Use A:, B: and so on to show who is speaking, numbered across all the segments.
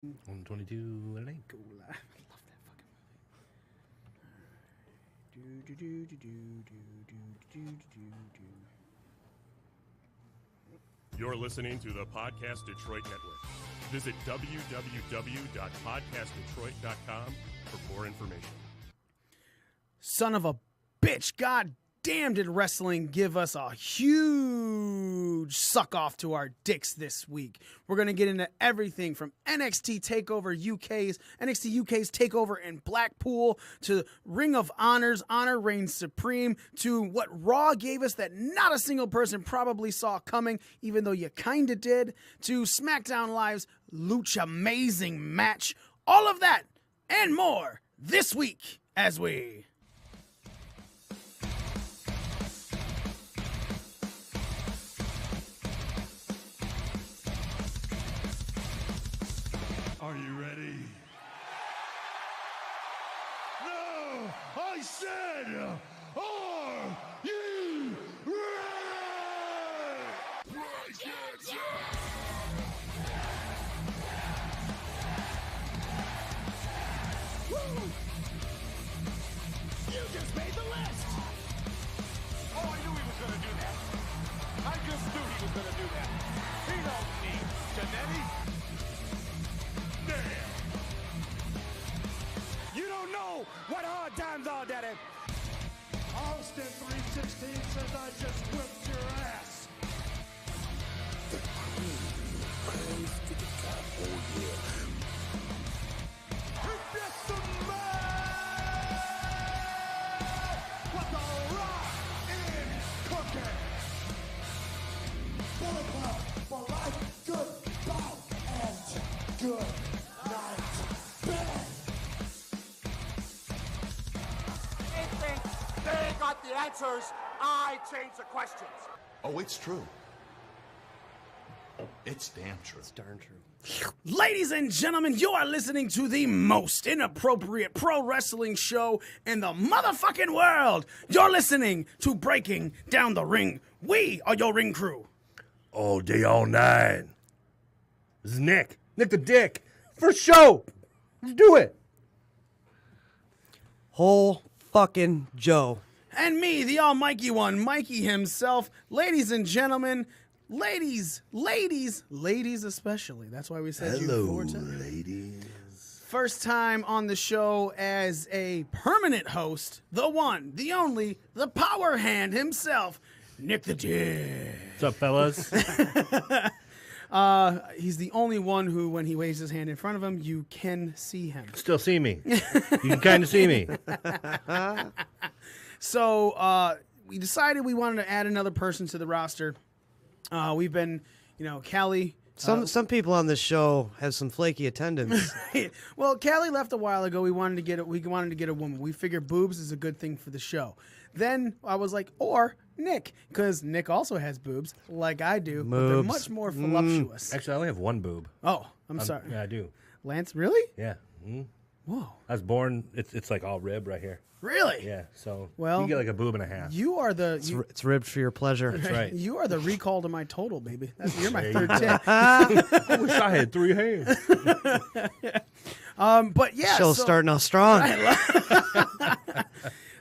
A: 122, it ain't cool.
B: I love that fucking movie.
C: You're listening to the Podcast Detroit Network. Visit www.podcastdetroit.com for more information.
B: Son of a bitch. God damn, did wrestling give us a huge suck off to our dicks this week. We're going to get into everything from NXT UK's takeover in Blackpool to Ring of Honor's Honor Reigns Supreme to what Raw gave us that not a single person probably saw coming, even though you kind of did, to SmackDown Live's Lucha Amazing match. All of that and more this week as we...
D: Are you ready? No! I said, are you ready? Break it down! Woo! You just made the list! Oh, I knew he was going to do that. I just knew he was going to do that. He don't need Janetti. You don't know what hard times are, Daddy. Austin 316 says I just whipped your ass. The queen prays to the top, oh yeah. It's just the man! What the rock is cooking. Bulletproof for life, good bout, and good night. Bang! They got the answers. I changed the questions.
E: Oh, it's true. It's damn true.
A: It's darn true.
B: Ladies and gentlemen, you are listening to the most inappropriate pro wrestling show in the motherfucking world. You're listening to Breaking Down the Ring. We are your ring crew.
A: All day, all night. This is Nick. Nick the Dick. First show. Let's do it.
F: Whole fucking Joe.
B: And me, the almighty one, Mikey himself. Ladies and gentlemen, ladies especially. That's why we said
A: Hello,
B: you 4 times.
A: ladies.
B: First time on the show as a permanent host, the one, the only, the power hand himself, Nick the Dick.
A: What's up, fellas?
B: He's the only one who, when he waves his hand in front of him, you can see him.
A: Still see me. You can kind of see me.
B: So we decided we wanted to add another person to the roster. We've been, Callie.
F: Some people on this show have some flaky attendance.
B: Well, Callie left a while ago. We wanted to get a woman. We figured boobs is a good thing for the show. Then I was like, or Nick, because Nick also has boobs, like I do, but they're much more voluptuous.
A: Actually, I only have one boob.
B: Oh, I'm sorry.
A: Yeah, I do.
B: Lance, really?
A: Yeah.
B: Whoa.
A: I was born, it's like all rib right here.
B: Really?
A: Yeah, so
B: Well,
A: you get like a boob and a half.
B: You are
F: It's ribbed for your pleasure.
A: That's right.
B: You are the recall to my total, baby. You're my
A: There
B: third
A: you
B: tip.
A: I wish I had 3 hands.
B: But yeah,
F: Show's starting off strong.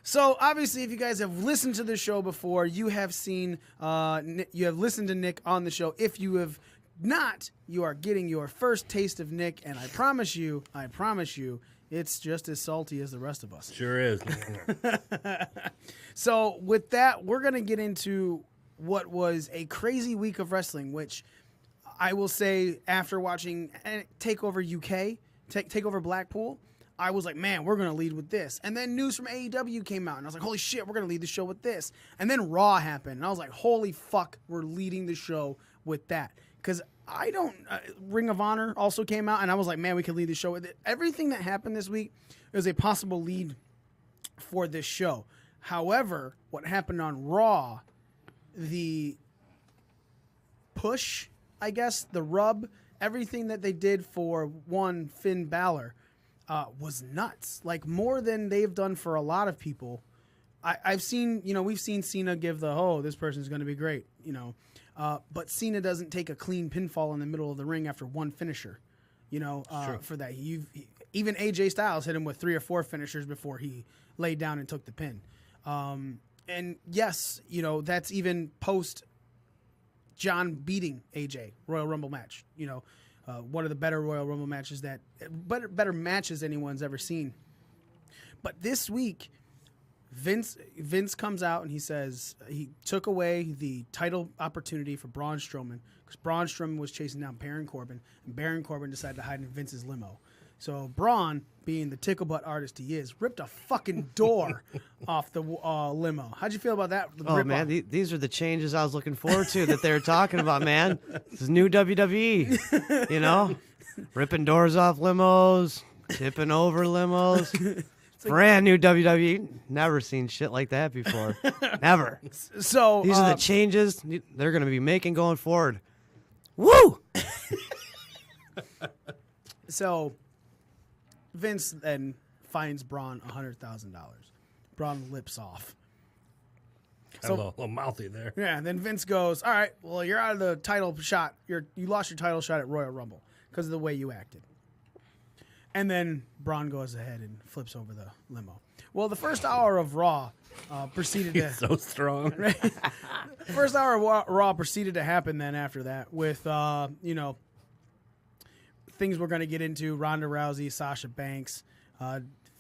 B: So obviously, if you guys have listened to the show before, you have seen, you have listened to Nick on the show. If you have not, you are getting your first taste of Nick, and I promise you, it's just as salty as the rest of us.
A: Sure is.
B: So with that, we're gonna get into what was a crazy week of wrestling, which I will say after watching Takeover UK, Takeover Blackpool, I was like, man, we're going to lead with this. And then news from AEW came out, and I was like, holy shit, we're going to lead the show with this. And then Raw happened, and I was like, holy fuck, we're leading the show with that. Because Ring of Honor also came out, and I was like, man, we could lead the show with it. Everything that happened this week is a possible lead for this show. However, what happened on Raw, the push, I guess, the rub, everything that they did for Finn Balor, was nuts. Like, more than they've done for a lot of people. I've seen, we've seen Cena give this person's going to be great, but Cena doesn't take a clean pinfall in the middle of the ring after one finisher. for that. Even AJ Styles hit him with 3 or 4 finishers before he laid down and took the pin. And yes, that's even post John beating AJ Royal Rumble match. One of the better Royal Rumble matches better matches anyone's ever seen. But this week, Vince comes out and he says he took away the title opportunity for Braun Strowman because Braun Strowman was chasing down Baron Corbin, and Baron Corbin decided to hide in Vince's limo. So Braun, being the tickle butt artist he is, ripped a fucking door off the limo. How'd you feel about that?
F: Oh, man, these are the changes I was looking forward to that they were talking about, man. This is new WWE, ripping doors off limos, tipping over limos. Brand new WWE. Never seen shit like that before. Never.
B: So
F: these are the changes they're going to be making going forward. Woo!
B: So Vince then fines Braun $100,000. Braun lips off.
A: A little mouthy there.
B: Yeah, and then Vince goes, all right, well, you're out of the title shot. You lost your title shot at Royal Rumble because of the way you acted. And then Braun goes ahead and flips over the limo. Well, the first hour of Raw proceeded to...
A: so strong.
B: Right? First hour of Raw proceeded to happen then after that with, things we're going to get into. Ronda Rousey, Sasha Banks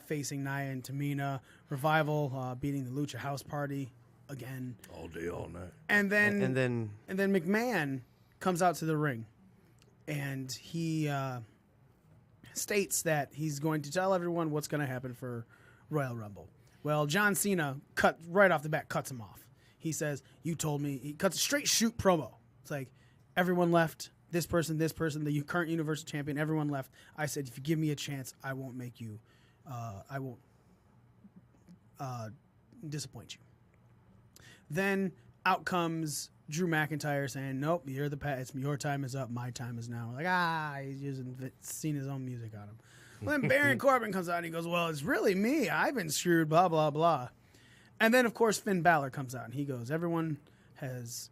B: facing Nia and Tamina. Revival beating the Lucha House Party again.
A: All day, all night.
B: And then McMahon comes out to the ring. And he... states that he's going to tell everyone what's going to happen for Royal Rumble. Well, John Cena right off the bat cuts him off. He says, "You told me." He cuts a straight shoot promo. It's like everyone left. This person, the current Universal Champion. Everyone left. I said, if you give me a chance, I won't make you. I won't disappoint you. Then out comes Drew McIntyre saying, nope, your time is up, my time is now. Like, he's using Cena's own music on him. Well, then Baron Corbin comes out and he goes, well, it's really me. I've been screwed, blah, blah, blah. And then, of course, Finn Balor comes out and he goes, everyone is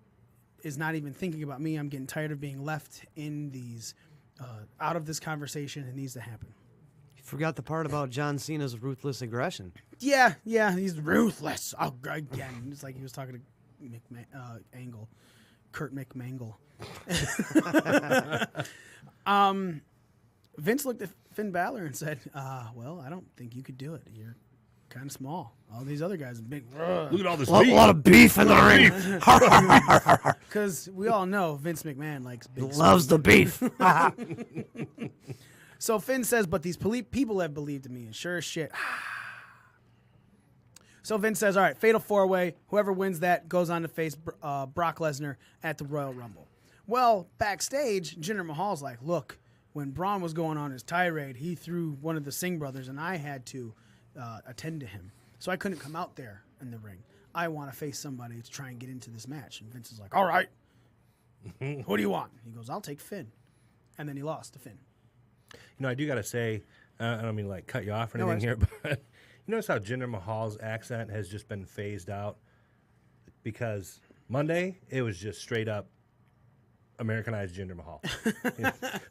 B: not even thinking about me. I'm getting tired of being left in these, out of this conversation. It needs to happen.
F: You forgot the part about John Cena's ruthless aggression.
B: Yeah, he's ruthless. Oh, again, it's like he was talking to Kurt McMangle. Vince looked at Finn Balor and said, well, I don't think you could do it. You're kind of small. All these other guys are big.
A: Look at all this
F: A lot of beef in the ring.
B: Because we all know Vince McMahon likes big.
F: Loves the beef.
B: So Finn says, but these people have believed in me, and sure as shit. So Vince says, all right, fatal 4-way. Whoever wins that goes on to face Brock Lesnar at the Royal Rumble. Well, backstage, Jinder Mahal's like, look, when Braun was going on his tirade, he threw one of the Singh brothers, and I had to attend to him. So I couldn't come out there in the ring. I want to face somebody to try and get into this match. And Vince is like, all right, who do you want? He goes, I'll take Finn. And then he lost to Finn.
A: I do got to say, I don't mean to cut you off or anything here, but... You notice how Jinder Mahal's accent has just been phased out? Because Monday, it was just straight up Americanized Jinder Mahal.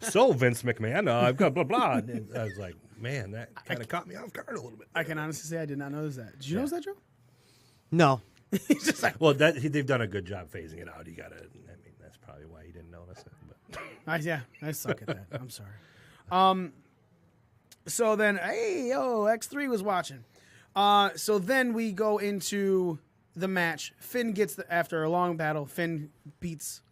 A: So, Vince McMahon, I've got blah, blah. And I was like, man, that kind of caught me off guard a little bit.
B: I can honestly say I did not notice that. Did you notice that, Joe?
F: No.
B: He's just like...
A: Well, they've done a good job phasing it out. You got to, that's probably why you didn't notice it. But.
B: I suck at that. I'm sorry. So then, X3 was watching. So then we go into the match. Finn gets, after a long battle, Finn beats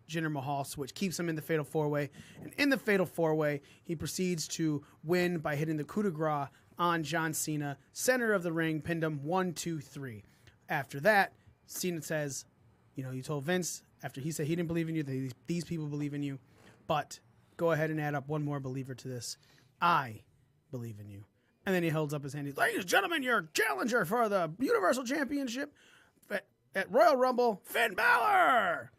B: Jinder Mahal, which keeps him in the Fatal 4-Way. And in the Fatal 4-Way, he proceeds to win by hitting the coup de grace on John Cena. Center of the ring, pinned him 1, 2, 3. After that, Cena says, you told Vince, after he said he didn't believe in you, these people believe in you. But go ahead and add up one more believer to this. I believe in you. And then he holds up his hand. He's, ladies and gentlemen, your challenger for the Universal Championship at Royal Rumble, Finn Balor.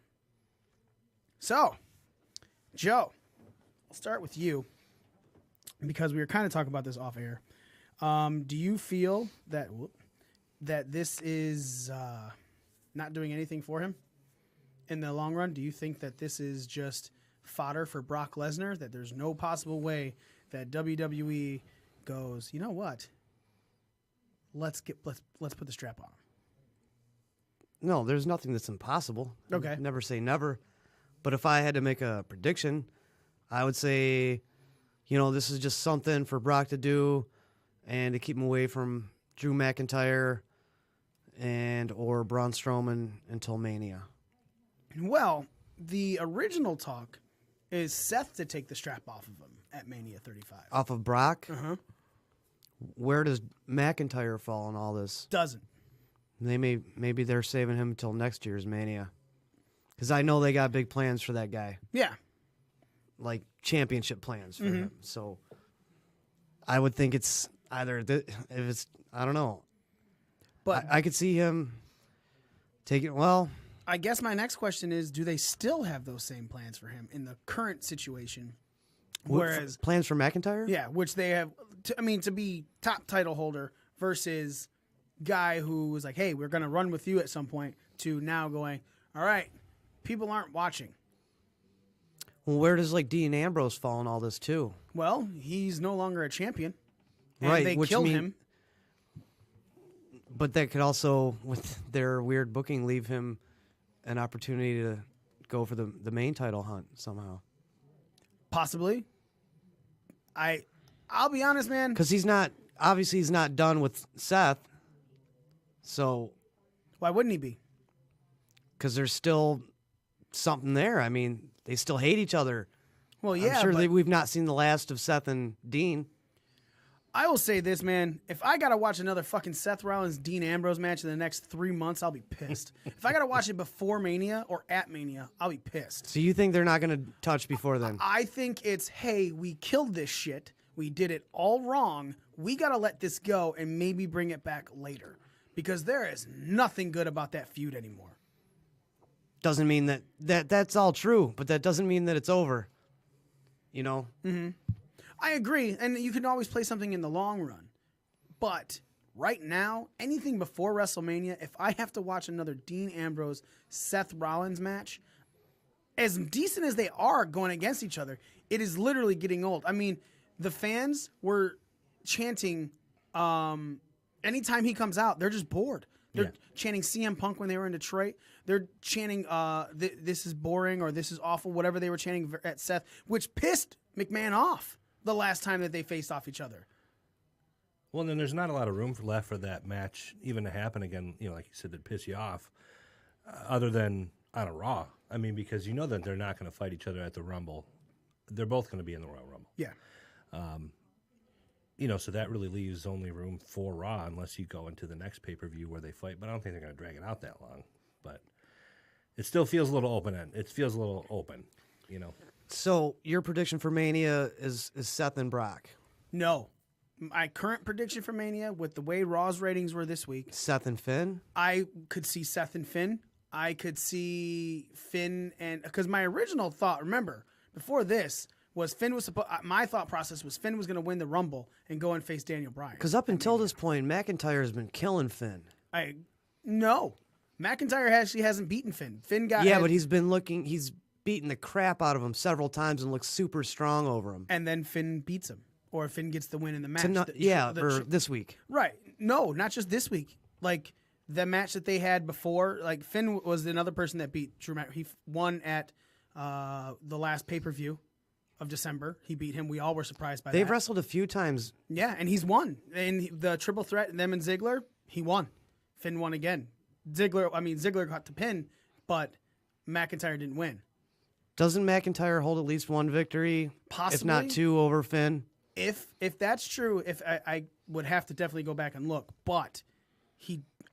B: So, Joe, I'll start with you because we were kind of talking about this off air. Do you feel that this is not doing anything for him in the long run? Do you think that this is just fodder for Brock Lesnar that there's no possible way that WWE goes, you know what? Let's put the strap on.
F: No, there's nothing that's impossible.
B: Okay.
F: Never say never. But if I had to make a prediction, I would say, this is just something for Brock to do and to keep him away from Drew McIntyre and or Braun Strowman until Mania.
B: Well, the original talk is Seth to take the strap off of him at Mania 35.
F: Off of Brock?
B: Uh-huh.
F: Where does McIntyre fall in all this?
B: Doesn't.
F: Maybe they're saving him until next year's Mania. Because I know they got big plans for that guy.
B: Yeah.
F: Like championship plans for him. So I would think it's either, I don't know.
B: But
F: I could see him taking, well.
B: I guess my next question is, do they still have those same plans for him in the current situation? Whereas
F: plans for McIntyre?
B: Yeah, which they have, to be top title holder versus guy who was like, hey, we're going to run with you at some point, to now going, all right, people aren't watching.
F: Well, where does Dean Ambrose fall in all this too?
B: Well, he's no longer a champion. And
F: Right,
B: they
F: which
B: killed him.
F: But that could also, with their weird booking, leave him an opportunity to go for the main title hunt somehow.
B: Possibly. I'll be honest, man.
F: Because he's not done with Seth. So.
B: Why wouldn't he be?
F: Because there's still something there. I mean, they still hate each other.
B: Well, yeah.
F: I'm sure that we've not seen the last of Seth and Dean.
B: I will say this, man. If I got to watch another fucking Seth Rollins Dean Ambrose match in the next 3 months, I'll be pissed. If I got to watch it before Mania or at Mania, I'll be pissed.
F: So you think they're not going to touch before then?
B: I think it's, hey, we killed this shit. We did it all wrong. We got to let this go and maybe bring it back later. Because there is nothing good about that feud anymore.
F: Doesn't mean that's all true, but that doesn't mean that it's over.
B: Mm-hmm. I agree, and you can always play something in the long run. But right now, anything before WrestleMania, if I have to watch another Dean Ambrose, Seth Rollins match, as decent as they are going against each other, it is literally getting old. I mean, the fans were chanting, anytime he comes out, they're just bored. They're chanting CM Punk when they were in Detroit. They're chanting, this is boring or this is awful, whatever they were chanting at Seth, which pissed McMahon off the last time that they faced off each other.
A: Well, then there's not a lot of room left for that match even to happen again, like you said, that piss you off, other than on a Raw. I mean, because you know that they're not going to fight each other at the Rumble. They're both going to be in the Royal Rumble.
B: Yeah.
A: So that really leaves only room for Raw unless you go into the next pay-per-view where they fight. But I don't think they're going to drag it out that long. But it still feels a little open. It feels a little open,
F: So your prediction for Mania is Seth and Brock?
B: No. My current prediction for Mania, with the way Raw's ratings were this week,
F: Seth and Finn?
B: I could see Seth and Finn. I could see Finn and... Because my original thought, remember, before this, was Finn was supposed... My thought process was Finn was going to win the Rumble and go and face Daniel Bryan.
F: Because up until this point, McIntyre has been killing Finn.
B: No. McIntyre actually hasn't beaten Finn. Finn got...
F: Yeah, but he's beaten the crap out of him several times and looks super strong over him.
B: And then Finn beats him. Or Finn gets the win in the match.
F: This week.
B: Right. No, not just this week. Like, the match that they had before, like, Finn was another person that beat Drew McIntyre. He won at the last pay-per-view of December. He beat him. We all were surprised by that.
F: They've wrestled a few times.
B: Yeah, and he's won. And the triple threat, them and Ziggler, he won. Finn won again. Ziggler got to pin, but McIntyre didn't win.
F: Doesn't McIntyre hold at least one victory?
B: Possibly.
F: If not two over Finn?
B: If that's true, I would have to definitely go back and look. But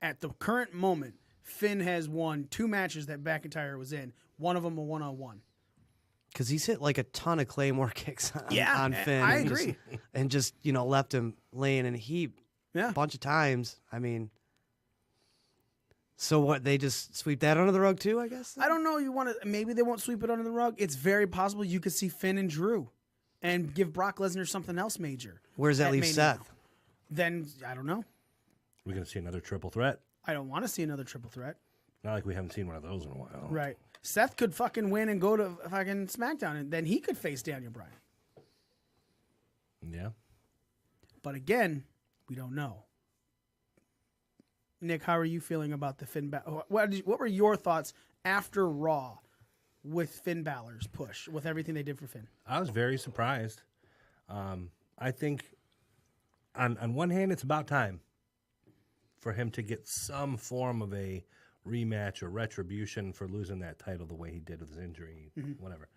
B: at the current moment, Finn has won 2 matches that McIntyre was in. One of them a one-on-one.
F: Because he's hit like a ton of Claymore kicks on Finn.
B: I agree.
F: And just left him laying in a heap a bunch of times. I mean, so what, they just sweep that under the rug too, I guess?
B: I don't know. Maybe they won't sweep it under the rug. It's very possible you could see Finn and Drew and give Brock Lesnar something else major.
F: Where does that leave Seth?
B: Then, I don't know.
A: We're going to see another triple threat.
B: I don't want to see another triple threat.
A: Not like we haven't seen one of those in a while.
B: Right. Seth could fucking win and go to fucking SmackDown, and then he could face Daniel Bryan.
A: Yeah.
B: But again, we don't know. Nick, how are you feeling about the Finn Balor? What were your thoughts after Raw with Finn Balor's push, with everything they did for Finn?
A: I was very surprised. I think on one hand, it's about time for him to get some form of a rematch or retribution for losing that title the way he did with his injury, whatever.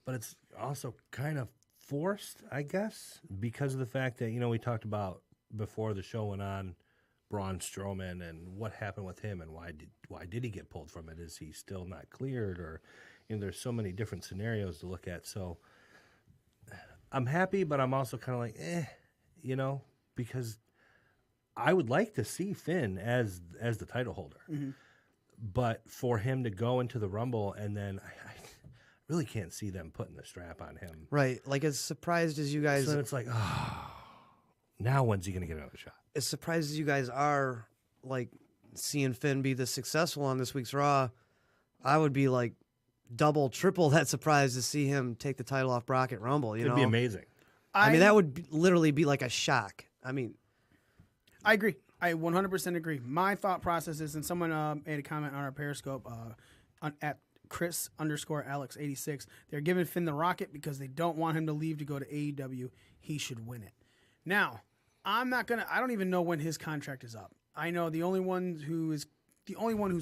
A: But it's also kind of forced, I guess, because of the fact that, we talked about before the show went on, Braun Strowman and what happened with him and why did he get pulled from it? Is he still not cleared? Or there's so many different scenarios to look at. So I'm happy, but I'm also kind of like, because I would like to see Finn as the title holder. But for him to go into the Rumble and then I really can't see them putting the strap on him.
F: Right. Like, as surprised as you guys...
A: So then it's like, now when's he going to get another shot?
F: As surprised as you guys are, like, seeing Finn be this successful on this week's Raw, I would be, like, double, triple that surprised to see him take the title off Brock at Rumble,
A: It'd be amazing.
F: I mean, that would literally be like a shock. I mean...
B: I agree. I 100% agree. My thought process is, and someone made a comment on our Periscope at Chris_Alex86. They're giving Finn the Rocket because they don't want him to leave to go to AEW. He should win it. Now, I don't even know when his contract is up. I know the only one who's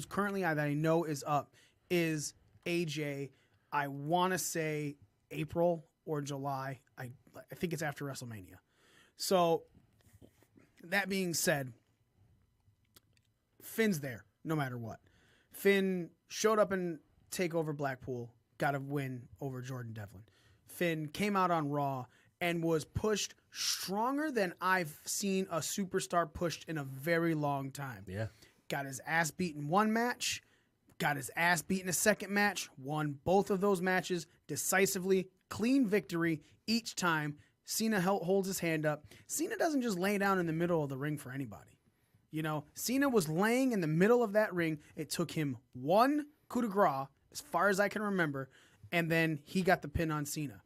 B: currently that I know is up is AJ. I want to say April or July. I think it's after WrestleMania. So that being said, Finn's there no matter what. Finn showed up in TakeOver Blackpool, got a win over Jordan Devlin. Finn came out on Raw and was pushed stronger than I've seen a superstar pushed in a very long time.
A: Yeah.
B: Got his ass beaten one match, got his ass beaten a second match, won both of those matches decisively, clean victory each time. Cena holds his hand up. Cena doesn't just lay down in the middle of the ring for anybody. Cena was laying in the middle of that ring. It took him one coup de grace, as far as I can remember, and then he got the pin on Cena.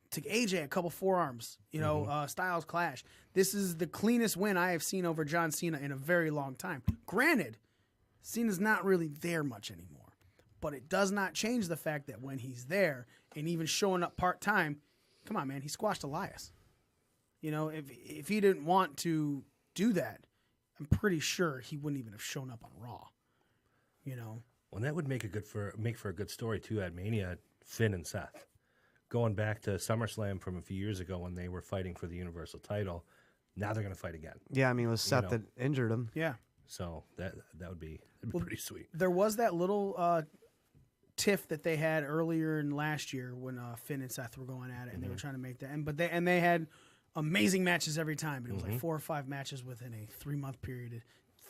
B: Took AJ a couple forearms, Styles clash. This is the cleanest win I have seen over John Cena in a very long time. Granted, Cena's not really there much anymore, but it does not change the fact that when he's there and even showing up part-time, come on, man, he squashed Elias. If he didn't want to do that, I'm pretty sure he wouldn't even have shown up on Raw.
A: Well, that would make for a good story too at Mania, Finn and Seth. Going back to SummerSlam from a few years ago when they were fighting for the Universal title, now they're going to fight again.
F: Yeah, I mean, it was Seth that injured him.
B: Yeah.
A: So that would be pretty sweet.
B: There was that little tiff that they had earlier in last year when Finn and Seth were going at it, and they were trying to make that. And they had amazing matches every time. But it was like 4 or 5 matches within a 3-month period.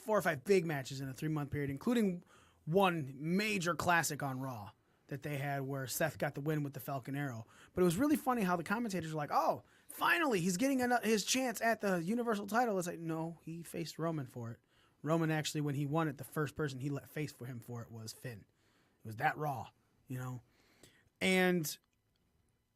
B: 4 or 5 big matches in a 3-month period, including one major classic on Raw that they had where Seth got the win with the Falcon Arrow. But it was really funny how the commentators were like, oh, finally, he's getting his chance at the Universal title. It's like, no, he faced Roman for it. Roman actually, when he won it, the first person he let face for him for it was Finn. It was that Raw, And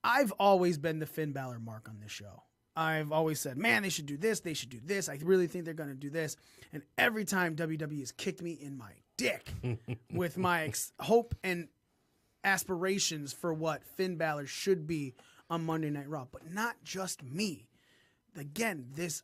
B: I've always been the Finn Balor mark on this show. I've always said, man, they should do this. They should do this. I really think they're going to do this. And every time WWE has kicked me in my dick with my hope and aspirations for what Finn Balor should be on Monday Night Raw. But not just me. Again, this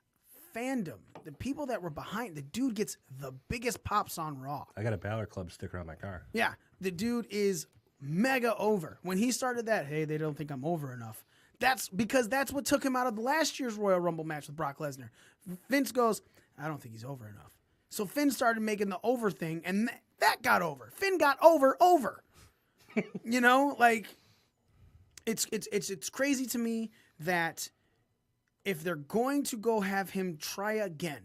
B: fandom, the people that were behind, the dude gets the biggest pops on Raw.
A: I got a Balor Club sticker on my car.
B: Yeah, the dude is mega over. When he started that, hey, they don't think I'm over enough. That's because that's what took him out of the last year's Royal Rumble match with Brock Lesnar. Vince goes, I don't think he's over enough. So Finn started making the over thing, and that got over. Finn got over. It's crazy to me that if they're going to go have him try again,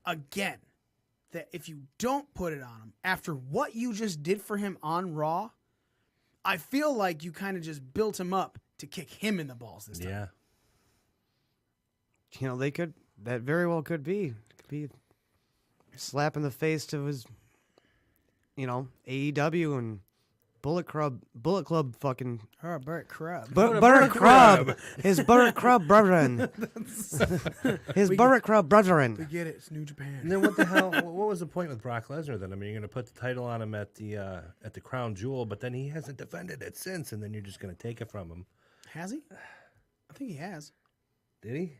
B: that if you don't put it on him after what you just did for him on Raw, I feel like you kind of just built him up to kick him in the balls this time.
F: Yeah. That very well could be. It could be a slap in the face to his AEW and Bullet Club fucking
B: Burt Crub.
F: Bullet Crub. His Bullet Crub brethren. His Bullet Crub brethren.
B: We get it. It's New Japan.
A: And then what the hell? What was the point with Brock Lesnar then? I mean, you're going to put the title on him at the Crown Jewel, but then he hasn't defended it since, and then you're just going to take it from him.
B: Has he? I think he has.
A: Did he?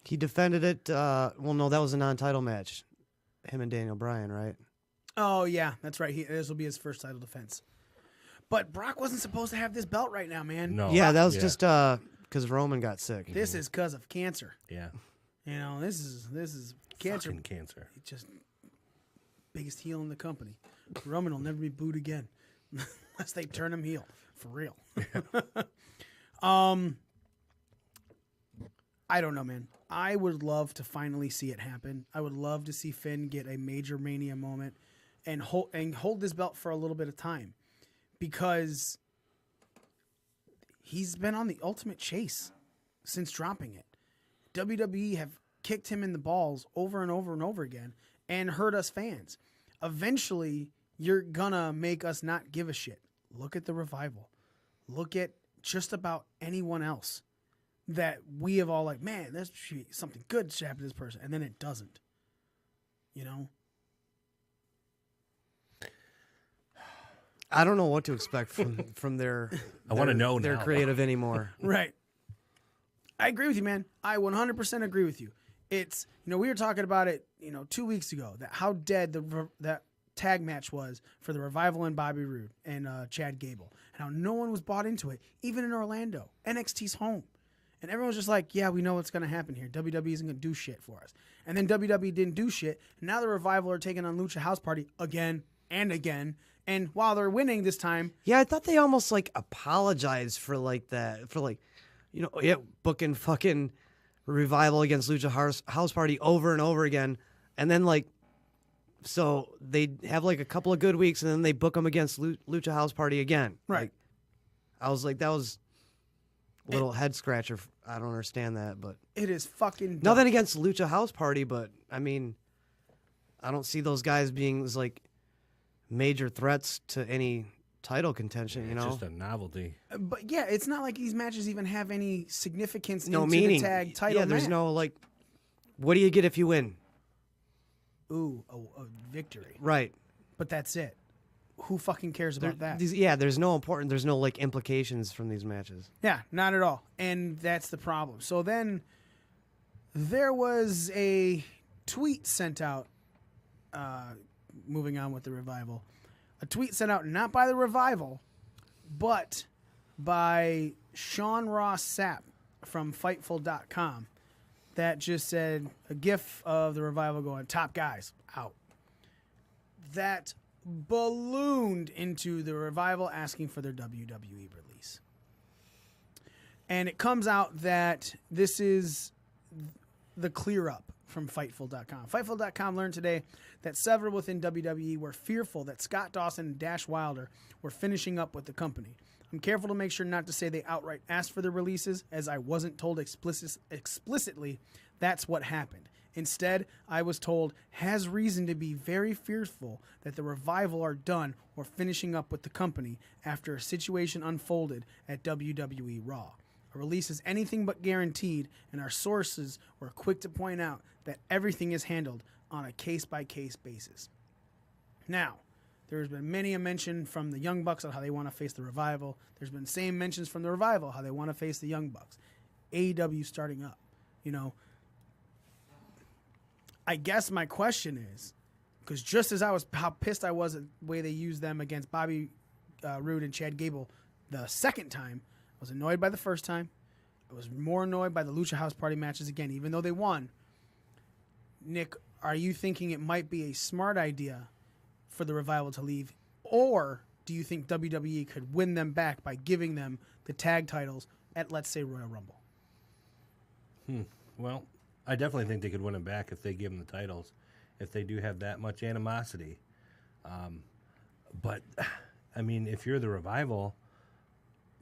F: He defended it. Well, no, that was a non-title match. Him and Daniel Bryan, right?
B: Oh, yeah. That's right. This will be his first title defense. But Brock wasn't supposed to have this belt right now, man.
A: No.
F: Yeah, that was just because Roman got sick.
B: This is because of cancer.
A: Yeah.
B: This is cancer.
A: Fucking cancer.
B: It's just biggest heel in the company. Roman will never be booed again unless they turn him heel for real. I don't know, man. I would love to finally see it happen. I would love to see Finn get a major Mania moment and hold this belt for a little bit of time, because he's been on the ultimate chase since dropping it. WWE have kicked him in the balls over and over and over again and hurt us fans. Eventually, you're gonna make us not give a shit. Look at the Revival. Look at just about anyone else that we have all like, man, there's something good should happen to this person, and then it doesn't.
F: I don't know what to expect from their.
A: I want to know
F: their
A: now.
F: creative anymore.
B: Right. I agree with you, man. I 100% agree with you. It's, we were talking about it, 2 weeks ago, that how dead that tag match was for the Revival and Bobby Roode and Chad Gable, and how no one was bought into it, even in Orlando. NXT's home. And everyone's just like, yeah, we know what's going to happen here. WWE isn't going to do shit for us. And then WWE didn't do shit. And now the Revival are taking on Lucha House Party again and again. And while they're winning this time.
F: Yeah, I thought they almost apologized for that. For booking fucking Revival against Lucha House Party over and over again. And then so they have a couple of good weeks and then they book them against Lucha House Party again.
B: Right.
F: I was like, that was a little head scratcher. I don't understand that, but
B: it is fucking dumb.
F: Nothing against Lucha House Party, but I mean, I don't see those guys being major threats to any title contention.
A: It's just a novelty.
B: But yeah, it's not like these matches even have any significance.
F: No
B: into
F: meaning.
B: The tag title.
F: Yeah, there's
B: match.
F: no what do you get if you win?
B: Ooh, a victory.
F: Right.
B: But that's it. Who fucking cares about that?
F: There's no implications from these matches.
B: Yeah, not at all. And that's the problem. So then there was a tweet sent out, moving on with the Revival. A tweet sent out not by the Revival, but by Sean Ross Sapp from Fightful.com that just said a gif of the Revival going, top guys, out. That ballooned into the Revival asking for their WWE release. And it comes out that this is the clear up from Fightful.com. Fightful.com learned today that several within WWE were fearful that Scott Dawson and Dash Wilder were finishing up with the company. I'm careful to make sure not to say they outright asked for the releases, as I wasn't told explicitly that's what happened. Instead, I was told has reason to be very fearful that the Revival are done or finishing up with the company after a situation unfolded at WWE Raw. A release is anything but guaranteed, and our sources were quick to point out that everything is handled on a case-by-case basis. Now, there's been many a mention from the Young Bucks on how they want to face the Revival. There's been same mentions from the Revival how they want to face the Young Bucks. AEW starting up, I guess my question is, because just as how pissed I was at the way they used them against Bobby Roode and Chad Gable the second time, I was annoyed by the first time. I was more annoyed by the Lucha House Party matches again, even though they won. Nick, are you thinking it might be a smart idea for the Revival to leave, or do you think WWE could win them back by giving them the tag titles at, let's say, Royal Rumble?
A: Well, I definitely think they could win them back if they give them the titles, if they do have that much animosity. But, I mean, if you're the Revival,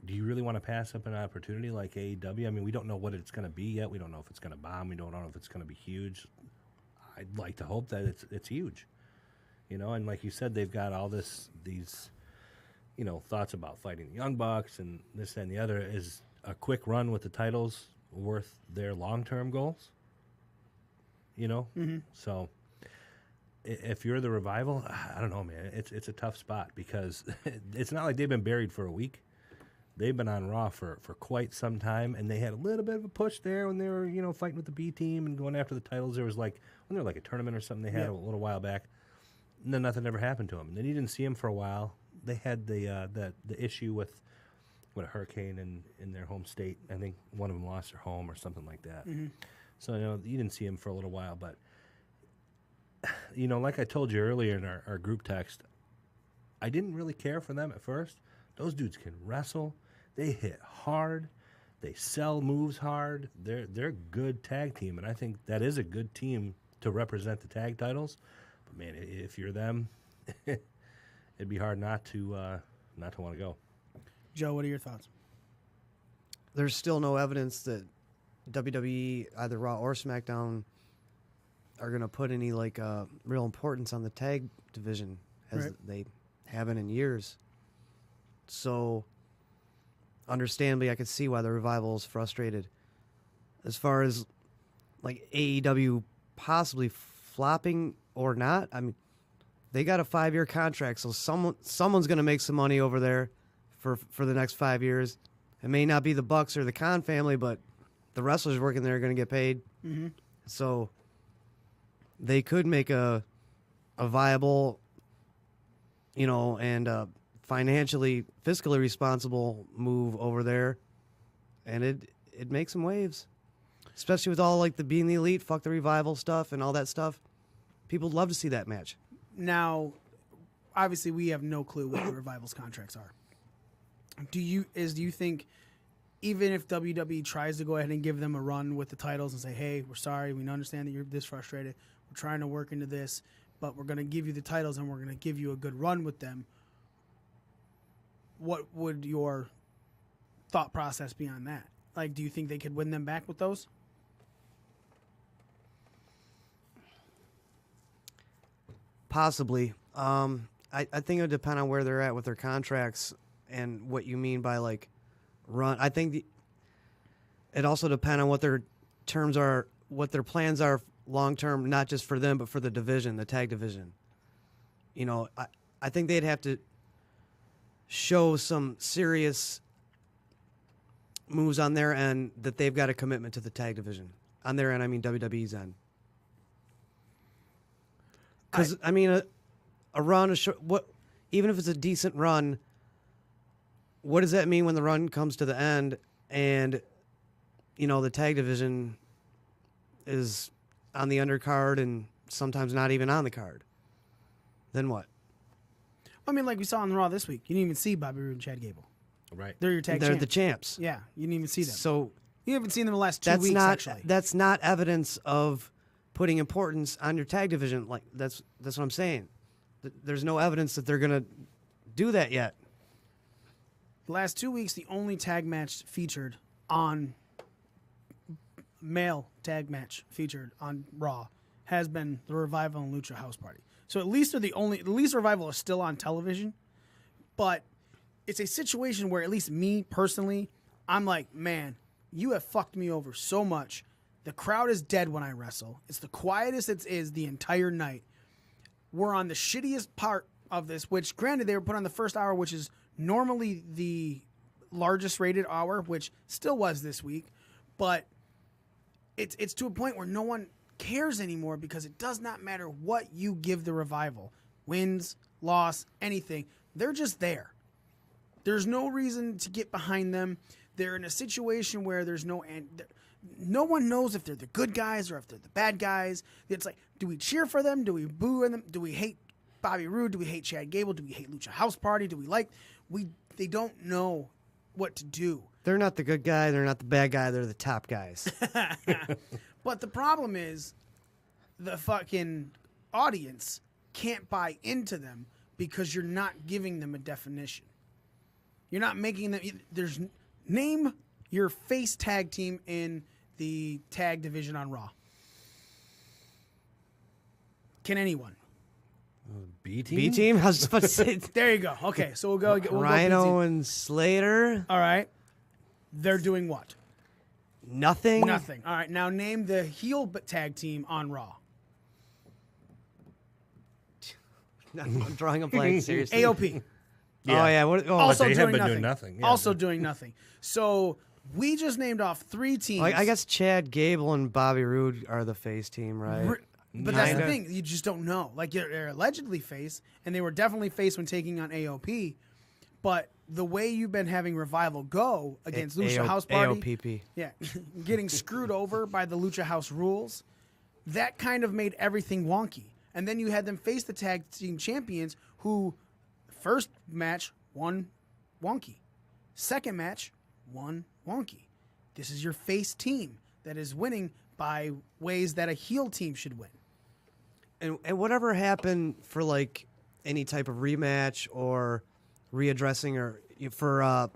A: do you really want to pass up an opportunity like AEW? I mean, we don't know what it's going to be yet. We don't know if it's going to bomb. We don't know if it's going to be huge. I'd like to hope that it's huge. You know, and like you said, they've got all these, you know, thoughts about fighting the Young Bucks and this, that, and the other. Is a quick run with the titles worth their long-term goals? You know? Mm-hmm. So if you're the Revival, I don't know, man. It's a tough spot because it's not like they've been buried for a week. They've been on Raw for quite some time, and they had a little bit of a push there when they were, you know, fighting with the B team and going after the titles. There was like, when there was like a tournament or something they had a little while back, and then nothing ever happened to them. And then you didn't see them for a while. They had the issue with a hurricane in their home state. I think one of them lost their home or something like that. Mm-hmm. So, you know, you didn't see them for a little while. But, you know, like I told you earlier in our group text, I didn't really care for them at first. Those dudes can wrestle. They hit hard. They sell moves hard. They're a good tag team, and I think that is a good team to represent the tag titles. But, man, if you're them, it'd be hard not to want to go.
B: Joe, what are your thoughts?
F: There's still no evidence that WWE, either Raw or SmackDown, are going to put any like real importance on the tag division as they haven't in years. So, understandably, I could see why the Revival is frustrated. As far as like AEW possibly flopping or not, I mean, they got a 5-year contract, so someone's going to make some money over there for the next 5 years. It may not be the Bucks or the Khan family, but the wrestlers working there are going to get paid. Mm-hmm. So they could make a viable, you know, and financially, fiscally responsible move over there, and it makes some waves, especially with all like the being the elite, fuck the Revival stuff, and all that stuff. People would love to see that match.
B: Now, obviously, we have no clue what the Revival's contracts are. Do you think, even if WWE tries to go ahead and give them a run with the titles and say, hey, we're sorry, we understand that you're this frustrated, we're trying to work into this, but we're going to give you the titles and we're going to give you a good run with them, what would your thought process be on that? Like, do you think they could win them back with those?
F: Possibly. I think it would depend on where they're at with their contracts and what you mean by, like, run. I think it also depends on what their terms are, what their plans are long-term, not just for them, but for the division, the tag division. You know, I think they'd have to show some serious moves on their end that they've got a commitment to the tag division. On their end, I mean WWE's end. Because, I mean, a run, even if it's a decent run, what does that mean when the run comes to the end and, you know, the tag division is on the undercard and sometimes not even on the card? Then what?
B: I mean, like we saw on Raw this week, you didn't even see Bobby Roode and Chad Gable.
A: Right.
B: They're your tag
F: They're
B: champs.
F: the champs.
B: Yeah, you didn't even see them.
F: So
B: you haven't seen them the last 2 weeks, actually.
F: That's not evidence of putting importance on your tag division. Like that's what I'm saying. There's no evidence that they're going to do that yet.
B: The last 2 weeks, the only tag match featured on male tag match featured on Raw has been the Revival and Lucha House Party. So at least Revival is still on television, but it's a situation where at least me personally, I'm like, man, you have fucked me over so much. The crowd is dead when I wrestle. It's the quietest it is the entire night. We're on the shittiest part of this, which granted they were put on the first hour, which is normally the largest rated hour, which still was this week, but it's to a point where no one cares anymore because it does not matter what you give the Revival. Wins, loss, anything. They're just there. There's no reason to get behind them. They're in a situation where there's no one knows if they're the good guys or if they're the bad guys. It's like, do we cheer for them? Do we boo them? Do we hate Bobby Roode? Do we hate Chad Gable? Do we hate Lucha House Party? Do we like... They don't know what to do.
F: They're not the good guy. They're not the bad guy. They're the top guys.
B: But the problem is the fucking audience can't buy into them because you're not giving them a definition. You're not making them... Name your face tag team in the tag division on Raw. Can anyone?
A: B team.
F: B team. I was just about to say
B: There you go. Okay, so we'll go. We'll
F: Rhino
B: go
F: and Slater.
B: all right. They're doing what?
F: Nothing.
B: Nothing. All right. Now name the heel tag team on Raw.
F: I'm drawing a blank. Seriously.
B: AOP.
A: Yeah.
F: Oh yeah. What, oh,
B: Also
A: they have
B: doing
A: been
B: nothing.
A: doing nothing. Yeah.
B: Also doing nothing. So we just named off 3 teams.
F: I guess Chad Gable and Bobby Roode are the face team, right?
B: But that's the
F: Kinda.
B: thing. You just don't know. Like, they're allegedly face, and they were definitely face when taking on AOP. But the way you've been having Revival go against Lucha House Party,
F: AOPP.
B: yeah, getting screwed over by the Lucha House rules, that kind of made everything wonky. And then you had them face the tag team champions who, first match, won wonky. Second match, won wonky. This is your face team that is winning by ways that a heel team should win.
F: And whatever happened for like any type of rematch or readdressing or for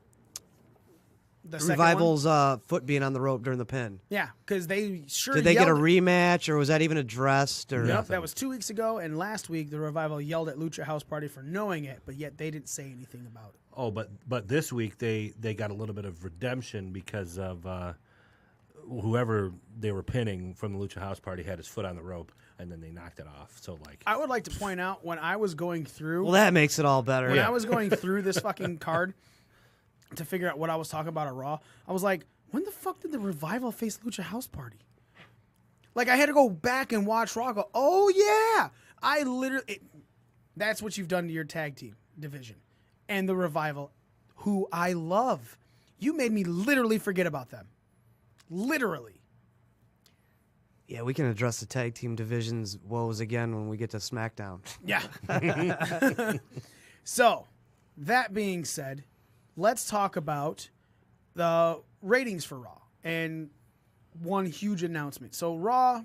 B: The second one?
F: Revival's foot being on the rope during the pin.
B: Yeah, because they sure
F: Did they get a
B: yelled-
F: rematch or was that even addressed? Or
B: Nope, that was 2 weeks ago, and last week the Revival yelled at Lucha House Party for knowing it, but yet they didn't say anything about it.
A: Oh, but this week they got a little bit of redemption because of whoever they were pinning from the Lucha House Party had his foot on the rope, and then they knocked it off. So like,
B: I would like to point out when I was going through,
F: Well, that makes it all better.
B: when I was going through this fucking card to figure out what I was talking about at Raw, I was like, when the fuck did the Revival face Lucha House Party? Like, I had to go back and watch Raw. Go, oh yeah, I literally. That's what you've done to your tag team division, and the Revival, who I love. You made me literally forget about them. Literally.
F: Yeah, we can address the tag team division's woes again when we get to SmackDown.
B: Yeah. So, that being said, let's talk about the ratings for Raw and one huge announcement. So, Raw's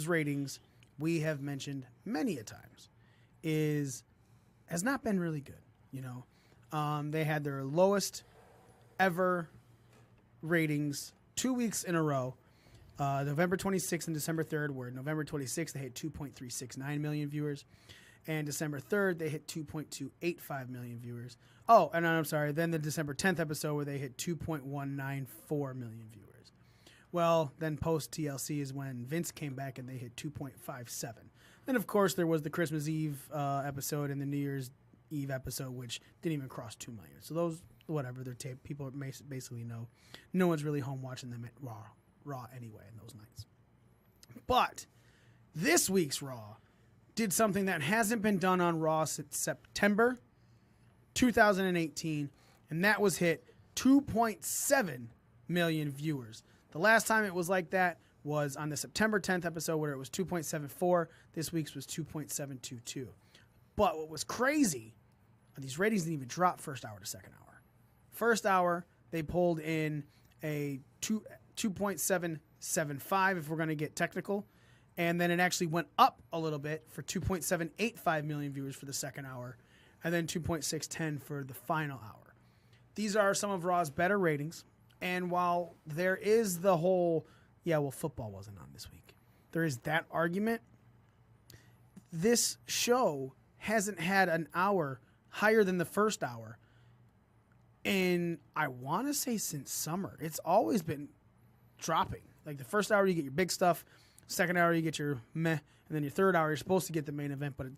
B: ratings, we have mentioned many a times, has not been really good. You know, they had their lowest ever ratings 2 weeks in a row. November 26th and December 3rd were November 26th, they hit 2.369 million viewers. And December 3rd, they hit 2.285 million viewers. Oh, and I'm sorry, then the December 10th episode where they hit 2.194 million viewers. Well, then post TLC is when Vince came back and they hit 2.57. Then, of course, there was the Christmas Eve episode and the New Year's Eve episode, which didn't even cross 2 million. So those, whatever, they're taped. People basically know. No one's really home watching them at Raw anyway in those nights. But this week's Raw did something that hasn't been done on Raw since September 2018, and that was hit 2.7 million viewers. The last time it was like that was on the September 10th episode where it was 2.74. This week's was 2.722. But what was crazy, these ratings didn't even drop first hour to second hour. First hour, they pulled in a 2.775 if we're going to get technical. And then it actually went up a little bit for 2.785 million viewers for the second hour. And then 2.610 for the final hour. These are some of Raw's better ratings. And while there is the whole, yeah, well, football wasn't on this week. There is that argument. This show hasn't had an hour higher than the first hour. And I want to say since summer. It's always been dropping. Like the first hour, you get your big stuff. Second hour, you get your meh. And then your third hour, you're supposed to get the main event. But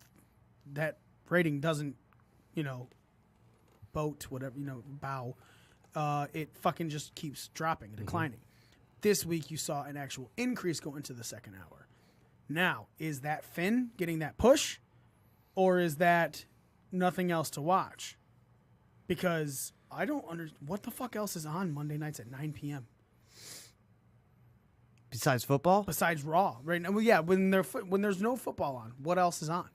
B: that rating doesn't, bow. It fucking just keeps dropping, declining. This week, you saw an actual increase go into the second hour. Now, is that Finn getting that push? Or is that nothing else to watch? Because I don't understand. What the fuck else is on Monday nights at 9 p.m.?
F: Besides football?
B: Besides Raw, right now. Well, yeah, when there's no football on, what else is on?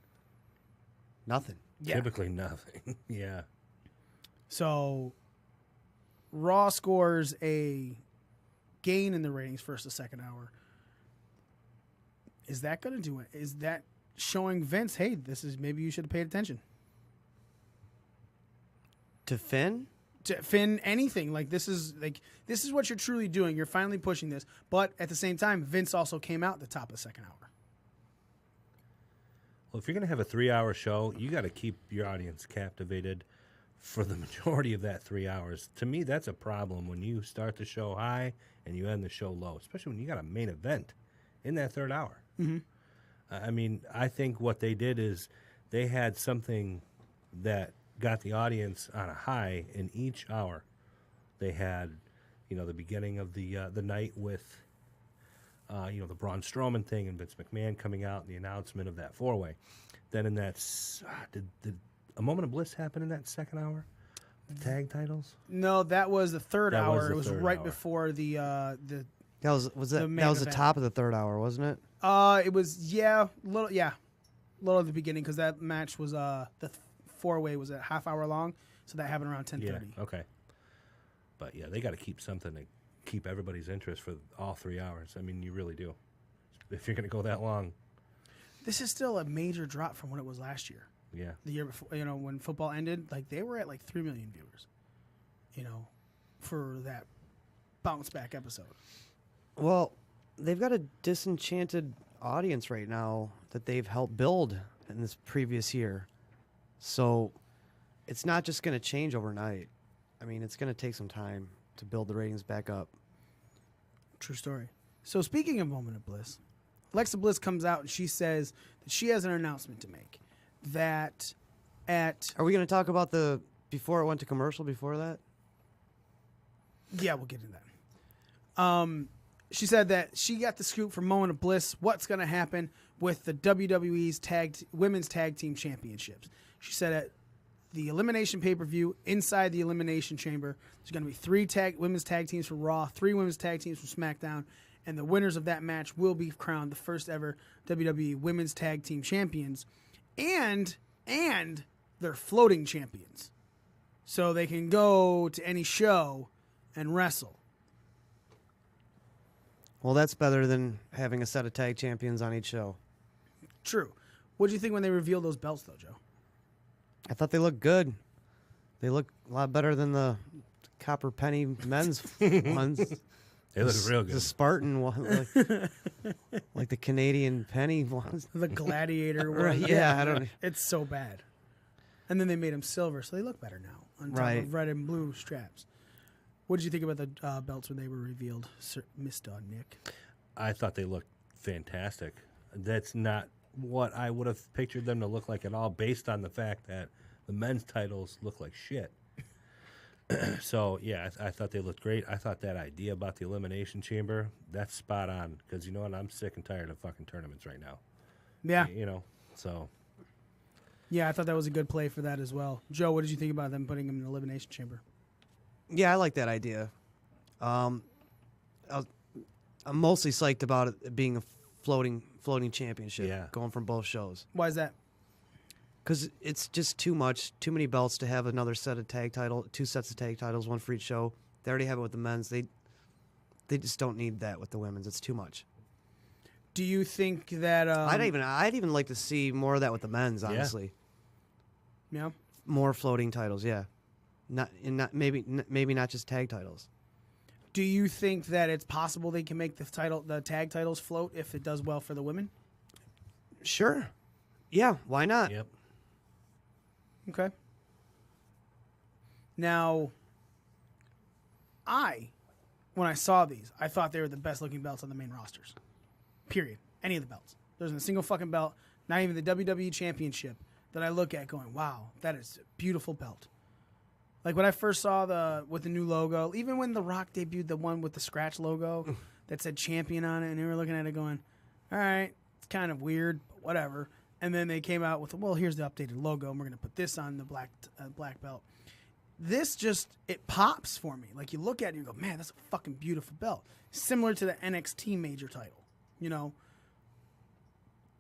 F: Nothing.
B: Yeah.
A: typically nothing. Yeah.
B: So Raw scores a gain in the ratings first to second hour. Is that going to do it? Is that showing Vince, hey, this is maybe you should have paid attention?
F: To Finn?
B: To Finn, anything. This is what you're truly doing. You're finally pushing this. But at the same time, Vince also came out at the top of the second hour.
A: Well, if you're going to have a 3-hour show, you got to keep your audience captivated for the majority of that 3 hours. To me, that's a problem when you start the show high and you end the show low, especially when you got a main event in that third hour.
B: Mm-hmm.
A: I mean, I think what they did is they had something that got the audience on a high in each hour. They had, the beginning of the night with, the Braun Strowman thing and Vince McMahon coming out and the announcement of that four-way. Then in that, did a moment of bliss happen in that second hour? The tag titles?
B: No, that was the third
A: That was
B: hour.
A: the
B: It was
A: third
B: right
A: hour.
B: before the
F: That was the top of the third hour, wasn't it?
B: It was little at the beginning because that match was the four-way was a half hour long, so that happened around 10:30.
A: Yeah, okay. But yeah, they got to keep something to keep everybody's interest for all 3 hours. I mean, you really do. If you're going to go that long.
B: This is still a major drop from what it was last year.
A: Yeah.
B: The year before, when football ended, like they were at like 3 million viewers, for that bounce back episode.
F: Well, they've got a disenchanted audience right now that they've helped build in this previous year. So it's not just going to change overnight. I mean, it's going to take some time to build the ratings back up.
B: True story. So speaking of Moment of Bliss, Alexa Bliss comes out and she says that she has an announcement to make. That
F: Are we going to talk about before it went to commercial before that?
B: Yeah, we'll get into that. She said that she got the scoop from Moment of Bliss. What's going to happen with the WWE's Women's Tag Team Championships? She said at the Elimination pay-per-view inside the Elimination Chamber, there's going to be 3 women's tag teams from Raw, 3 women's tag teams from SmackDown, and the winners of that match will be crowned the first ever WWE Women's Tag Team Champions, and they're floating champions, so they can go to any show and wrestle.
F: Well, that's better than having a set of tag champions on each show.
B: True. What do you think when they revealed those belts, though, Joe?
F: I thought they looked good. They look a lot better than the Copper Penny men's ones.
A: They look real good.
F: The Spartan one, like the Canadian Penny ones.
B: The Gladiator one.
F: Right, yeah, I don't.
B: It's so bad. And then they made them silver, so they look better now on top
F: Right.
B: of red and blue straps. What did you think about the belts when they were revealed, Mr. Nick?
A: I thought they looked fantastic. That's not what I would have pictured them to look like at all, based on the fact that the men's titles look like shit. So, yeah, I thought they looked great. I thought that idea about the Elimination Chamber, that's spot on. Because you know what? I'm sick and tired of fucking tournaments right now.
B: Yeah.
A: So.
B: Yeah, I thought that was a good play for that as well. Joe, what did you think about them putting them in the Elimination Chamber?
F: Yeah, I like that idea. I'm mostly psyched about it being a floating championship, going from both shows.
B: Why is that?
F: Because it's just too much, too many belts to have another set of two sets of tag titles, one for each show. They already have it with the men's. They just don't need that with the women's. It's too much.
B: Do you think that?
F: I'd even like to see more of that with the men's. Honestly,
B: Yeah.
F: more floating titles. Yeah, maybe not just tag titles.
B: Do you think that it's possible they can make the tag titles float if it does well for the women?
F: Sure. Yeah, why not?
A: Yep.
B: Okay. Now, when I saw these, I thought they were the best looking belts on the main rosters. Period. Any of the belts. There's a single fucking belt, not even the WWE Championship, that I look at going, wow, that is a beautiful belt. Like when I first saw with the new logo, even when The Rock debuted the one with the scratch logo that said champion on it, and they were looking at it going, all right, it's kind of weird, but whatever. And then they came out with, well, here's the updated logo, and we're going to put this on the black belt. This it pops for me. Like you look at it and you go, man, that's a fucking beautiful belt. Similar to the NXT major title.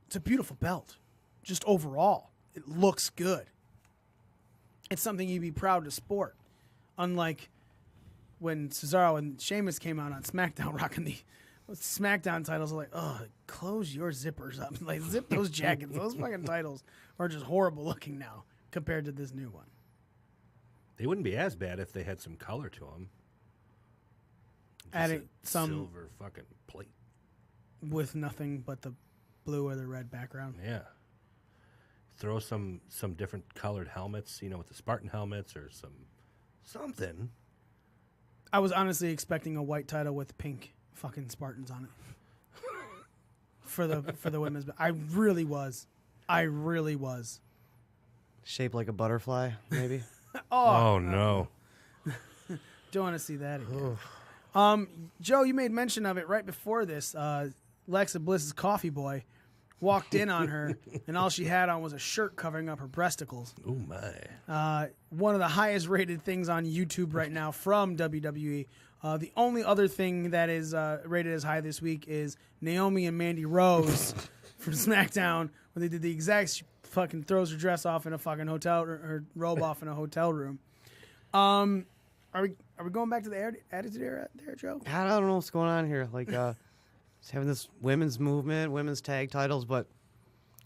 B: It's a beautiful belt. Just overall, it looks good. It's something you'd be proud to sport. Unlike when Cesaro and Sheamus came out on SmackDown rocking the SmackDown titles, are like, oh, close your zippers up. Like, zip those jackets. Those fucking titles are just horrible looking now compared to this new one.
A: They wouldn't be as bad if they had some color to them.
B: Adding some
A: silver fucking plate
B: with nothing but the blue or the red background.
A: Yeah. throw some different colored helmets, with the Spartan helmets or something.
B: I was honestly expecting a white title with pink fucking Spartans on it for the women's. I really was.
F: Shaped like a butterfly, maybe.
A: Oh no.
B: Don't want to see that again. Joe, you made mention of it right before this. Lexa Bliss's coffee boy walked in on her, and all she had on was a shirt covering up her breasticles.
A: Oh my.
B: One of the highest rated things on YouTube right now from WWE. The only other thing that is rated as high this week is Naomi and Mandy Rose from SmackDown, where they did the exact. She fucking throws her dress off in a fucking hotel, or her robe off in a hotel room. Are we going back to the Attitude Era there, Joe?
F: I don't know what's going on here. Like, it's having this women's movement, women's tag titles, but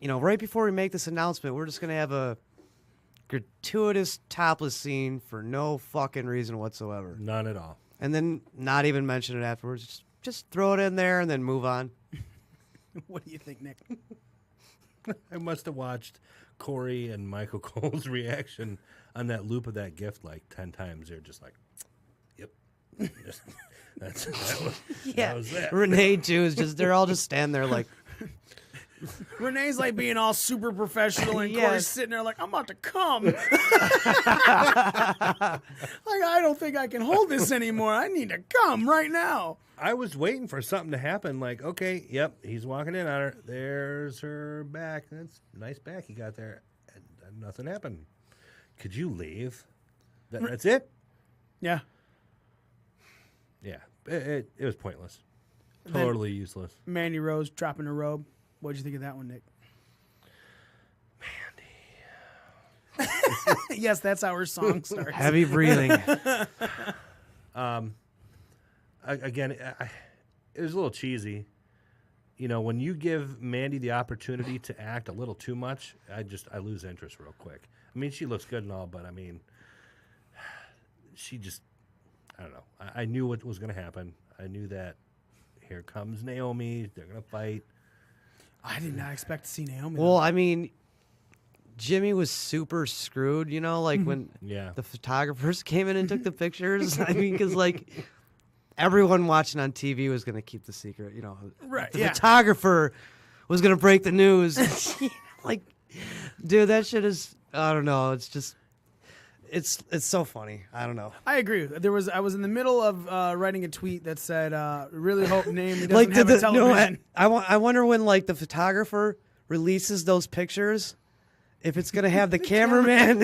F: right before we make this announcement, we're just gonna have a gratuitous topless scene for no fucking reason whatsoever.
A: None at all.
F: And then not even mention it afterwards. Just throw it in there and then move on.
B: What do you think, Nick?
A: I must have watched Corey and Michael Cole's reaction on that loop of that gift like 10 times. They're just like, yep. That was that.
F: Renee, too, is they're all just standing there like.
B: Renee's like being all super professional, and
F: Yes.
B: Corey's sitting there like, I'm about to come. Like, I don't think I can hold this anymore. I need to come right now.
A: I was waiting for something to happen. Like, okay, yep, he's walking in on her. There's her back. That's a nice back he got there. And nothing happened. Could you leave? That's it?
B: Yeah.
A: Yeah. It was pointless. Totally useless.
B: Mandy Rose dropping her robe. What'd you think of that one, Nick? Mandy. Yes, that's how her song starts.
F: Heavy breathing.
A: Again, it was a little cheesy. When you give Mandy the opportunity to act a little too much, I lose interest real quick. I mean, she looks good and all, but I mean, she just, I don't know. I knew what was going to happen. I knew that here comes Naomi. They're going to fight.
B: I did not expect to see Naomi.
F: Well, I mean, Jimmy was super screwed, like when
A: Yeah.
F: the photographers came in and took the pictures. I mean, because everyone watching on TV was going to keep the secret,
B: Right,
F: The
B: yeah.
F: photographer was going to break the news. Dude, that shit is, I don't know. It's just, it's so funny. I don't know.
B: I agree. I was in the middle of writing a tweet that said, "Really hope Naomi doesn't have a television."
F: I wonder when the photographer releases those pictures, if it's gonna have the cameraman.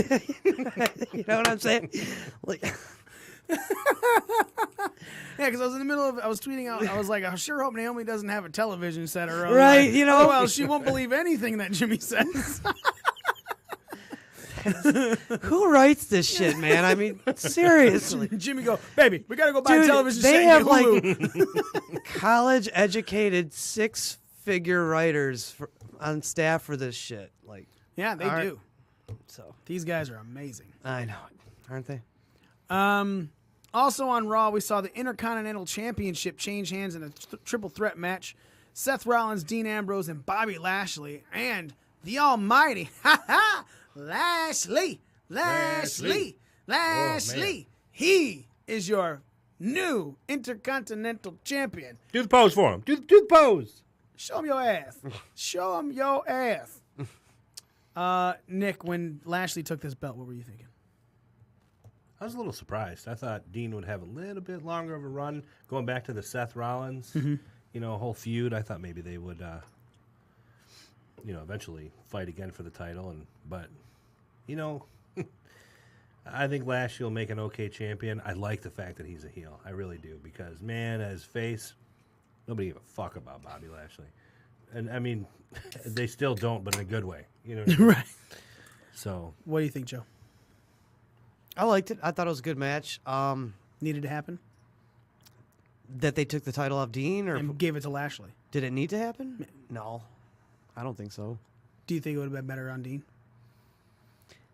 F: You know what I'm saying?
B: Yeah, because I was in the middle of, I was tweeting out, I was like, I sure hope Naomi doesn't have a television set her own.
F: Right,
B: Well, she won't believe anything that Jimmy says.
F: Who writes this shit, man? I mean, seriously.
B: Jimmy go, baby, we got to go buy a
F: Dude,
B: television set.
F: they
B: and
F: have
B: get Hulu."
F: college-educated 6-figure writers on staff for this shit.
B: Yeah, they do.
F: So
B: These guys are amazing.
F: I know, aren't they?
B: Also on Raw, we saw the Intercontinental Championship change hands in a triple threat match. Seth Rollins, Dean Ambrose, and Bobby Lashley, and the almighty, Lashley. He is your new Intercontinental Champion.
A: Do the pose for him. Do the pose.
B: Show him your ass. Show him your ass. Nick, when Lashley took this belt, what were you thinking?
A: I was a little surprised. I thought Dean would have a little bit longer of a run going back to the Seth Rollins, whole feud. I thought maybe they would, eventually fight again for the title. But I think Lashley will make an okay champion. I like the fact that he's a heel. I really do, because, man, as face, nobody gave a fuck about Bobby Lashley. And, I mean, they still don't, but in a good way. You know what I mean?
B: Right.
A: So,
B: What do you think, Joe?
F: I liked it. I thought it was a good match.
B: Needed to happen?
F: That they took the title off Dean, or
B: And gave it to Lashley.
F: did it need to happen? No, I don't think so.
B: Do you think it would have been better on Dean?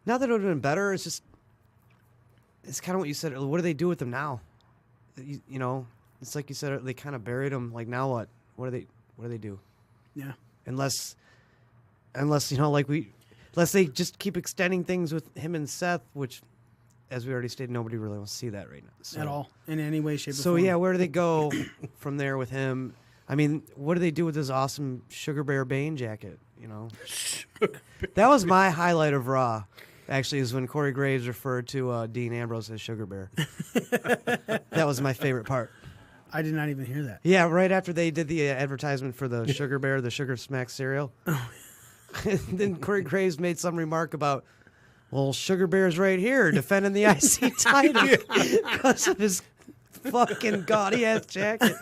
F: Not that it would have been better. It's just, it's kind of what you said. What do they do with him now? It's like you said. They kind of buried him. Like, now what? What do they do?
B: Yeah.
F: Unless Unless they just keep extending things with him and Seth, which, as we already stated, nobody really wants to see that right now. So,
B: At all, in any way, shape, or
F: So,
B: form.
F: yeah, where do they go from there with him? I mean, what do they do with his awesome Sugar Bear Bane jacket, you know? That was my highlight of Raw, actually, is when Corey Graves referred to Dean Ambrose as Sugar Bear. That was my favorite part.
B: I did not even hear that.
F: Yeah, right after they did the advertisement for the Sugar Bear, the Sugar Smack cereal. Then Corey Graves made some remark about, well, Sugar Bear's right here defending the IC title because of his fucking gaudy ass jacket.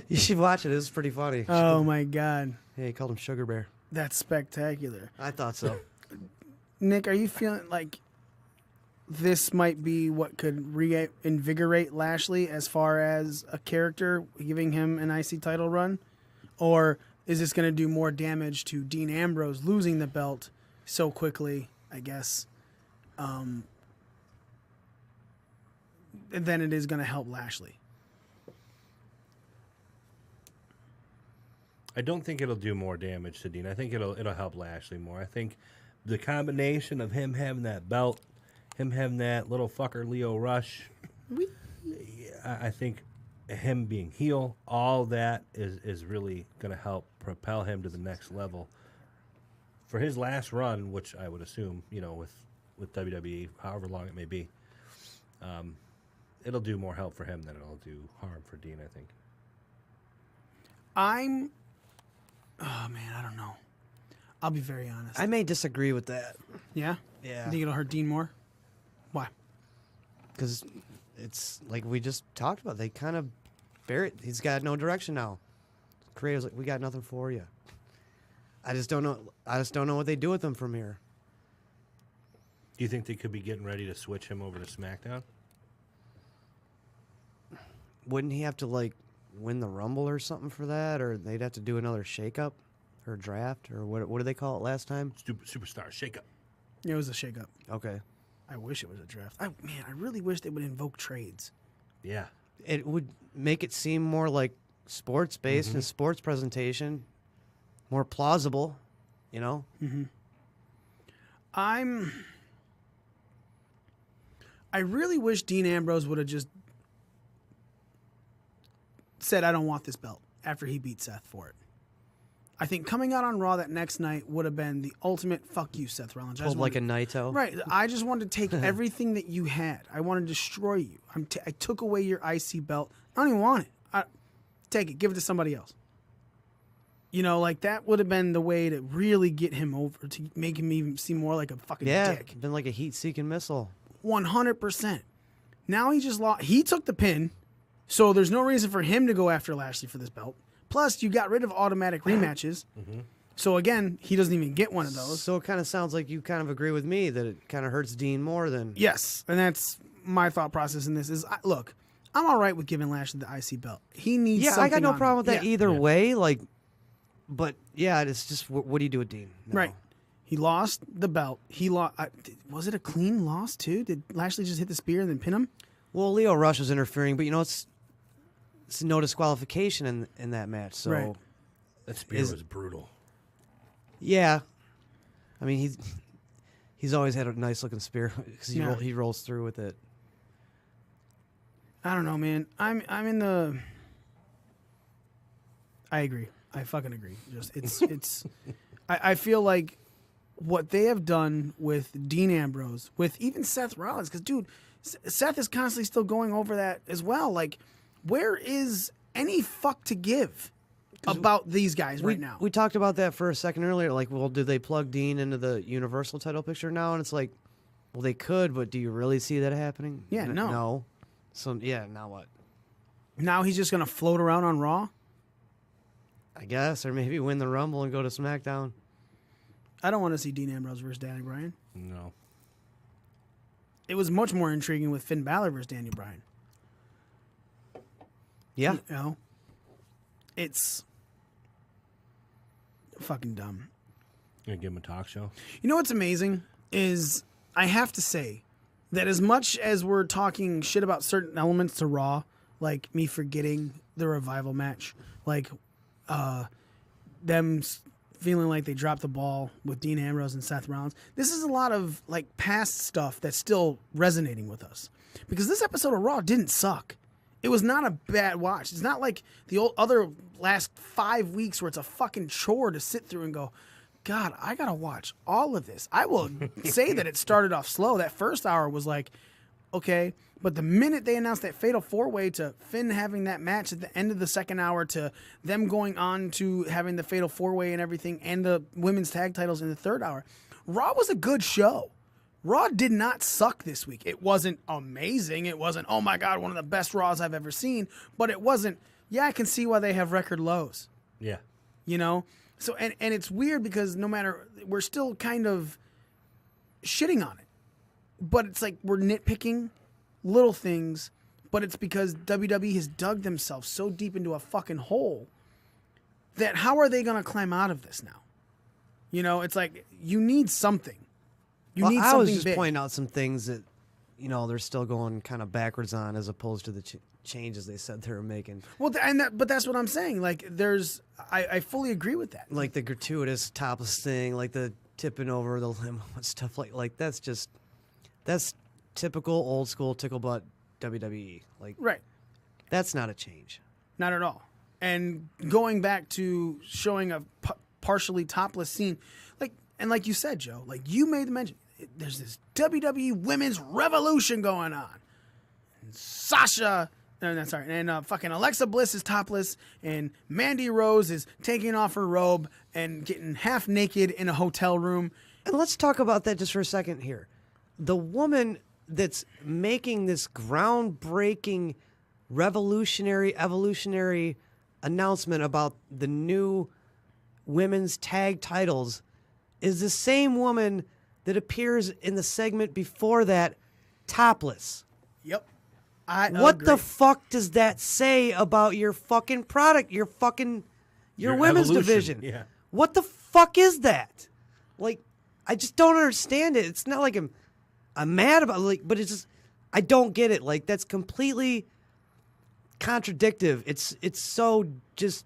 F: You should watch it. It was pretty funny.
B: Oh my God,
F: Yeah, he called him Sugar Bear.
B: that's spectacular.
F: I thought so.
B: Nick, are you feeling like this might be what could reinvigorate Lashley as far as a character, giving him an IC title run? Or is this going to do more damage to Dean Ambrose losing the belt so quickly, I guess, than it is going to help Lashley?
A: I don't think it'll do more damage to Dean. I think it'll help Lashley more. I think the combination of him having that belt, him having that little fucker Leo Rush, I think him being heel, all that is really going to help propel him to the next level. For his last run, which I would assume, you know, with WWE, however long it may be, it'll do more help for him than it'll do harm for Dean, I think.
B: Oh man, I don't know. I'll be very honest.
F: I may disagree with that.
B: Yeah?
F: Yeah.
B: You think it'll hurt Dean more? Why?
F: Because it's like we just talked about. They kind of bury it. He's got no direction now. Creator's like, we got nothing for you. I just don't know. I just don't know what they do with him from here.
A: Do you think they could be getting ready to switch him over to SmackDown?
F: Wouldn't he have to like win the Rumble or something for that, or they'd have to do another shakeup or draft, or what did they call it last time?
A: Superstar shakeup.
B: It was a shakeup.
F: Okay.
B: I wish it was a draft. I really wish they would invoke trades.
A: Yeah.
F: It would make it seem more like sports based and sports presentation, more plausible, you know.
B: I really wish Dean Ambrose would have just said, I don't want this belt after he beat Seth for it. I think coming out on Raw that next night would have been the ultimate fuck you, Seth Rollins.
F: Pulled like a Naito.
B: Right. I just wanted to take everything that you had. I want to destroy you. I took away your IC belt. I don't even want it. Take it. Give it to somebody else. You know, like that would have been the way to really get him over, to make him even seem more like a fucking dick.
F: Been like a heat-seeking missile.
B: 100%. Now he just lost. He took the pin, so there's no reason for him to go after Lashley for this belt. Plus, you got rid of automatic rematches. So again, he doesn't even get one of those.
F: So it kind of sounds like you kind of agree with me that it kind of hurts Dean more than...
B: Yes, and that's my thought process in this. Look, I'm all right with giving Lashley the IC belt. He needs something
F: I got no
B: on
F: problem
B: him.
F: with that
B: Yeah.
F: either way. Like, but yeah, it's just what do you do with Dean? No.
B: Right. He lost the belt. He lost. Was it a clean loss too? Did Lashley just hit the spear and then pin him?
F: Well, Leo Rush was interfering, but you know it's no disqualification in that match. So
B: Right.
A: That spear was brutal.
F: yeah, I mean he's always had a nice looking spear because he rolls through with it.
B: I don't know, man. I'm in the. I agree. I fucking agree. Just it's. I feel like what they have done with Dean Ambrose, with even Seth Rollins, because dude, Seth is constantly still going over that as well. Like, where is any fuck to give about these guys right now?
F: We talked about that for a second earlier. Like, well, do they plug Dean into the Universal title picture now? And it's like, well, they could, but do you really see that happening?
B: Yeah, no.
F: No. So yeah, now what?
B: Now he's just gonna float around on Raw.
F: I guess, or maybe win the Rumble and go to SmackDown.
B: I don't want to see Dean Ambrose versus Daniel Bryan.
A: No.
B: It was much more intriguing with Finn Balor versus Daniel Bryan.
F: Yeah.
B: You know, it's fucking dumb.
A: You gonna give him a talk show?
B: You know what's amazing is I have to say that as much as we're talking shit about certain elements to Raw, like me forgetting the Revival match, like them feeling like they dropped the ball with Dean Ambrose and Seth Rollins. This is a lot of like past stuff that's still resonating with us because this episode of Raw didn't suck. It was not a bad watch. It's not like the other last 5 weeks where it's a fucking chore to sit through and go, God, I gotta watch all of this. I will say that it started off slow. That first hour was like, okay. But the minute they announced that fatal 4-way to Finn having that match at the end of the second hour to them going on to having the fatal 4-way and everything and the women's tag titles in the third hour, Raw was a good show. Raw did not suck this week. It wasn't amazing. It wasn't, oh my God, one of the best Raws I've ever seen. But it wasn't, yeah, I can see why they have record lows.
A: Yeah.
B: You know? So, and it's weird because no matter, we're still kind of shitting on it. But it's like we're nitpicking little things, but it's because WWE has dug themselves so deep into a fucking hole that how are they going to climb out of this now? You know, it's like you need something. You need something
F: I was just
B: big.
F: pointing out some things that, you know, they're still going kind of backwards on as opposed to the changes they said they were making.
B: Well, but that's what I'm saying. Like, I fully agree with that.
F: Like the gratuitous topless thing, like the tipping over the limo and stuff like that's typical old school tickle butt WWE. Like,
B: Right.
F: that's not a change.
B: Not at all. And going back to showing a partially topless scene, like you said, Joe, like you made the mention, there's this WWE women's revolution going on. And fucking Alexa Bliss is topless, and Mandy Rose is taking off her robe and getting half naked in a hotel room.
F: And let's talk about that just for a second here. The woman that's making this groundbreaking, revolutionary, evolutionary announcement about the new women's tag titles is the same woman that appears in the segment before that, topless.
B: Yep.
F: What the fuck does that say about your fucking product, your women's
A: evolution,
F: division?
A: yeah.
F: What the fuck is that? Like, I just don't understand it. It's not like I'm mad about it, like, but it's just, I don't get it. Like, that's completely contradictive. It's so just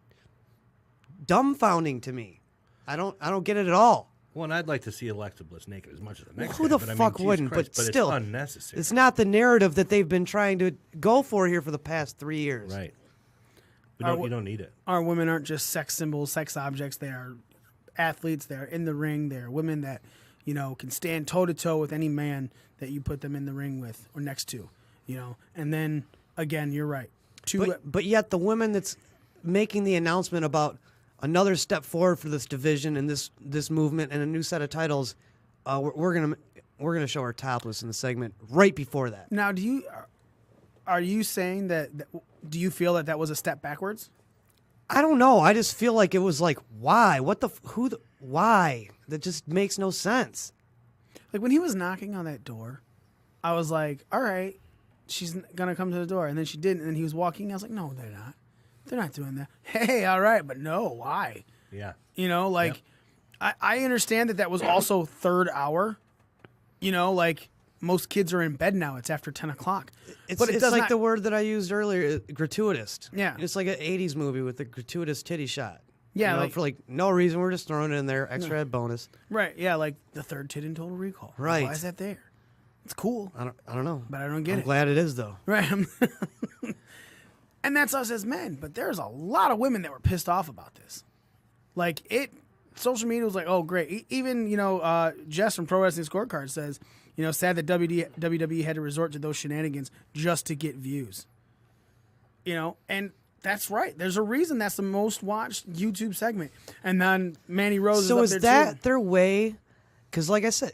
F: dumbfounding to me. I don't get it at all.
A: Well, and I'd like to see Alexa Bliss naked as much as the next
F: Who the
A: guy, but
F: fuck
A: I mean,
F: wouldn't?
A: Jesus Christ,
F: but still,
A: it's unnecessary.
F: It's not the narrative that they've been trying to go for here for the past 3 years.
A: Right. You don't need it.
B: Our women aren't just sex symbols, sex objects. They are athletes. They're in the ring. They're women that, you know, can stand toe-to-toe with any man that you put them in the ring with or next to, you know. And then, again, you're right.
F: But yet the woman that's making the announcement about another step forward for this division and this movement and a new set of titles, we're gonna show her topless in the segment right before that.
B: Now, are you saying that do you feel that was a step backwards?
F: I don't know. I just feel like it was like, why? Why? That just makes no sense.
B: Like when he was knocking on that door, I was like, all right, she's gonna come to the door, and then she didn't, and then he was walking. I was like, no, they're not. They're not doing that. Hey, all right, but no, why?
A: Yeah.
B: You know, like, yep. I understand that was also third hour. You know, like, most kids are in bed now. It's after 10 o'clock.
F: It's
B: but
F: like not, the word that I used earlier, gratuitous.
B: Yeah.
F: It's like an 80s movie with a gratuitous titty shot.
B: Yeah.
F: You know,
B: like,
F: for like no reason. We're just throwing it in there. Extra head bonus.
B: Right. Yeah, like the third tit in Total Recall.
F: Right.
B: Why is that there? It's cool.
F: I don't know.
B: But I don't get it.
F: I'm glad it is, though.
B: Right. And that's us as men. But there's a lot of women that were pissed off about this. Like, social media was like, oh, great. Even, you know, Jess from Pro Wrestling Scorecard says, you know, sad that WWE had to resort to those shenanigans just to get views. You know, and that's right. There's a reason that's the most watched YouTube segment. And then Mandy Rose
F: so
B: is up
F: is
B: there
F: that
B: too.
F: their way? Because like I said,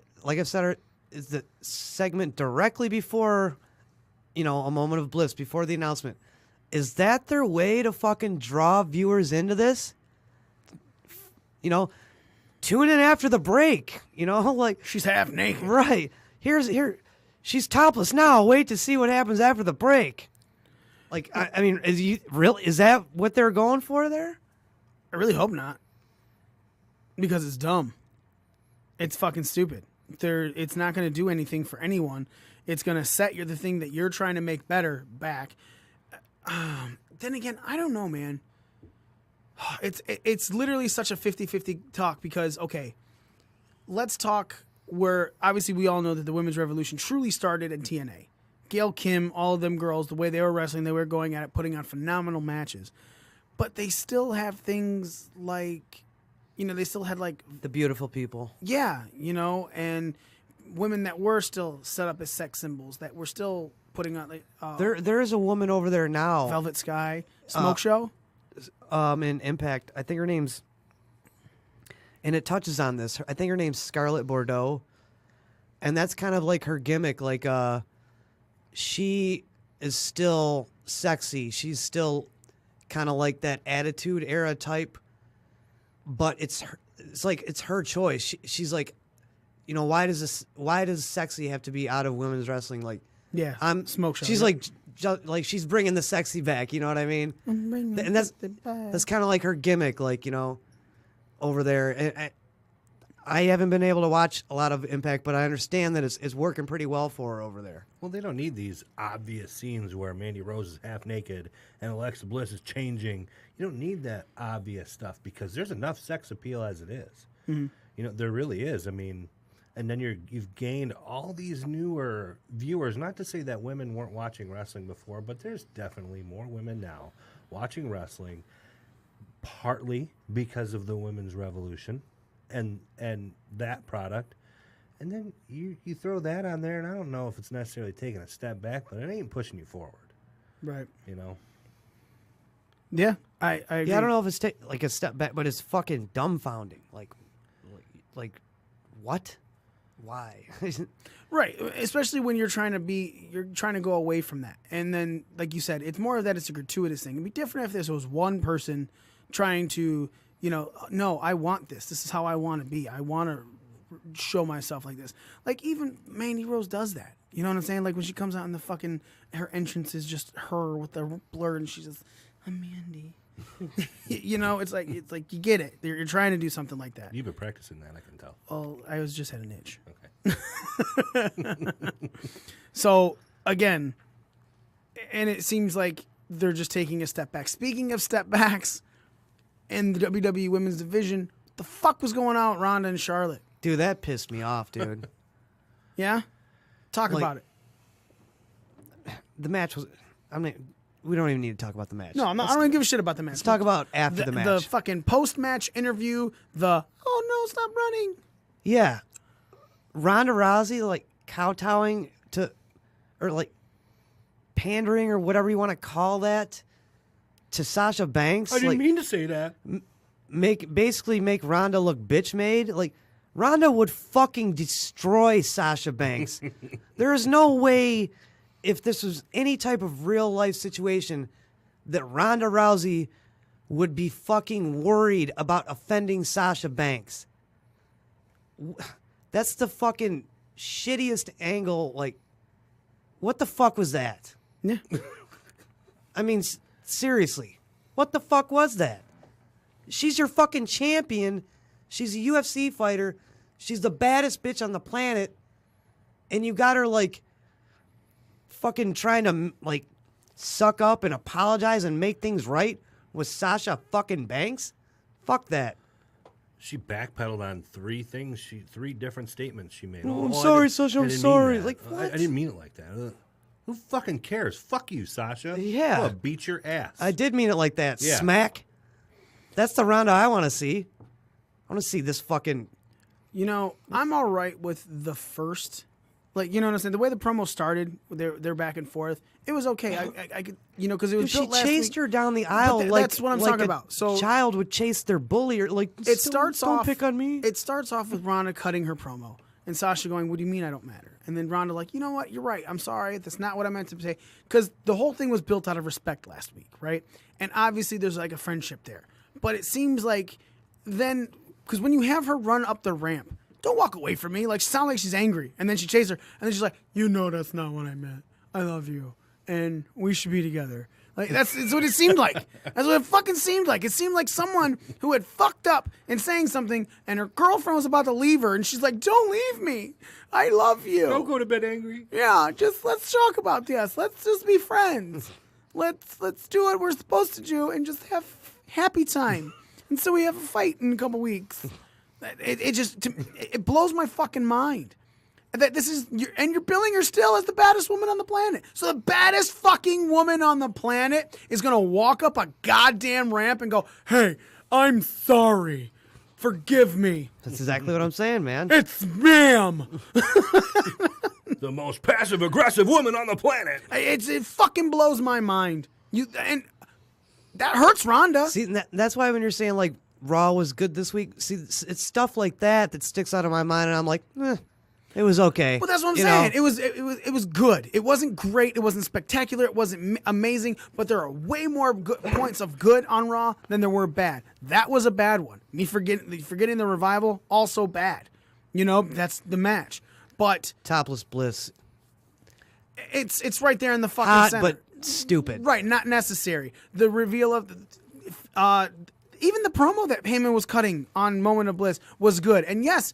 F: is the segment directly before, you know, a moment of bliss, before the announcement. Is that their way to fucking draw viewers into this? You know, tune in after the break. You know, like
B: She's half naked.
F: right here. She's topless now. Wait to see what happens after the break. Like, I mean, is that what they're going for there?
B: I really hope not. Because it's dumb. It's fucking stupid. It's not going to do anything for anyone. It's going to set the thing that you're trying to make better back. Then again, I don't know, man. It's literally such a 50-50 talk because, okay, let's talk where obviously we all know that the women's revolution truly started in TNA. Gail Kim, all of them girls, the way they were wrestling, they were going at it, putting on phenomenal matches. But they still have things like, they still had like...
F: The beautiful people.
B: Yeah, and women that were still set up as sex symbols, that were still putting on... like
F: There is a woman over there now.
B: Velvet Sky, Smoke Show.
F: In Impact. I think her name's... And it touches on this. I think her name's Scarlett Bordeaux. And that's kind of like her gimmick. Like, she is still sexy. She's still kind of like that Attitude Era type. But it's her choice. She's like, why does sexy have to be out of women's wrestling? Like,
B: Yeah, Smoke Show.
F: She's like she's bringing the sexy back. You know what I mean? And that's kind of like her gimmick. Like, over there. And I haven't been able to watch a lot of Impact, but I understand that it's working pretty well for her over there.
A: Well, they don't need these obvious scenes where Mandy Rose is half naked and Alexa Bliss is changing. You don't need that obvious stuff because there's enough sex appeal as it is. Mm-hmm. There really is. I mean, and then you've gained all these newer viewers. Not to say that women weren't watching wrestling before, but there's definitely more women now watching wrestling, partly because of the women's revolution and that product. And then you throw that on there, and I don't know if it's necessarily taking a step back, but it ain't pushing you forward.
B: Right.
F: Yeah,
B: I agree.
F: Yeah, I don't know if it's like a step back, but it's fucking dumbfounding. Like what? Why?
B: Right, especially when you're trying to go away from that. And then, like you said, it's more of that it's a gratuitous thing. It'd be different if this was one person trying to, no, I want this. This is how I want to be. I want to show myself like this. Like, even Mandy Rose does that. You know what I'm saying? Like, when she comes out in the fucking, her entrance is just her with the blur, and she's just, I'm Mandy. It's like you get it. You're trying to do something like that.
A: You've been practicing that, I can tell.
B: Oh, I was just had an itch.
A: Okay.
B: So, again, and it seems like they're just taking a step back. Speaking of step backs in the WWE Women's Division, what the fuck was going on with Ronda and Charlotte?
F: Dude, that pissed me off, dude.
B: Yeah? Talk about it.
F: The match was... we don't even need to talk about the match.
B: No, I don't even give a shit about the match.
F: Let's talk about after the match.
B: The fucking post-match interview, oh no, stop running.
F: Yeah. Ronda Rousey, like, kowtowing to... Or, like, pandering or whatever you want to call that to Sasha Banks.
A: I didn't mean to say that.
F: Basically make Ronda look bitch-made. Like, Ronda would fucking destroy Sasha Banks. There is no way, if this was any type of real-life situation, that Ronda Rousey would be fucking worried about offending Sasha Banks. That's the fucking shittiest angle. Like, what the fuck was that?
B: Yeah.
F: I mean, seriously, what the fuck was that? She's your fucking champion. She's a UFC fighter. She's the baddest bitch on the planet. And you got her, like, fucking trying to, like, suck up and apologize and make things right with Sasha fucking Banks? Fuck that.
A: She backpedaled on three different statements she made.
F: Oh, I'm sorry, Sasha, I'm sorry. Like, what?
A: I didn't mean it like that. Who fucking cares? Fuck you, Sasha.
F: Yeah.
A: I'll beat your ass.
F: I did mean it like that.
A: Yeah.
F: Smack. That's the Ronda I want to see. I want to see this fucking...
B: I'm all right with the first... Like, you know what I'm saying? The way the promo started, they're back and forth, it was okay. I could, because it was
F: She
B: built last
F: chased
B: week.
F: her down the aisle like...
B: That's what I'm
F: like
B: talking
F: a
B: about. So
F: child would chase their bully. Or like,
B: it starts
F: don't
B: off...
F: pick on me.
B: It starts off with Ronda cutting her promo. And Sasha going, what do you mean I don't matter? And then Ronda like, you know what? You're right. I'm sorry. That's not what I meant to say. Because the whole thing was built out of respect last week, right? And obviously there's like a friendship there. But it seems like then... Because when you have her run up the ramp, don't walk away from me. Like, she sounds like she's angry. And then she chases her. And then she's like, that's not what I meant. I love you. And we should be together. Like, that's what it seemed like. That's what it fucking seemed like. It seemed like someone who had fucked up and saying something, and her girlfriend was about to leave her, and she's like, don't leave me. I love you.
A: Don't go to bed angry.
B: Yeah, let's talk about this. Let's just be friends. Let's do what we're supposed to do and just have happy time. And so we have a fight in a couple weeks. It blows my fucking mind. That this is, you're billing her still as the baddest woman on the planet. So the baddest fucking woman on the planet is going to walk up a goddamn ramp and go, hey, I'm sorry. Forgive me.
F: That's exactly what I'm saying, man.
B: It's ma'am.
A: The most passive-aggressive woman on the planet.
B: It fucking blows my mind. And that hurts Ronda.
F: See, that's why when you're saying, like, Raw was good this week, see, it's stuff like that sticks out of my mind, and I'm like, it was okay.
B: Well, that's what I'm saying. It was good. It wasn't great. It wasn't spectacular. It wasn't amazing. But there are way more good points of good on Raw than there were bad. That was a bad one. Me forgetting the revival, also bad. That's the match. But
F: Topless Bliss,
B: it's right there in the fucking
F: hot
B: center.
F: but stupid.
B: Right, not necessary. The reveal of even the promo that Heyman was cutting on Moment of Bliss was good. And yes,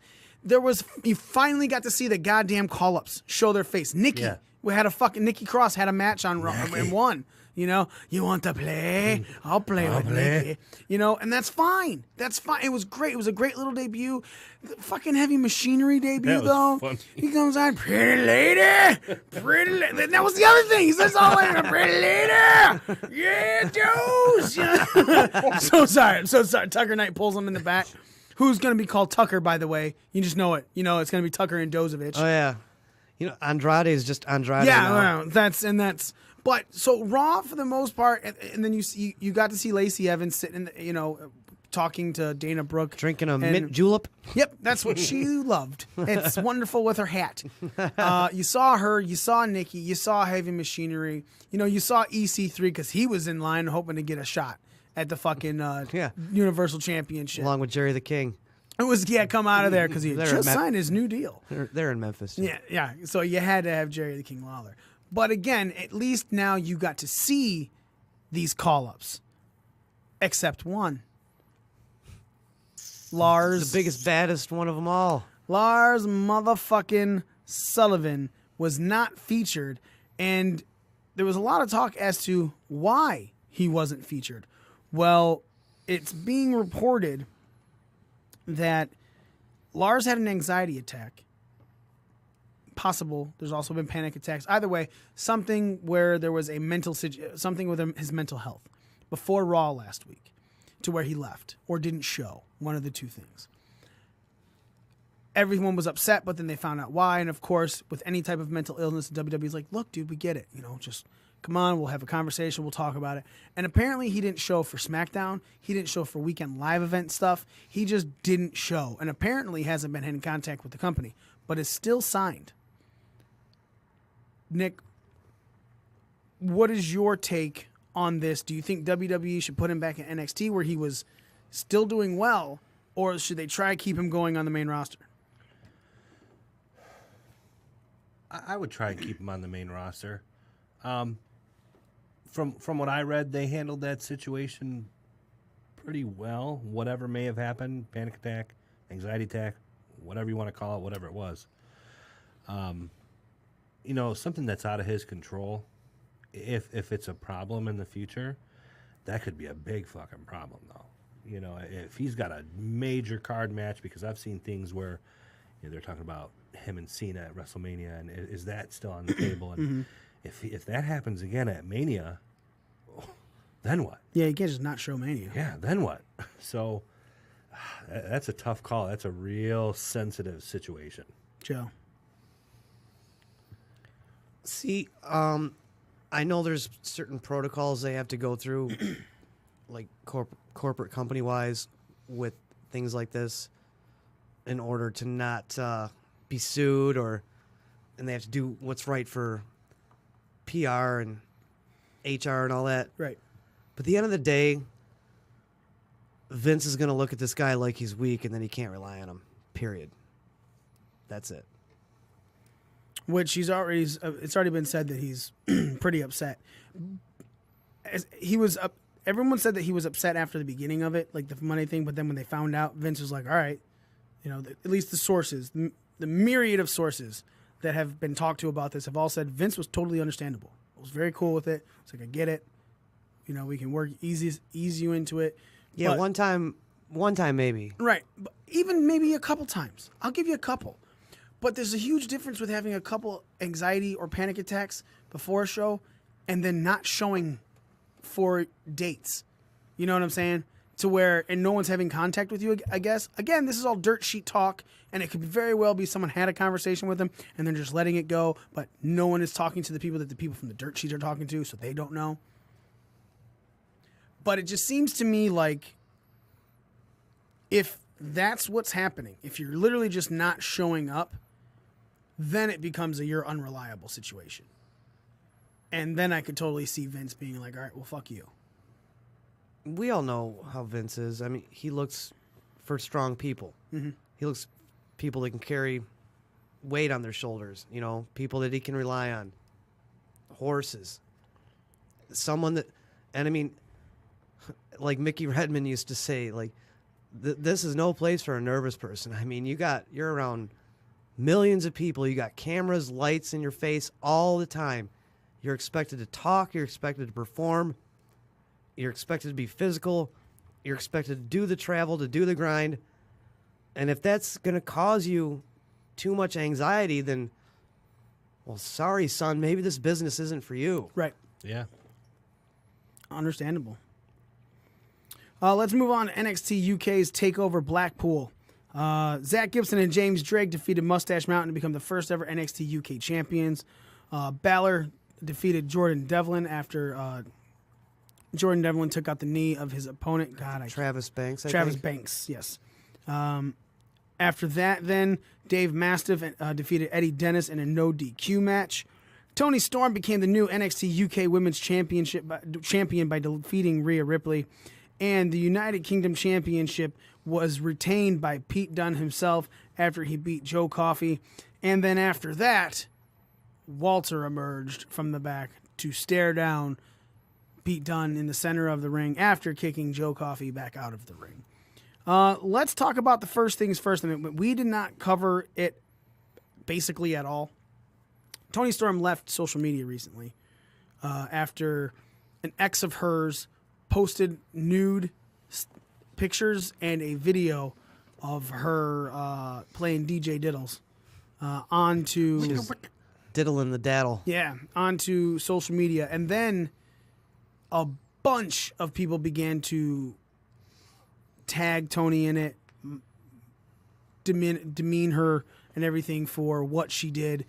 B: you finally got to see the goddamn call-ups show their face. Nikki Nikki Cross had a match on Raw and won. You want to play? I'll play with Nikki. And that's fine. That's fine. It was great. It was a great little debut. The fucking Heavy Machinery debut, though.
A: Fun.
B: He comes on, pretty lady. That was the other thing. He says all like, pretty lady. Yeah, Joes. I'm so sorry. Tucker Knight pulls him in the back. Who's going to be called Tucker, by the way? You just know it. It's going to be Tucker and Dozovich.
F: Oh, yeah. Andrade is just Andrade
B: Yeah,
F: now.
B: well, that's. But so Raw for the most part, and then you got to see Lacey Evans sitting, talking to Dana Brooke,
F: Drinking a mint julep.
B: Yep, that's what she loved. It's wonderful with her hat. You saw her, you saw Nikki, you saw Heavy Machinery. You saw EC3 because he was in line hoping to get a shot at the fucking Universal Championship.
F: Along with Jerry the King.
B: It was come out of there because he had just signed his new deal.
F: They're in Memphis.
B: Yeah. So you had to have Jerry the King Lawler. But again, at least now you got to see these call-ups. Except one. Lars.
F: The biggest, baddest one of them all.
B: Lars motherfucking Sullivan was not featured. And there was a lot of talk as to why he wasn't featured. Well, it's being reported that Lars had an anxiety attack. Possible. There's also been panic attacks. Either way, something where there was something with his mental health before Raw last week, to where he left or didn't show. One of the two things. Everyone was upset, but then they found out why. And of course, with any type of mental illness, WWE's like, "Look, dude, we get it. Just come on. We'll have a conversation. We'll talk about it." And apparently, he didn't show for SmackDown. He didn't show for Weekend Live event stuff. He just didn't show, and apparently hasn't been in contact with the company, but is still signed. Nick, what is your take on this? Do you think WWE should put him back in NXT where he was still doing well, or should they try to keep him going on the main roster?
A: I would try and keep him on the main roster. From what I read, they handled that situation pretty well. Whatever may have happened, panic attack, anxiety attack, whatever you want to call it, whatever it was. Something that's out of his control, if it's a problem in the future, that could be a big fucking problem, though. If he's got a major card match, because I've seen things where they're talking about him and Cena at WrestleMania, and is that still on the table? And if that happens again at Mania, then what?
B: Yeah, you can't just not show Mania.
A: Yeah, then what? So that's a tough call. That's a real sensitive situation.
B: Joe.
F: See, I know there's certain protocols they have to go through, like corporate company-wise, with things like this, in order to not be sued, and they have to do what's right for PR and HR and all that.
B: Right.
F: But at the end of the day, Vince is going to look at this guy like he's weak, and then he can't rely on him, period. That's it.
B: Which it's already been said that he's pretty upset. Everyone said that he was upset after the beginning of it, like the money thing, but then when they found out, Vince was like, all right, at least the sources, the myriad of sources that have been talked to about this have all said Vince was totally understandable. I was very cool with it. It's like, I get it. We can ease you into it.
F: Yeah,
B: But-
F: one time maybe.
B: Right. But even maybe a couple times. I'll give you a couple. But there's a huge difference with having a couple anxiety or panic attacks before a show and then not showing for dates. You know what I'm saying? And no one's having contact with you, I guess. Again, this is all dirt sheet talk, and it could very well be someone had a conversation with them and they're just letting it go, but no one is talking to the people that the people from the dirt sheet are talking to, so they don't know. But it just seems to me like if that's what's happening, if you're literally just not showing up, then it becomes a you're unreliable situation. And then I could totally see Vince being like, all right, well, fuck you.
F: We all know how Vince is. I mean, he looks for strong people. Mm-hmm. He looks people that can carry weight on their shoulders, people that he can rely on. Horses. Someone that, and I mean, like Mickey Redmond used to say, like, this is no place for a nervous person. I mean, you're around millions of people. You got cameras, lights in your face all the time. You're expected to talk. You're expected to perform. You're expected to be physical. You're expected to do the travel, to do the grind. And if that's going to cause you too much anxiety, then, well, sorry, son, maybe this business isn't for you.
B: Right.
A: Yeah.
B: Understandable. Let's move on to NXT UK's TakeOver Blackpool. Zach Gibson and James Drake defeated Mustache Mountain to become the first ever NXT UK champions. Balor defeated Jordan Devlin after Jordan Devlin took out the knee of his opponent.
F: Travis Banks, I
B: Travis
F: think.
B: Banks, yes. After that, then, Dave Mastiff defeated Eddie Dennis in a no DQ match. Toni Storm became the new NXT UK Women's champion by defeating Rhea Ripley. And the United Kingdom Championship was retained by Pete Dunne himself after he beat Joe Coffey. And then after that, Walter emerged from the back to stare down Pete Dunne in the center of the ring after kicking Joe Coffey back out of the ring. Let's talk about the first things first. I mean, we did not cover it basically at all. Toni Storm left social media recently after an ex of hers posted nude pictures and a video of her playing DJ Diddles onto
F: Diddling the daddle.
B: Yeah, onto social media. And then a bunch of people began to tag Toni in it, demean her and everything for what she did.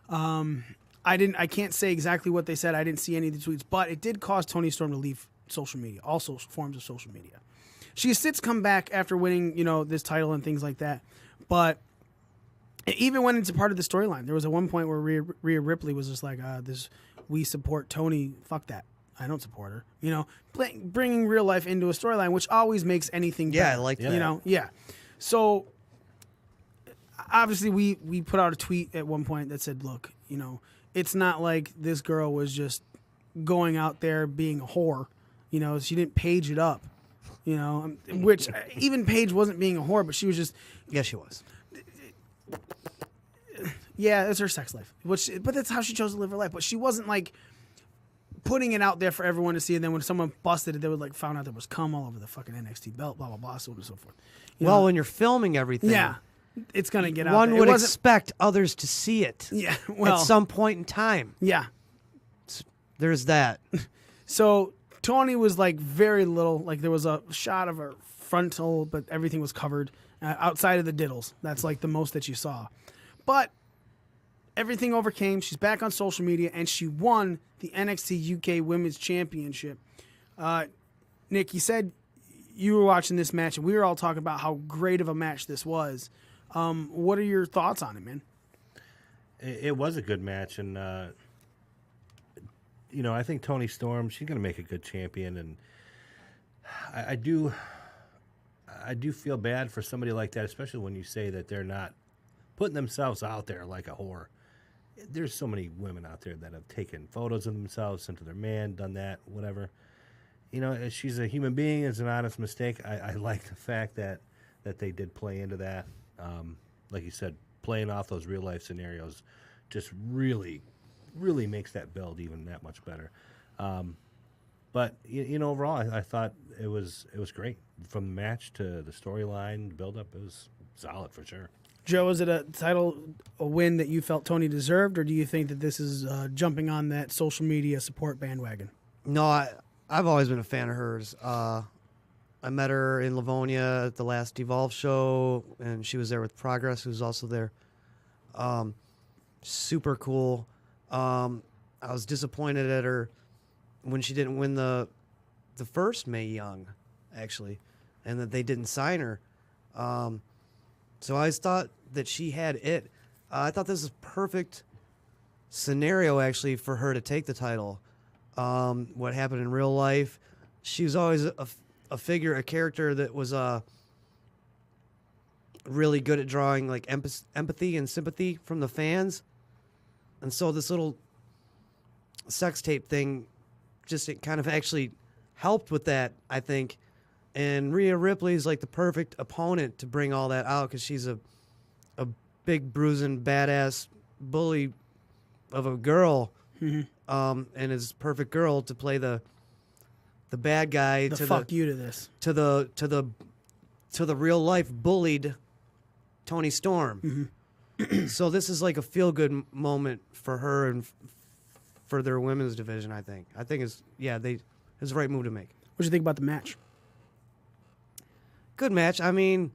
B: I can't say exactly what they said. I didn't see any of the tweets, but it did cause Toni Storm to leave social media, all forms of social media. She has since come back after winning, this title and things like that. But it even went into part of the storyline. There was at one point where Rhea Ripley was just like, we support Toni. Fuck that. I don't support her. Bringing real life into a storyline, which always makes anything better.
F: Yeah, I like that.
B: Yeah. So obviously we put out a tweet at one point that said, look, it's not like this girl was just going out there being a whore. She didn't page it up, which even Paige wasn't being a whore, but she was just.
F: Yes, she was.
B: Yeah, it's her sex life, but that's how she chose to live her life. But she wasn't like putting it out there for everyone to see. And then when someone busted it, they would found out there was cum all over the fucking NXT belt, blah, blah, blah, so on and so forth.
F: When you're filming everything.
B: Yeah, it's going to get out
F: One
B: there.
F: would expect others to see it.
B: Yeah,
F: at some point in time.
B: Yeah.
F: There's that.
B: So Toni was very little. There was a shot of her frontal, but everything was covered outside of the diddles. That's the most that you saw. But everything overcame. She's back on social media, and she won the NXT UK Women's Championship. Nick, you said you were watching this match, and we were all talking about how great of a match this was. What are your thoughts on it, man?
A: It was a good match, and I think Toni Storm, she's going to make a good champion, and I do feel bad for somebody like that, especially when you say that they're not putting themselves out there like a whore. There's so many women out there that have taken photos of themselves, sent to their man, done that, whatever. She's a human being. It's an honest mistake. I like the fact that they did play into that. Like you said, playing off those real life scenarios just really, really makes that build even that much better. But But overall, I thought it was great from the match to the storyline build up. It was solid for sure.
B: Joe, is it a win that you felt Tony deserved, or do you think that this is jumping on that social media support bandwagon?
F: No, I've always been a fan of hers. I met her in Livonia at the last Evolve show, and she was there with Progress, who's also there. Super cool. I was disappointed at her when she didn't win the first Mae Young, actually, and that they didn't sign her. So I thought that she had it. I thought this was a perfect scenario, actually, for her to take the title. What happened in real life, she was always a figure, a character that was really good at drawing like empathy and sympathy from the fans. And so this little sex tape thing just it kind of actually helped with that, I think. And Rhea Ripley's like the perfect opponent to bring all that out because she's a big bruising badass bully of a girl, and is perfect girl to play the bad guy to the real life bullied Toni Storm. So this is like a feel good moment for her and for their women's division. I think it's the right move to make.
B: What do you think about the match?
F: Good match. I mean,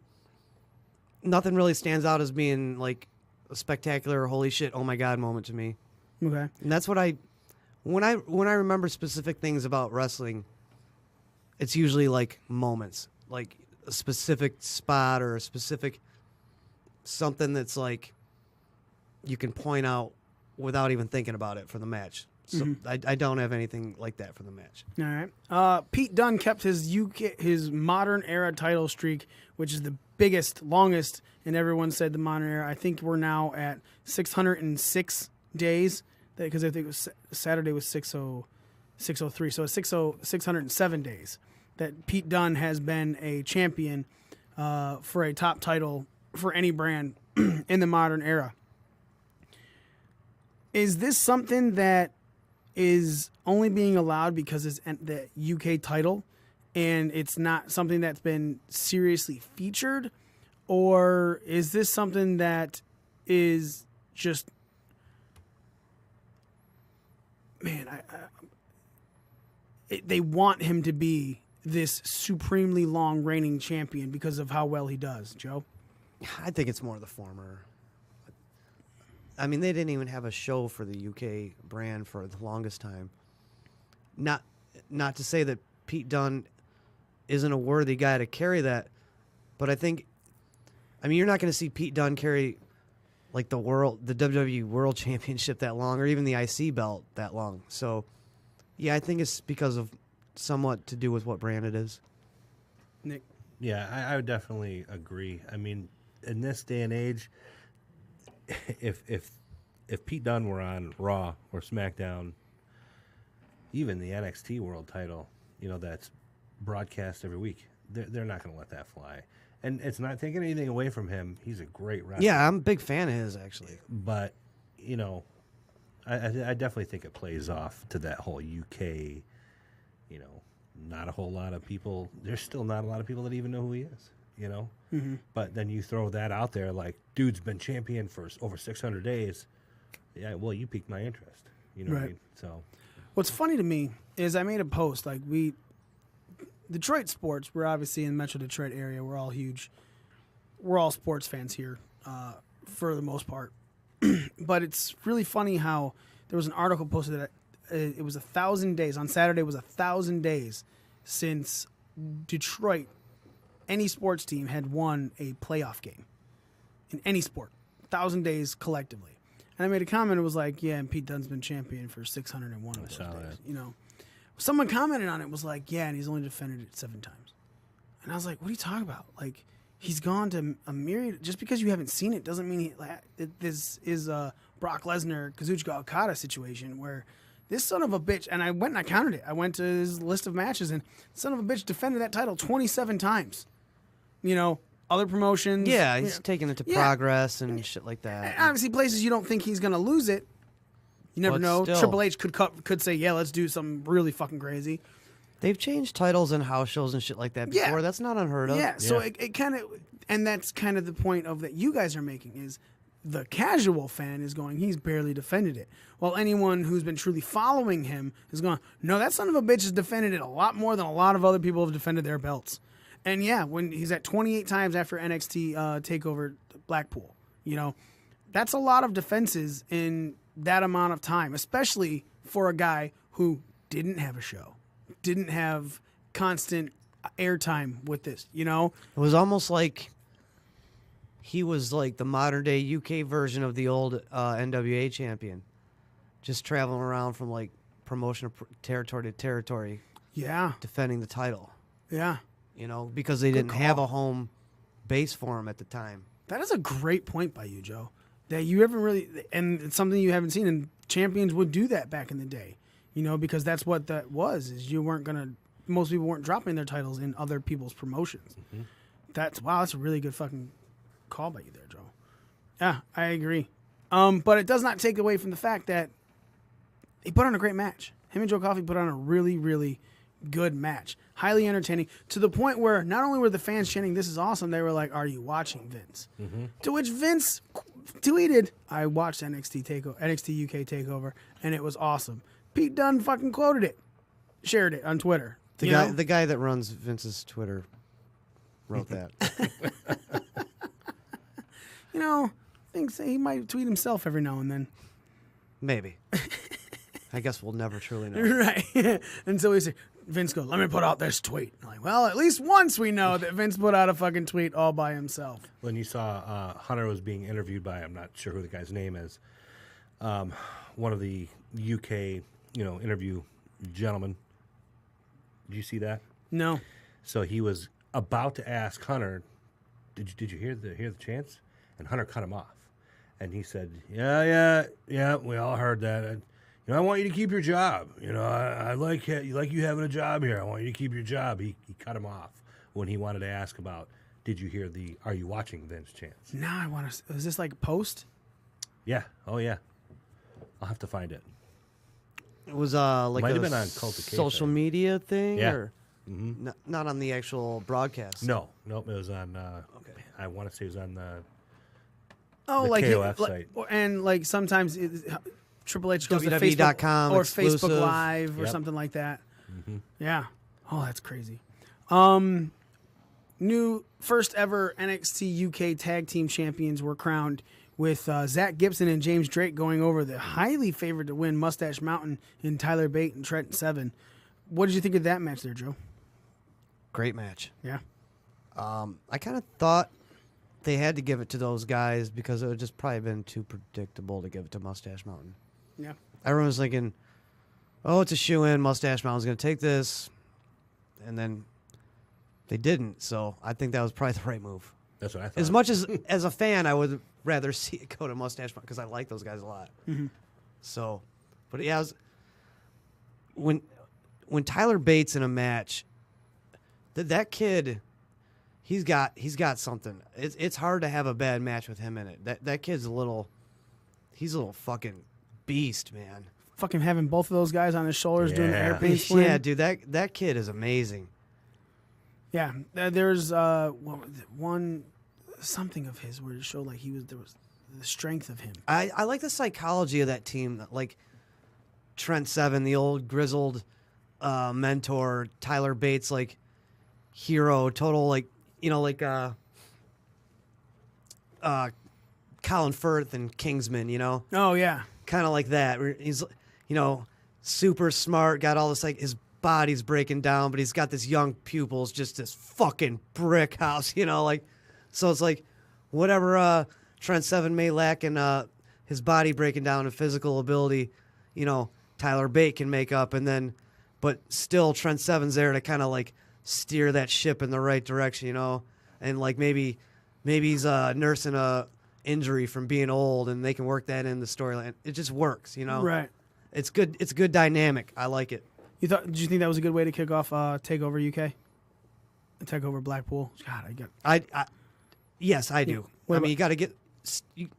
F: nothing really stands out as being like a spectacular, holy shit, oh my god moment to me.
B: Okay.
F: And that's what when I remember specific things about wrestling, it's usually like moments, like a specific spot or a specific something that's like you can point out without even thinking about it for the match. So I don't have anything like that for the match.
B: All right. Pete Dunne kept his modern era title streak, which is the biggest, longest, and everyone said the modern era. I think we're now at 606 days, because I think it was Saturday was 603, so it's 607 days that Pete Dunne has been a champion for a top title for any brand in the modern era. Is this something that is only being allowed because it's the UK title and it's not something that's been seriously featured? Or is this something that is just, man, they want him to be this supremely long reigning champion because of how well he does, Joe?
F: I think it's more the former. I mean, they didn't even have a show for the UK brand for the longest time. Not to say that Pete Dunne isn't a worthy guy to carry that, but I mean, you're not going to see Pete Dunne carry like the WWE World Championship that long, or even the IC belt that long. So, yeah, I think it's because of somewhat to do with what brand it is.
B: Nick?
A: Yeah, I would definitely agree. I mean, in this day and age, if Pete Dunne were on Raw or SmackDown, even the NXT World Title, that's broadcast every week, they're not going to let that fly. And it's not taking anything away from him. He's a great wrestler.
F: Yeah, I'm a big fan of his, actually.
A: But, I definitely think it plays off to that whole UK, not a whole lot of people. There's still not a lot of people that even know who he is. But then you throw that out there like, dude's been champion for over 600 days. Yeah, well, you piqued my interest. You know what I mean? So,
B: what's funny to me is I made a post, like, Detroit sports, we're obviously in the Metro Detroit area. We're all huge. We're all sports fans here for the most part. But it's really funny how there was an article posted that it was 1,000 days. On Saturday was 1,000 days since Detroit, any sports team, had won a playoff game in any sport. 1,000 days collectively. And I made a comment. It was like, yeah, and Pete Dunne's been champion for 601 of those days. Someone commented on it, was like, yeah, and he's only defended it 7 times. And I was like, what are you talking about? Like, he's gone to a myriad. Just because you haven't seen it doesn't mean this is a Brock Lesnar, Kazuchika Okada situation where this son of a bitch, and I went and I counted it. I went to his list of matches, and son of a bitch defended that title 27 times. Other promotions.
F: Yeah, he's taking it to Progress and shit like that.
B: And obviously, places you don't think he's going to lose it. You never know.
F: Still.
B: Triple H could say, yeah, let's do something really fucking crazy.
F: They've changed titles and house shows and shit like that before.
B: Yeah.
F: That's not unheard of.
B: Yeah, so it kind of, and that's kind of the point of that you guys are making is the casual fan is going, he's barely defended it. While anyone who's been truly following him is going, no, that son of a bitch has defended it a lot more than a lot of other people have defended their belts. And yeah, when he's at 28 times after NXT TakeOver Blackpool, that's a lot of defenses in that amount of time, especially for a guy who didn't have a show, didn't have constant airtime with this,
F: It was almost like he was like the modern day UK version of the old NWA champion, just traveling around from like promotion of territory to territory,
B: Yeah.
F: defending the title.
B: Yeah.
F: Because they didn't have
B: call.
F: a home base for him at the time.
B: That is a great point by you, Joe. That you haven't really, and it's something you haven't seen, and champions would do that back in the day, because that's what that was, is most people weren't dropping their titles in other people's promotions. Mm-hmm. That's a really good fucking call by you there, Joe. Yeah, I agree. But it does not take away from the fact that he put on a great match. Him and Joe Coffey put on a really, really good match. Highly entertaining, to the point where not only were the fans chanting, "This is awesome," they were like, "Are you watching, Vince?" Mm-hmm. To which Vince tweeted, "I watched NXT UK TakeOver, and it was awesome." Pete Dunne fucking quoted it, shared it on Twitter.
F: The guy that runs Vince's Twitter wrote that.
B: Thinks he might tweet himself every now and then.
F: Maybe. I guess we'll never truly know.
B: Right. And so Vince goes, "Let me put out this tweet." I'm like, well, at least once we know that Vince put out a fucking tweet all by himself.
A: When you saw Hunter was being interviewed by, I'm not sure who the guy's name is, one of the UK, interview gentlemen. Did you see that?
B: No.
A: So he was about to ask Hunter, "Did you hear the chants?" And Hunter cut him off, and he said, "Yeah, we all heard that. I want you to keep your job. I like you having a job here. I want you to keep your job." He cut him off when he wanted to ask about, "Did you hear the Are you watching Vince chants?"
B: Now I want to. Is this like post?
A: Yeah. Oh yeah. I'll have to find it.
F: It was like
A: Might
F: a
A: have been on Cult of
F: social
A: Kayfabe.
F: media thing,
A: Yeah.
F: or not on the actual broadcast.
A: No, nope. It was on. I want to say it was on the.
B: Oh,
A: The
B: like
A: KOF site.
B: and like sometimes Triple H goes to
F: WWE.com
B: Facebook or
F: exclusive.
B: Facebook Live or
A: Yep.
B: something like that.
A: Mm-hmm.
B: Yeah. Oh, that's crazy. New first ever NXT UK Tag Team Champions were crowned with Zach Gibson and James Drake going over the highly favored to win Mustache Mountain in Tyler Bate and Trent Seven. What did you think of that match there, Joe?
F: Great match.
B: Yeah.
F: I kind of thought they had to give it to those guys because it would just probably been too predictable to give it to Mustache Mountain.
B: Yeah.
F: Everyone was thinking, "Oh, it's a shoe-in. Mustache Mountain's going to take this," and then they didn't. So I think that was probably the right move.
A: That's what I thought.
F: As much as a fan, I would rather see it go to Mustache Mountain because I like those guys a lot.
B: Mm-hmm.
F: So, but yeah, when Tyler Bates in a match, that kid, he's got something. It's hard to have a bad match with him in it. That kid's he's a little fucking beast, man.
B: Fucking having both of those guys on his shoulders doing the
A: Yeah.
B: airplane swing.
F: Yeah, dude, that kid is amazing.
B: Yeah, there's one something of his where it showed like there was the strength of him.
F: I like the psychology of that team. Like Trent Seven, the old grizzled mentor, Tyler Bates, like hero, total Colin Firth and Kingsman,
B: Oh yeah,
F: kind of like that. Where he's super smart, got all this, like, his body's breaking down, but he's got this young pupils, just this fucking brick house, so it's like whatever Trent Seven may lack in his body breaking down and physical ability, Tyler Bate can make up, but still Trent Seven's there to kind of like steer that ship in the right direction, and like maybe he's nursing a injury from being old, and they can work that in the storyline. It just works,
B: right.
F: It's good. It's a good dynamic. I like it.
B: Did you think that was a good way to kick off TakeOver UK? TakeOver Blackpool. God,
F: Yes, I do.
B: What about-
F: You got to get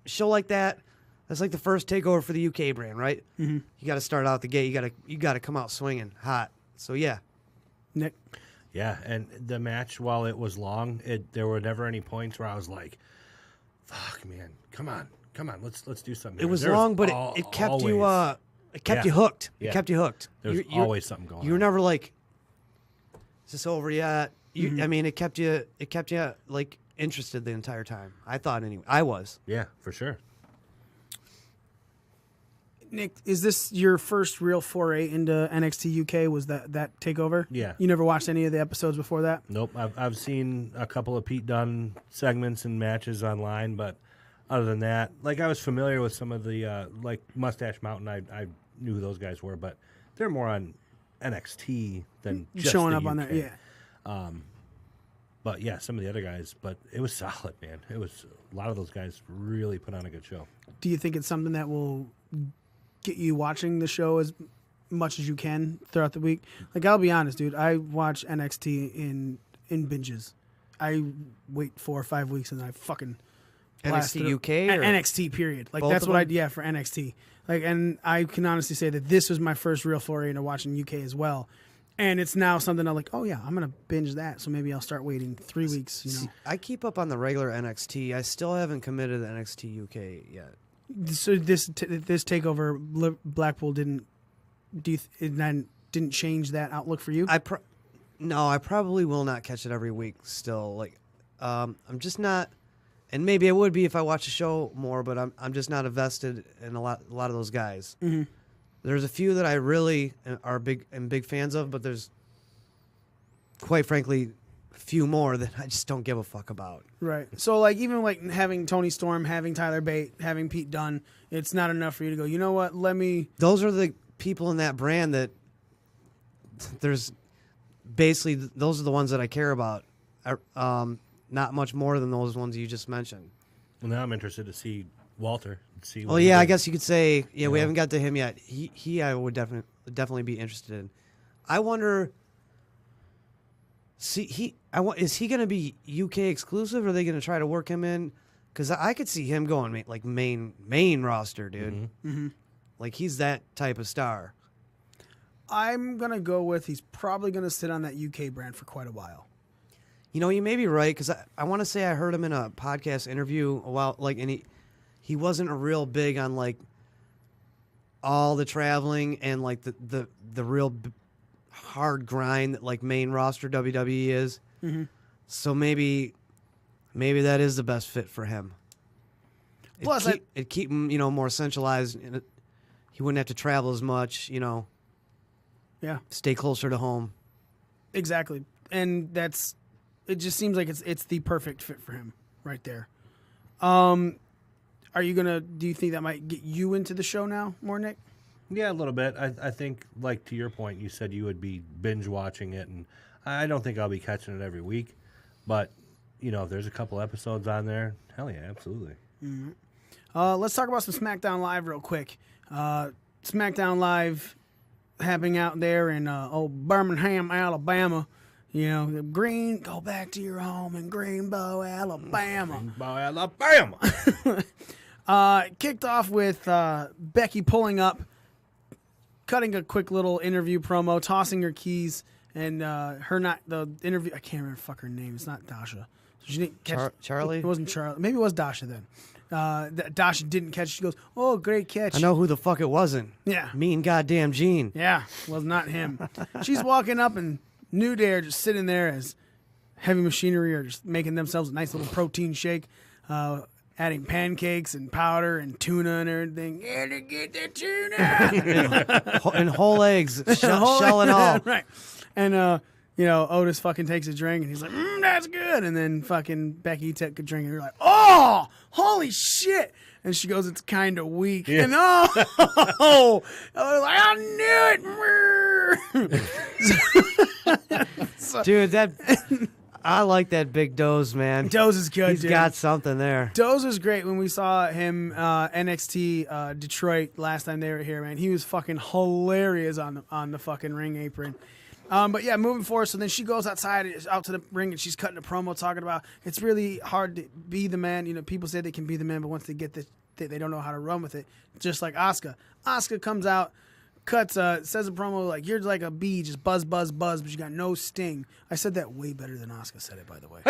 F: show like that. That's like the first takeover for the UK brand, right? Mm-hmm. You got to start out the gate. You got to come out swinging hot. So yeah,
B: Nick?
A: Yeah, and the match, while it was long, there were never any points where I was like, "Fuck, man, come on, let's do something."
F: It was long, but it kept you. It kept you hooked. It kept you hooked.
A: There's always something going on.
F: You were never like, "Is this over yet?" I mean, it kept you. Like interested the entire time. I thought anyway. I was.
A: Yeah, for sure.
B: Nick, is this your first real foray into NXT UK? Was that takeover?
A: Yeah.
B: You never watched any of the episodes before that?
A: Nope. I've seen a couple of Pete Dunne segments and matches online, but other than that, like I was familiar with some of the like Mustache Mountain. I knew who those guys were, but they're more on NXT than just
B: showing
A: the
B: up on
A: UK.
B: there. Yeah.
A: But yeah, some of the other guys. But it was solid, man. It was a lot of those guys really put on a good show.
B: Do you think it's something that will get you watching the show as much as you can throughout the week? Like, I'll be honest, dude. I watch NXT in binges. I wait 4 or 5 weeks and then I fucking blast
F: NXT
B: through.
F: UK or
B: NXT period. Like
F: both
B: that's
F: of
B: what
F: them?
B: for NXT. Like, and I can honestly say that this was my first real foray into watching UK as well. And it's now something I'm like, oh yeah, I'm gonna binge that. So maybe I'll start waiting 3 weeks. You know.
F: I keep up on the regular NXT. I still haven't committed to NXT UK yet.
B: So this takeover, Blackpool didn't change that outlook for you?
F: No, I probably will not catch it every week. Still, like, I'm just not. And maybe I would be if I watch the show more, but I'm just not invested in a lot of those guys.
B: Mm-hmm.
F: There's a few that I really am big fans of, but there's, quite frankly, a few more that I just don't give a fuck about.
B: Right. So, like, even like having Tony Storm, having Tyler Bate, having Pete Dunne, it's not enough for you to go, you know what, let me...
F: Those are the people in that brand that there's basically, those are the ones that I care about. Not much more than those ones you just mentioned.
A: Well, now I'm interested to see Walter. See.
F: Well, yeah, I guess you could say, yeah, we haven't got to him yet. He I would definitely be interested in. I wonder. Is he going to be UK exclusive, or are they going to try to work him in? Because I could see him going like main roster, dude.
A: Mm-hmm.
B: Mm-hmm.
F: Like he's that type of star.
B: I'm going to go with he's probably going to sit on that UK brand for quite a while.
F: You know, you may be right, because I want to say I heard him in a podcast interview a while, like, and he wasn't a real big on like all the traveling and like the real hard grind that like main roster WWE is.
B: Mm-hmm.
F: So maybe that is the best fit for him.
B: Plus,
F: it'd keep him, more centralized, and he wouldn't have to travel as much.
B: Yeah,
F: stay closer to home.
B: Exactly, and it just seems like it's the perfect fit for him right there. Do you think that might get you into the show now more, Nick?
A: Yeah, a little bit. I think, like, to your point, you said you would be binge watching it, and I don't think I'll be catching it every week. But, if there's a couple episodes on there, hell yeah, absolutely.
B: Mm-hmm. Let's talk about some SmackDown Live real quick. SmackDown Live happening out there in Birmingham, Alabama. Go back to your home in Greenbow, Alabama.
A: Greenbow, Alabama.
B: Kicked off with Becky pulling up, cutting a quick little interview promo, tossing her keys, and the interview. I can't remember her name. It's not Dasha. So she didn't catch
F: Charlie.
B: It wasn't Charlie. Maybe it was Dasha then. Dasha didn't catch. She goes, "Oh, great catch."
F: I know who the fuck it wasn't.
B: Yeah.
F: Mean goddamn Gene.
B: Yeah, was not him. She's walking up, and New Day are just sitting there as Heavy Machinery are just making themselves a nice little protein shake, adding pancakes and powder and tuna and everything. Yeah, to get the tuna.
F: and whole eggs, shell and all.
B: Right. And, Otis fucking takes a drink, and he's like, that's good. And then fucking Becky took a drink, and you're like, oh, holy shit. And she goes, it's kind of weak. Yeah. And I was like, I knew it.
F: Dude, I like that big Doze, man.
B: Doze is good,
F: He's got something there.
B: Doze was great when we saw him NXT Detroit last time they were here, man. He was fucking hilarious on the fucking ring apron. But yeah, moving forward, so then she goes out to the ring, and she's cutting a promo talking about it's really hard to be the man. People say they can be the man, but once they get this, they don't know how to run with it. Just like Asuka. Asuka comes out, says a promo like, you're like a bee, just buzz, buzz, buzz, but you got no sting. I said that way better than Asuka said it, by the way.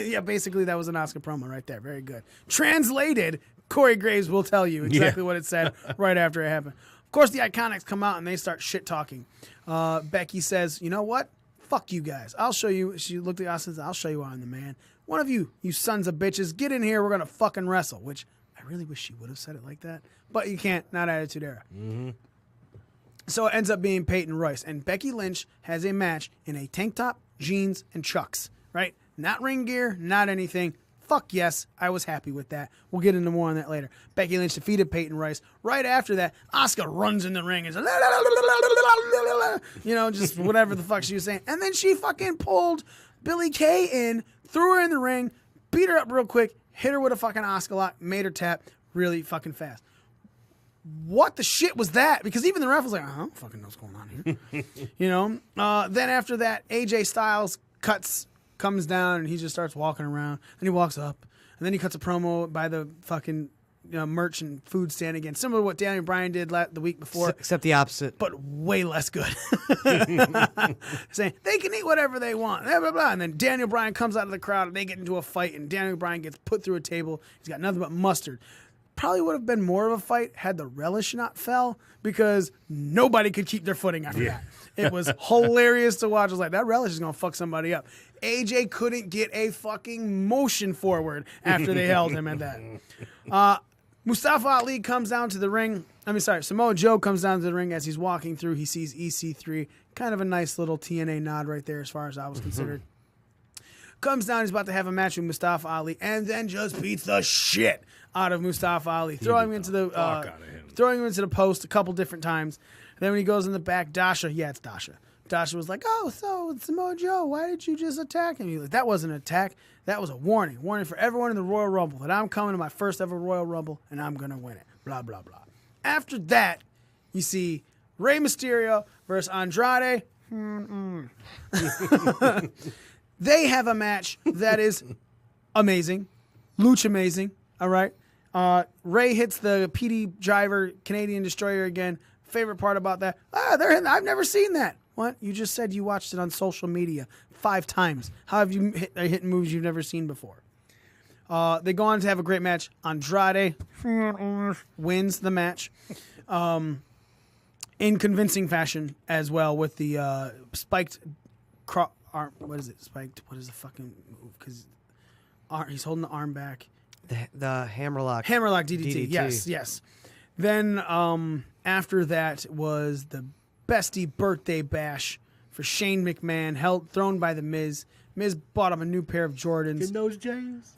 B: Yeah, basically that was an Asuka promo right there. Very good. Translated, Corey Graves will tell you exactly what it said right after it happened. Of course, the Iconics come out and they start shit talking. Becky says, you know what? Fuck you guys. I'll show you. She looked at us and said, I'll show you I'm the man. One of you sons of bitches, get in here. We're going to fucking wrestle, which I really wish she would have said it like that. But you can't. Not Attitude Era. Mm-hmm. So it ends up being Peyton Royce. And Becky Lynch has a match in a tank top, jeans, and chucks. Right? Not ring gear, not anything. Fuck yes, I was happy with that. We'll get into more on that later. Becky Lynch defeated Peyton Royce. Right after that, Asuka runs in the ring and says, just whatever the fuck she was saying. And then she fucking pulled Billie Kay in, threw her in the ring, beat her up real quick, hit her with a fucking Asuka lock, made her tap really fucking fast. What the shit was that? Because even the ref was like, I don't fucking know what's going on here. Then after that, AJ Styles comes down and he just starts walking around. Then he walks up and then he cuts a promo by the fucking merch and food stand again, similar to what Daniel Bryan did the week before,
F: except the opposite,
B: but way less good. Saying they can eat whatever they want, blah, blah, blah. And then Daniel Bryan comes out of the crowd and they get into a fight and Daniel Bryan gets put through a table. He's got nothing but mustard. Probably would have been more of a fight had the relish not fell, because nobody could keep their footing after that. It was hilarious to watch. I was like, that relish is going to fuck somebody up. AJ couldn't get a fucking motion forward after they held him at that. Mustafa Ali comes down to the ring. Samoa Joe comes down to the ring as he's walking through. He sees EC3. Kind of a nice little TNA nod right there as far as I was considered. Comes down, he's about to have a match with Mustafa Ali, and then just beats the shit out of Mustafa Ali, throwing him into the post a couple different times. And then when he goes in the back, Dasha was like, oh, so Samoa Joe, why did you just attack him? He's like, that wasn't an attack. That was a warning for everyone in the Royal Rumble that I'm coming to my first ever Royal Rumble and I'm going to win it. Blah, blah, blah. After that, you see Rey Mysterio versus Andrade. They have a match that is amazing. Lucha amazing. All right. Ray hits the PD Driver Canadian Destroyer again. Favorite part about that? I've never seen that. What? You just said you watched it on social media 5 times. How have you hit moves you've never seen before? They go on to have a great match. Andrade wins the match in convincing fashion as well with the spiked arm. What is it? Spiked. What is the fucking move? Because he's holding the arm back.
F: The hammerlock.
B: Hammerlock DDT. Yes. Then after that was the bestie birthday bash for Shane McMahon, thrown by the Miz. Miz bought him a new pair of Jordans.
A: Get those James.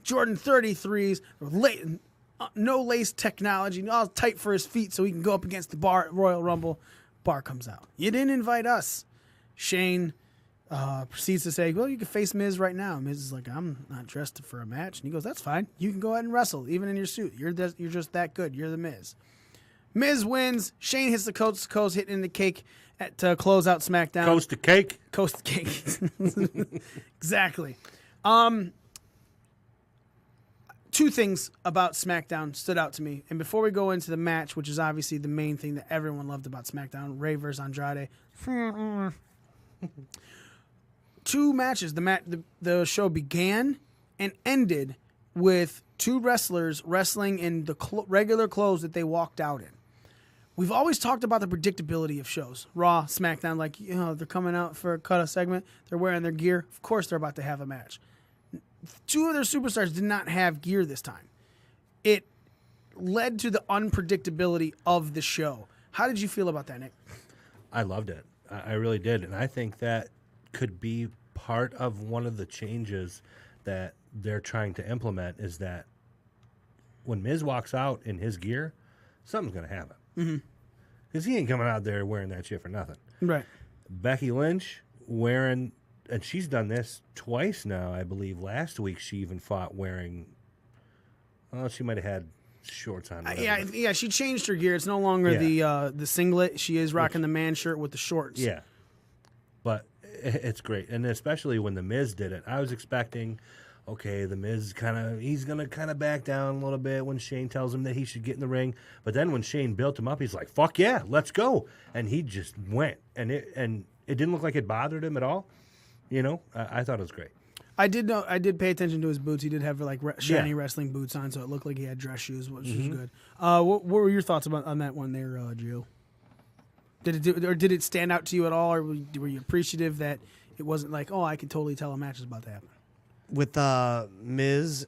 B: Jordan 33s, no lace technology, all tight for his feet so he can go up against the bar at Royal Rumble. Bar comes out. You didn't invite us. Shane proceeds to say, well, you can face Miz right now. Miz is like, I'm not dressed for a match. And he goes, that's fine. You can go ahead and wrestle, even in your suit. You're just that good. You're the Miz. Miz wins. Shane hits the coast to coast, hitting the cake to close out SmackDown.
A: Coast to cake.
B: Coast to cake. Exactly. 2 things about SmackDown stood out to me. And before we go into the match, which is obviously the main thing that everyone loved about SmackDown, Rey versus Andrade. 2 matches. The show began and ended with 2 wrestlers wrestling in the regular clothes that they walked out in. We've always talked about the predictability of shows. Raw, SmackDown, like, they're coming out for a segment. They're wearing their gear. Of course they're about to have a match. 2 of their superstars did not have gear this time. It led to the unpredictability of the show. How did you feel about that, Nick?
A: I loved it. I really did. And I think that could be part of one of the changes that they're trying to implement, is that when Miz walks out in his gear, something's going to happen. Because he ain't coming out there wearing that shit for nothing.
B: Right.
A: Becky Lynch wearing, and she's done this twice now, I believe. Last week she even fought wearing, she might have had shorts on.
B: Yeah, she changed her gear. It's no longer the singlet. She is rocking the man shirt with the shorts.
A: Yeah. But it's great. And especially when The Miz did it, I was expecting, okay, the Miz he's gonna kind of back down a little bit when Shane tells him that he should get in the ring. But then when Shane built him up, he's like, "Fuck yeah, let's go!" And he just went, and it didn't look like it bothered him at all. You know, I thought it was great.
B: I did pay attention to his boots. He did have like shiny wrestling boots on, so it looked like he had dress shoes, which was good. What were your thoughts on that one there, Gio? Did it stand out to you at all, or were you appreciative that it wasn't like, oh, I can totally tell a match is about to happen?
F: With Miz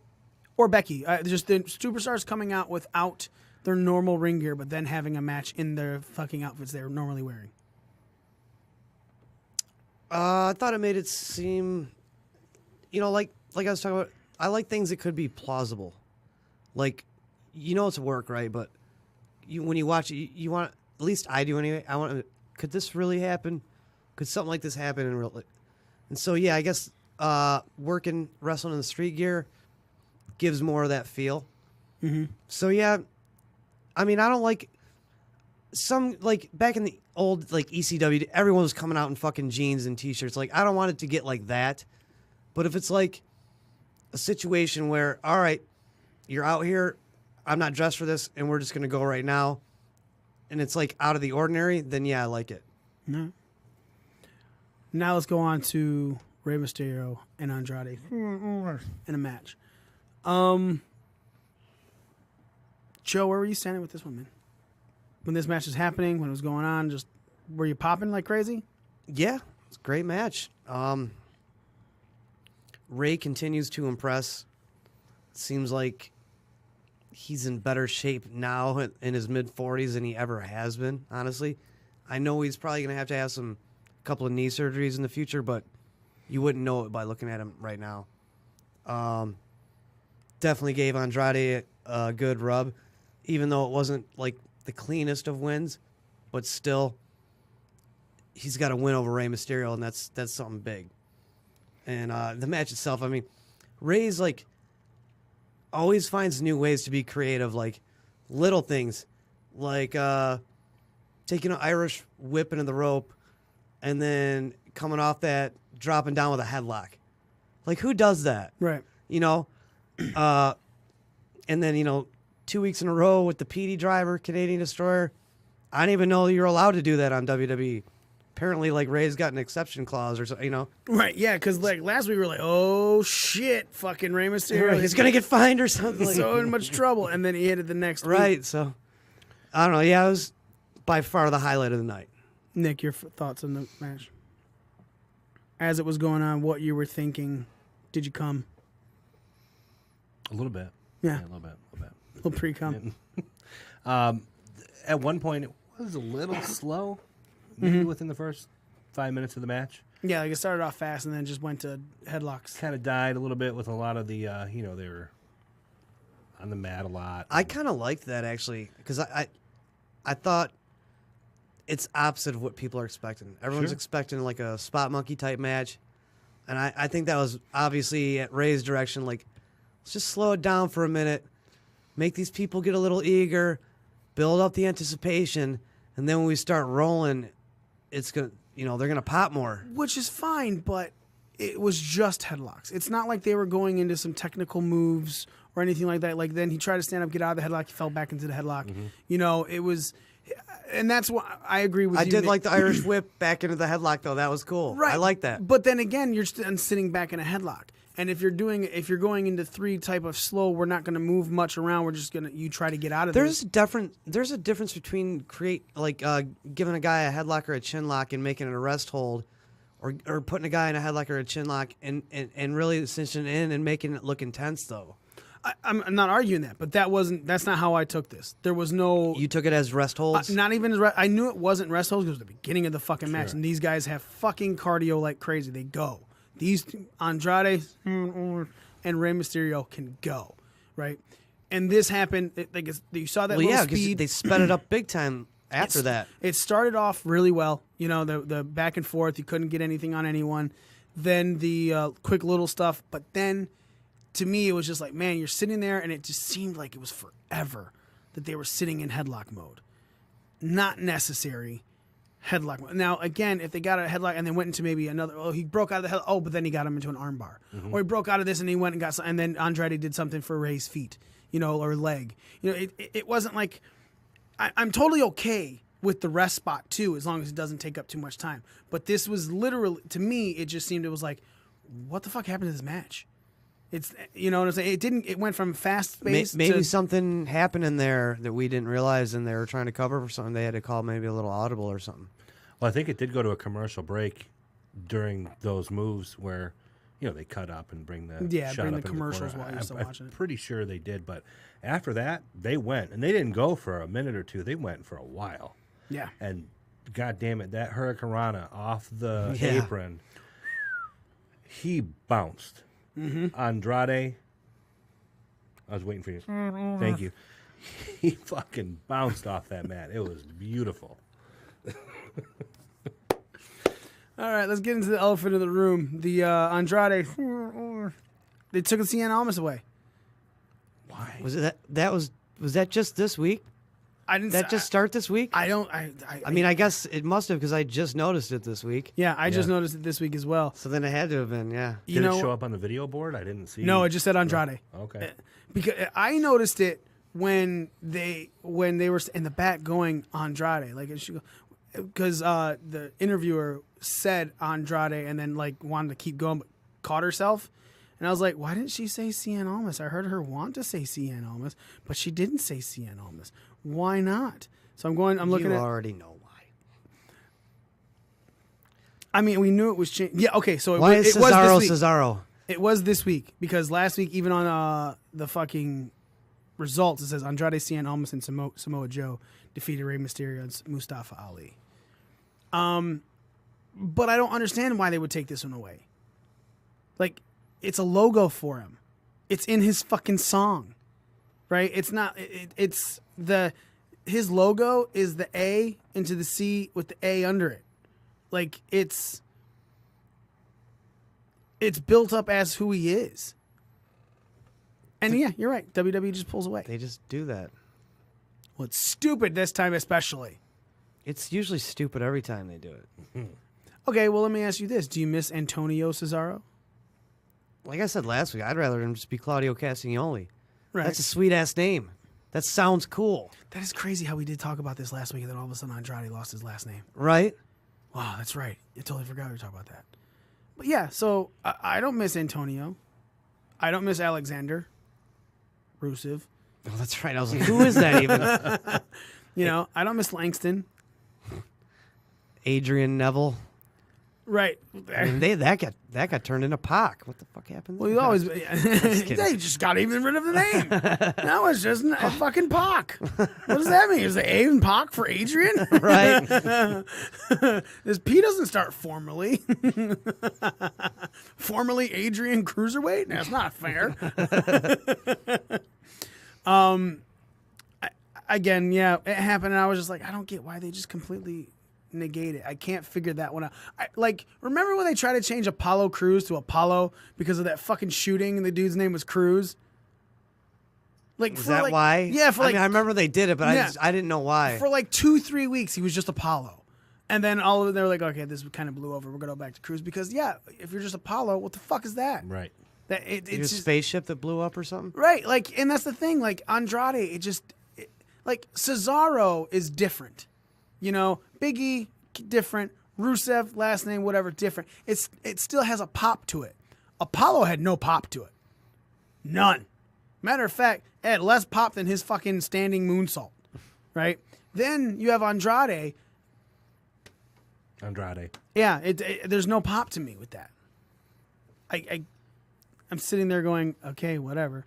B: or Becky, just the superstars coming out without their normal ring gear, but then having a match in their fucking outfits they're normally wearing.
F: I thought it made it seem, like I was talking about. I like things that could be plausible, like it's work, right? But when you watch it, you want, at least I do anyway. I want, could this really happen? Could something like this happen in real life? And so I guess wrestling in the street gear gives more of that feel. Mm-hmm. So I mean, I don't like some, like back in the old like ECW, everyone was coming out in fucking jeans and t-shirts. Like, I don't want it to get like that. But if it's like a situation where, all right, you're out here, I'm not dressed for this, and we're just gonna go right now, and it's like out of the ordinary, then I like it.
B: Mm-hmm. Now let's go on to Rey Mysterio and Andrade in a match. Joe, where were you standing with this one, man? When this match was happening, when it was going on, just were you popping like crazy?
F: Yeah, it's a great match. Rey continues to impress. Seems like he's in better shape now in his mid-40s than he ever has been, honestly. I know he's probably going to have some couple of knee surgeries in the future, but you wouldn't know it by looking at him right now. Definitely gave Andrade a good rub, even though it wasn't like the cleanest of wins, but still, he's got a win over Rey Mysterio, and that's something big. And the match itself, I mean, Rey's like always finds new ways to be creative, like little things, like taking an Irish whip into the rope and then coming off that, dropping down with a headlock. Like, who does that?
B: Right.
F: And then, 2 weeks in a row with the PD driver, Canadian Destroyer. I didn't even know you're allowed to do that on WWE. Apparently, like, Ray's got an exception clause or something,
B: Right, yeah, because, like, last week we were like, oh, shit, fucking Rey Mysterio.
F: Right, he's going to get fined or something.
B: So in much trouble. And then he hit it the next week.
F: Right, so, I don't know. Yeah, it was by far the highlight of the night.
B: Nick, your thoughts on the match? As it was going on, what you were thinking, did you come?
A: A little bit.
B: Yeah.
A: A little bit.
B: A little pre-cum.
A: At one point, it was a little slow, maybe within the first 5 minutes of the match.
B: Yeah, like it started off fast and then just went to headlocks.
A: Kind of died a little bit with a lot of the, they were on the mat a lot.
F: I kind of liked that, actually, because I thought it's opposite of what people are expecting. Everyone's expecting like a spot monkey type match, and I think that was obviously at Ray's direction, like, let's just slow it down for a minute, make these people get a little eager, build up the anticipation, and then when we start rolling, it's gonna, they're gonna pop more.
B: Which is fine, but it was just headlocks. It's not like they were going into some technical moves or anything like that. Like, then he tried to stand up, get out of the headlock, he fell back into the headlock. It was, and that's why I agree with you.
F: I did like the Irish whip back into the headlock, though. That was cool.
B: Right.
F: I like that.
B: But then again, you're sitting back in a headlock. And if you're going into 3 type of slow, we're not going to move much around. We're just you try to get out of this.
F: There's a difference between giving a guy a headlock or a chin lock and making it a rest hold, or putting a guy in a headlock or a chin lock and really cinching it in and making it look intense, though.
B: I'm not arguing that, but that's not how I took this. There was no.
F: You took it as rest holds?
B: Not even as I knew it wasn't rest holds because it was the beginning of the fucking match, and these guys have fucking cardio like crazy. They go. These Andrade and Rey Mysterio can go, right? And this happened. You saw that.
F: Well,
B: little
F: yeah, because
B: speed.
F: they sped it up big time after that.
B: It started off really well. The back and forth. You couldn't get anything on anyone. Then the quick little stuff. But then, to me, it was just like, man, you're sitting there, and it just seemed like it was forever that they were sitting in headlock mode. Not necessary. headlock. Now, again, if they got a headlock and then went into maybe another, he broke out of the headlock. Oh, but then he got him into an armbar. Or he broke out of this and he went and got some, and then Andrade did something for Ray's feet, or leg. It wasn't like, I'm totally okay with the rest spot too, as long as it doesn't take up too much time. But this was literally, to me, it just seemed, it was like, what the fuck happened to this match? It's, what I'm saying? It went from fast pace
F: maybe something happened in there that we didn't realize, and they were trying to cover for something. They had to call maybe a little audible or something.
A: Well, I think it did go to a commercial break during those moves where, they cut up and bring the shot
B: bring
A: up
B: the
A: in
B: commercials
A: corner.
B: while you're still watching
A: I'm
B: it.
A: pretty sure they did, but after that, they went, and they didn't go for a minute or two. They went for a while.
B: Yeah.
A: And God damn it, that Hurricanrana off the
F: Yeah.
A: apron, he bounced.
B: Mm-hmm.
A: Andrade, I was waiting for you. Thank you. He fucking bounced off that mat. It was beautiful.
B: All right, let's get into the elephant in the room. The Andrade, they took the Cien Almas away.
A: Why?
F: Was that just this week?
B: I didn't.
F: That just start this week?
B: I don't.
F: I mean, I guess it must have because I just noticed it this week.
B: Yeah, I just noticed it this week as well.
F: So then it had to have been, yeah.
A: Did it show up on the video board? I didn't see.
B: No, it just said Andrade.
A: Okay.
B: Because I noticed it when they were in the back going Andrade, because the interviewer said Andrade and then wanted to keep going but caught herself. And I was like, why didn't she say Cien Almas? I heard her want to say Cien Almas, but she didn't say Cien Almas. Why not? So I'm looking
F: You
B: at.
F: already know why.
B: I mean, we knew it was changed. Yeah, okay. So
F: Why
B: it
F: is
B: was
F: Cesaro
B: this week.
F: Cesaro?
B: It was this week because last week, even on the fucking results, it says Andrade Cien Almas and Samoa Joe defeated Rey Mysterio and Mustafa Ali. But I don't understand why they would take this one away. It's a logo for him. It's in his fucking song, right? It's not. It's his logo is the A into the C with the A under it. It's built up as who he is. And yeah, you're right. WWE just pulls away.
F: They just do that.
B: Well, it's stupid this time especially.
F: It's usually stupid every time they do it.
B: Okay, well, let me ask you this. Do you miss Antonio Cesaro?
F: Like I said last week, I'd rather him just be Claudio Castagnoli.
B: Right.
F: That's a sweet-ass name. That sounds cool.
B: That is crazy how we did talk about this last week and then all of a sudden Andrade lost his last name.
F: Right?
B: Wow, that's right. I totally forgot we were talking about that. But yeah, so I don't miss Antonio. I don't miss Alexander Rusev.
F: Oh, that's right. I was like, who is that even?
B: I don't miss Langston.
F: Adrian Neville.
B: Right.
F: I mean, that got turned into Pac. What the fuck happened?
B: Well, he's always. They just got even rid of the name. Now it's just a fucking Pac. What does that mean? Is the A in Pac for Adrian?
F: Right.
B: This P doesn't start formally. Formally Adrian Cruiserweight? That's not fair. Again, yeah, it happened, and I was just like, I don't get why they just completely negate it. I can't figure that one out. Remember when they tried to change Apollo Crews to Apollo because of that fucking shooting and the dude's name was Cruz?
F: Is that why?
B: Yeah, I
F: remember they did it, but
B: Yeah.
F: I didn't know why.
B: For 2-3 weeks, he was just Apollo. And then all of them, they were like, okay, this kind of blew over. We're going to go back to Cruz because, yeah, if you're just Apollo, what the fuck is that?
A: Right.
B: It's
F: Your
B: just,
F: spaceship that blew up or something?
B: right. And that's the thing. Andrade, Cesaro is different. Big E, different. Rusev, last name, whatever, different. It still has a pop to it. Apollo had no pop to it. None. Matter of fact, it had less pop than his fucking standing moonsault. Right? Then you have Andrade. Yeah, there's no pop to me with that. I'm sitting there going, okay, whatever.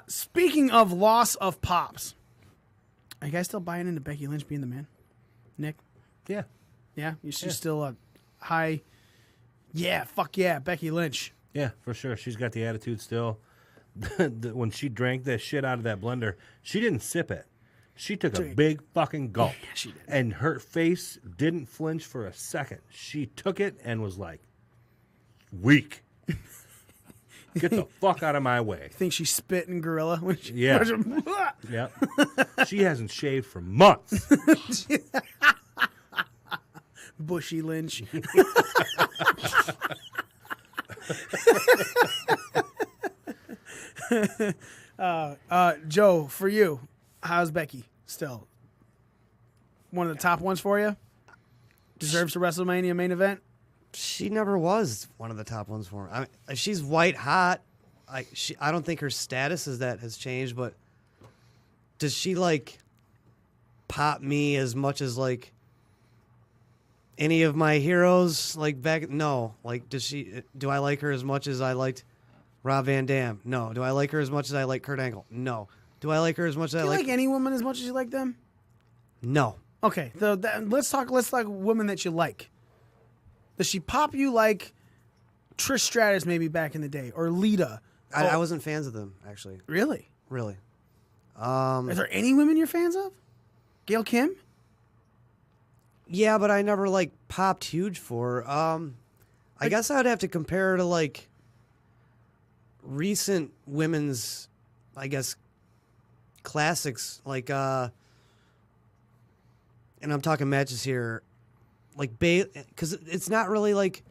B: Speaking of loss of pops, are you guys still buying into Becky Lynch being the man? Nick?
A: Yeah.
B: Yeah? She's still a high, yeah, fuck yeah, Becky Lynch.
A: Yeah, for sure. She's got the attitude still. When she drank that shit out of that blender, she didn't sip it. She took a big fucking gulp.
B: Yeah, she did.
A: And her face didn't flinch for a second. She took it and was like, weak. Get the fuck out of my way.
B: I think she spit in Gorilla when she
A: Yeah. Yeah. She hasn't shaved for months.
B: Bushy Lynch. Joe, for you, how's Becky still? One of the top ones for you? Deserves a WrestleMania main event?
F: She never was one of the top ones for me. I mean, she's white hot. I don't think her status has changed, but does she like pop me as much as like any of my heroes like back? No. Like, do I like her as much as I liked Rob Van Dam? No. Do I like her as much as I like Kurt Angle? No. Do I like her as much as
B: Do
F: I
B: you
F: like
B: like any woman as much as you like them?
F: No.
B: Okay, let's talk women that you like. Does she pop you like Trish Stratus maybe back in the day, or Lita?
F: I wasn't fans of them, actually.
B: Really?
F: Really.
B: Are there any women you're fans of? Gail Kim?
F: Yeah, but I never like popped huge for her. I guess I would have to compare her to like recent women's, I guess, classics, like and I'm talking matches here, like because it's not really like.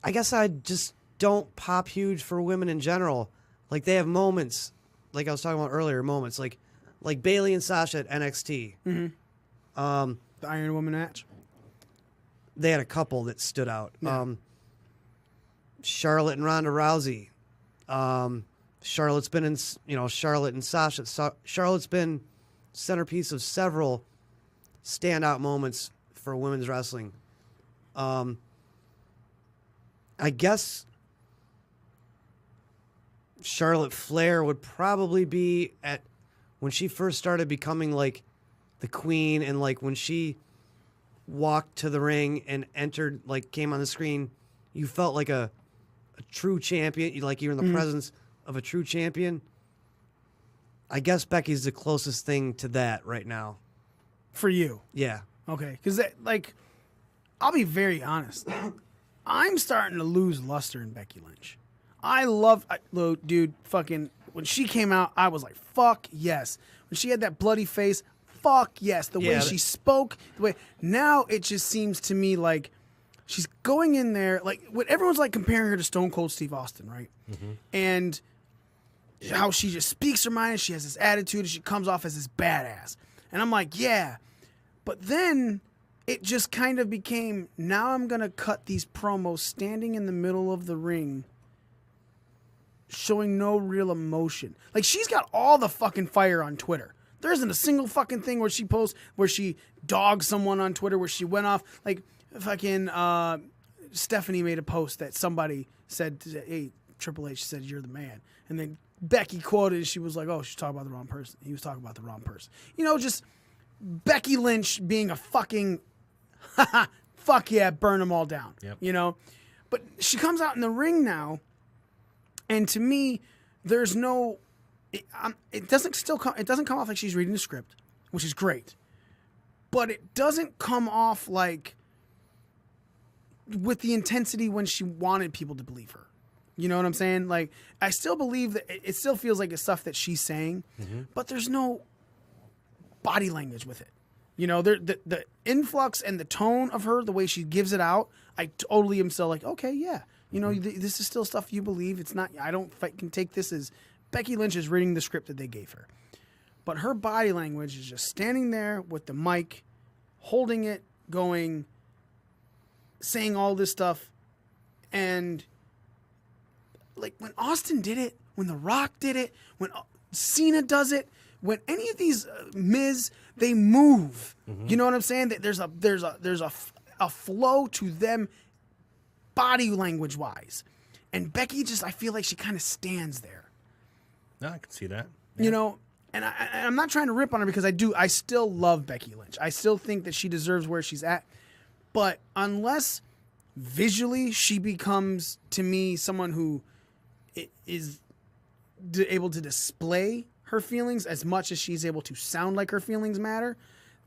F: I guess I just don't pop huge for women in general. Like they have moments, like I was talking about earlier, moments like Bayley and Sasha at NXT.
B: Mm-hmm. The Iron Woman match.
F: They had a couple that stood out.
B: Yeah.
F: Charlotte and Ronda Rousey. Charlotte's been in, Charlotte and Sasha. Charlotte's been centerpiece of several standout moments for women's wrestling. I guess Charlotte Flair would probably be at when she first started becoming like the queen, and like when she walked to the ring and entered, like came on the screen, you felt like a true champion. Like you're in the presence of a true champion. I guess Becky's the closest thing to that right now.
B: For you.
F: Yeah.
B: Okay. Because, I'll be very honest. I'm starting to lose luster in Becky Lynch. Dude, fucking, when she came out, I was like, fuck yes. When she had that bloody face, fuck yes. The way she spoke, now it just seems to me like she's going in there, like, what everyone's like comparing her to Stone Cold Steve Austin, right? Mm-hmm. And how she just speaks her mind, she has this attitude, and she comes off as this badass. And I'm like, yeah. But then it just kind of became, now I'm going to cut these promos standing in the middle of the ring, showing no real emotion. Like, she's got all the fucking fire on Twitter. There isn't a single fucking thing where she posts, where she dogs someone on Twitter, where she went off. Like, fucking Stephanie made a post that somebody said, hey, Triple H said, you're the man. And then Becky quoted, and she was like, oh, she's talking about the wrong person. He was talking about the wrong person. Just Becky Lynch being a fucking, fuck yeah, burn them all down.
A: Yep.
B: But she comes out in the ring now, and to me, there's no, it doesn't come off like she's reading the script, which is great. But it doesn't come off like with the intensity when she wanted people to believe her. You know what I'm saying? Like, I still believe that it still feels like it's stuff that she's saying, but there's no body language with it. The influx and the tone of her, the way she gives it out, I totally am still like, okay, yeah. This is still stuff you believe. It's not, I can take this as Becky Lynch is reading the script that they gave her. But her body language is just standing there with the mic, holding it, going, saying all this stuff. And like when Austin did it, when The Rock did it, when Cena does it, when any of these Miz, they move. You know what I'm saying? There's a flow to them body language wise. And Becky I feel like she kind of stands there.
A: No, I can see that.
B: Yeah. And I'm not trying to rip on her because I still love Becky Lynch. I still think that she deserves where she's at. But unless visually she becomes, to me, someone who is able to display her feelings as much as she's able to sound like her feelings matter,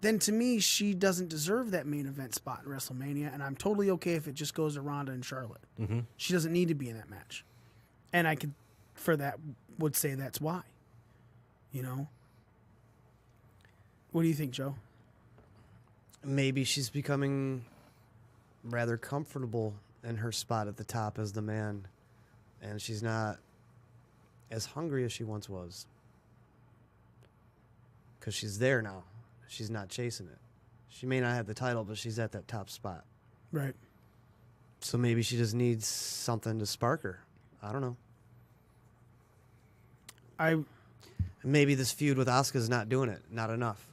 B: then to me, she doesn't deserve that main event spot in WrestleMania, and I'm totally okay if it just goes to Ronda and Charlotte. Mm-hmm. She doesn't need to be in that match. And I could, for that, would say that's why. What do you think, Joe?
F: maybe she's becoming rather comfortable in her spot at the top as the man, and she's not as hungry as she once was. Because she's there now. She's not chasing it. She may not have the title, but she's at that top spot.
B: Right.
F: So maybe she just needs something to spark her. I don't know. Maybe this feud with Asuka's not doing it. Not enough.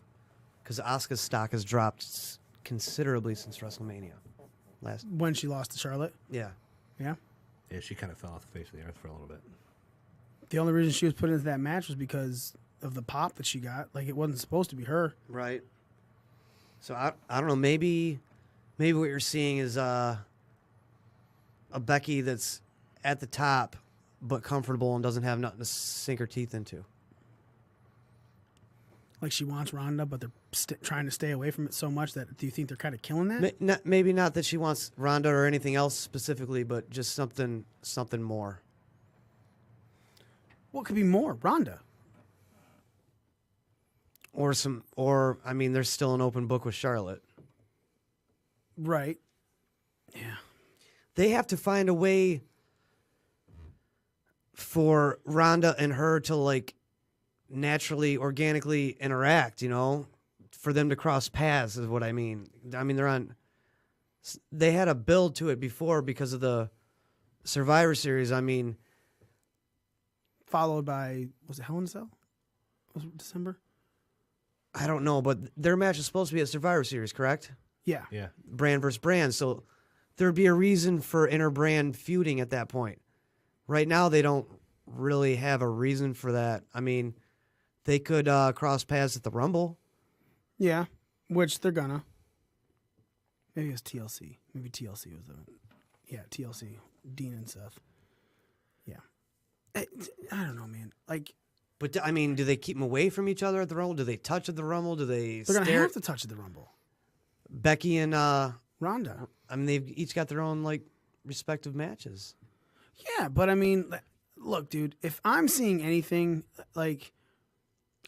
F: Because Asuka's stock has dropped considerably since WrestleMania.
B: When she lost to Charlotte.
F: Yeah.
B: Yeah.
A: Yeah, she kind of fell off the face of the earth for a little bit.
B: The only reason she was put into that match was because of the pop that she got. Like, it wasn't supposed to be her.
F: Right. So I don't know. Maybe what you're seeing is a Becky that's at the top but comfortable and doesn't have nothing to sink her teeth into.
B: Like, she wants Ronda, but they're trying to stay away from it so much that, do you think they're kind of killing that?
F: Maybe not that she wants Ronda or anything else specifically, but just something more.
B: What could be more? Ronda.
F: Or I mean, there's still an open book with Charlotte.
B: Right. Yeah.
F: They have to find a way for Ronda and her to, like, naturally, organically interact, you know, for them to cross paths is what I mean. I mean, they had a build to it before because of the Survivor Series. I mean,
B: followed by, was it Hell in a Cell? Was it December?
F: I don't know, but their match is supposed to be at Survivor Series, correct?
B: Yeah.
A: Yeah.
F: Brand versus brand. So there'd be a reason for inter-brand feuding at that point. Right now, they don't really have a reason for that. I mean, they could cross paths at the Rumble.
B: Yeah, which they're gonna. Maybe it was TLC. Maybe TLC was the... Yeah, TLC. Dean and Seth. Yeah. I don't know, man. Like...
F: But, I mean, do they keep them away from each other at the Rumble? Do they touch at the Rumble? Do they
B: They're going to have to touch at the Rumble.
F: Becky and...
B: Ronda.
F: I mean, they've each got their own, like, respective matches.
B: Yeah, but, I mean, look, dude, if I'm seeing anything, like,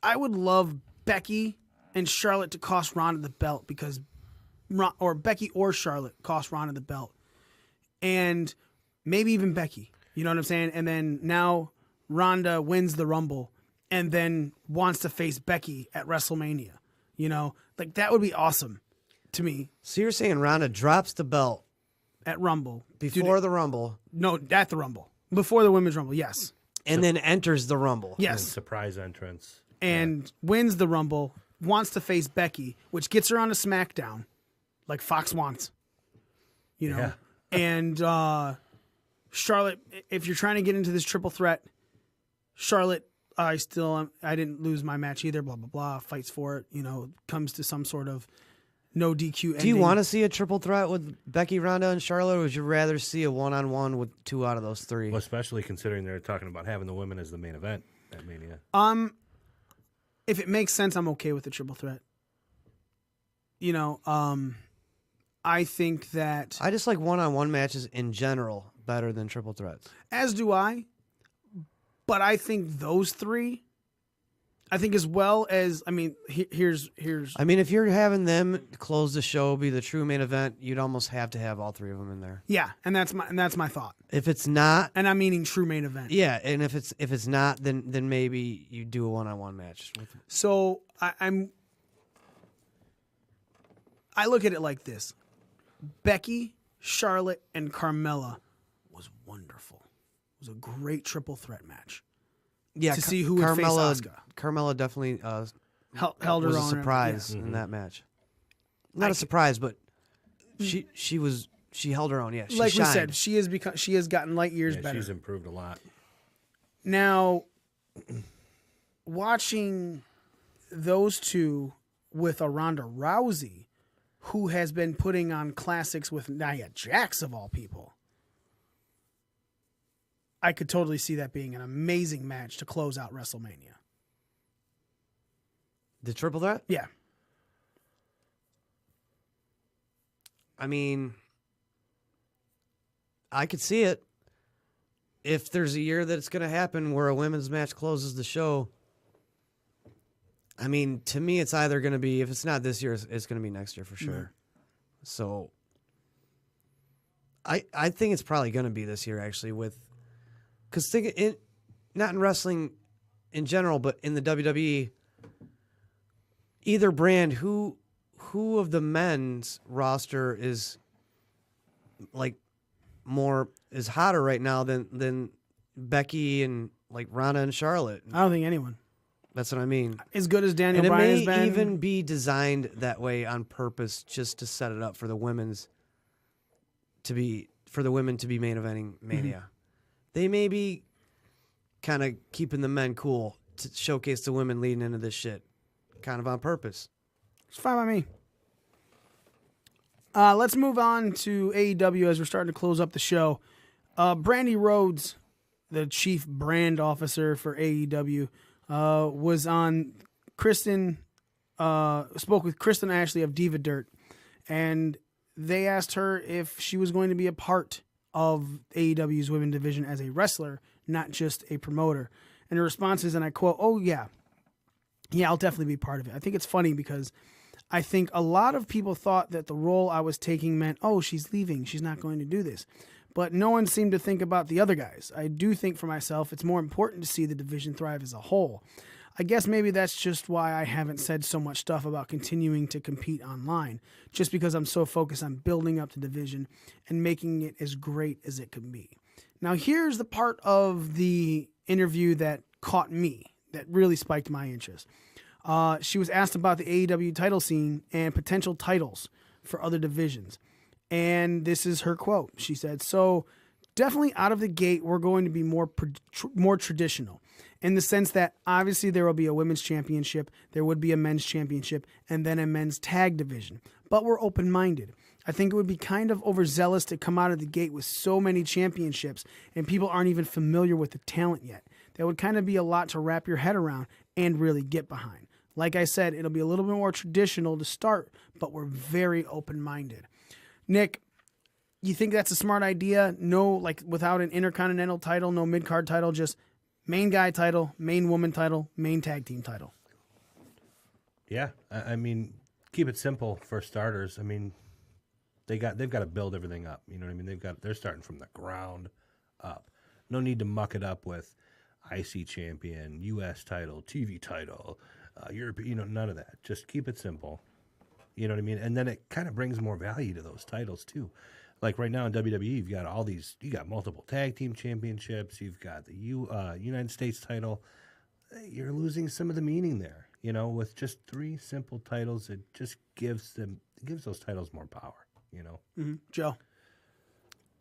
B: I would love Becky and Charlotte to cost Ronda the belt because... Or Becky or Charlotte cost Ronda the belt. And maybe even Becky. You know what I'm saying? And then now Ronda wins the Rumble and then wants to face Becky at WrestleMania. You know? Like, that would be awesome to me.
F: So you're saying Ronda drops the belt
B: at Rumble.
F: Before the Rumble.
B: No, at the Rumble. Before the Women's Rumble, yes.
F: And then enters the Rumble.
B: Yes.
A: And surprise entrance.
B: And wins the Rumble, wants to face Becky, which gets her on a SmackDown, like Fox wants. You know?
A: Yeah.
B: And Charlotte, if you're trying to get into this triple threat, Charlotte, I didn't lose my match either, blah, blah, blah, fights for it, you know, comes to some sort of no DQ ending.
F: Do you want to see a triple threat with Becky, Ronda, and Charlotte, or would you rather see a one-on-one with 2 out of those 3?
A: Well, especially considering they're talking about having the women as the main event at Mania.
B: If it makes sense, I'm okay with the triple threat. You know, I think that...
F: I just like one-on-one matches in general better than triple threats.
B: As do I. But I think those 3... I think as well as... I mean, here's...
F: I mean, if you're having them close the show, be the true main event, you'd almost have to have all 3 of them in there.
B: Yeah, and that's my thought.
F: If it's not...
B: And I'm meaning true main event.
F: Yeah, and if it's not, then maybe you do a one-on-one match.
B: So, I look at it like this. Becky, Charlotte, and Carmella was wonderful. It was a great triple threat match.
F: Yeah,
B: to see who would face Asuka.
F: Carmella definitely
B: held her
F: was
B: own.
F: a surprise in that match. Not a surprise, but she held her own. Yeah, she
B: like
F: shined.
B: we said, she has gotten light years better.
A: She's improved a lot.
B: Now, watching those 2 with a Ronda Rousey, who has been putting on classics with Nia Jax of all people, I could totally see that being an amazing match to close out WrestleMania.
F: The triple threat?
B: Yeah.
F: I mean, I could see it. If there's a year that it's going to happen where a women's match closes the show, I mean, to me, it's either going to be, if it's not this year, it's going to be next year for sure.
B: Mm-hmm.
F: So I think it's probably going to be this year, actually, because not in wrestling in general, but in the WWE, either brand, who of the men's roster is like is hotter right now than Becky and like Ronda and Charlotte?
B: I don't think anyone.
F: That's what I mean.
B: As good as Daniel
F: And
B: Bryan has
F: it
B: been.
F: may even be designed that way on purpose, just to set it up for the women to be main eventing Mania. They may be kind of keeping the men cool to showcase the women leading into this shit, kind of on purpose.
B: It's fine by me. Let's move on to AEW as we're starting to close up the show. Brandy Rhodes, the chief brand officer for AEW, was on spoke with Kristen Ashley of Diva Dirt, and they asked her if she was going to be a part of AEW's women division as a wrestler, not just a promoter. And her response is, and I quote, "Oh yeah, I'll definitely be part of it." I think it's funny because I think a lot of people thought that the role I was taking meant, oh, she's leaving, she's not going to do this. But no one seemed to think about the other guys. I do think for myself, it's more important to see the division thrive as a whole. I guess maybe that's just why I haven't said so much stuff about continuing to compete online, just because I'm so focused on building up the division and making it as great as it can be. Now, here's the part of the interview that caught me, that really spiked my interest. She was asked about the AEW title scene and potential titles for other divisions. And this is her quote. She said, "So definitely out of the gate, we're going to be more traditional in the sense that obviously there will be a women's championship, there would be a men's championship, and then a men's tag division. But we're open-minded. I think it would be kind of overzealous to come out of the gate with so many championships and people aren't even familiar with the talent yet. That would kind of be a lot to wrap your head around and really get behind. Like I said, it'll be a little bit more traditional to start, but we're very open-minded." Nick, you think that's a smart idea? No, like without an intercontinental title, no mid-card title, just main guy title, main woman title, main tag team title.
A: Yeah, I mean, keep it simple for starters. I mean, they've got to build everything up. You know what I mean? They're starting from the ground up. No need to muck it up with IC champion, U.S. title, TV title, European. None of that. Just keep it simple. You know what I mean? And then it kind of brings more value to those titles too. Like right now in WWE, you've got you got multiple tag team championships. You've got the United States title. You're losing some of the meaning there. With just 3 simple titles, it just gives those titles more power.
B: Mm-hmm. Joe.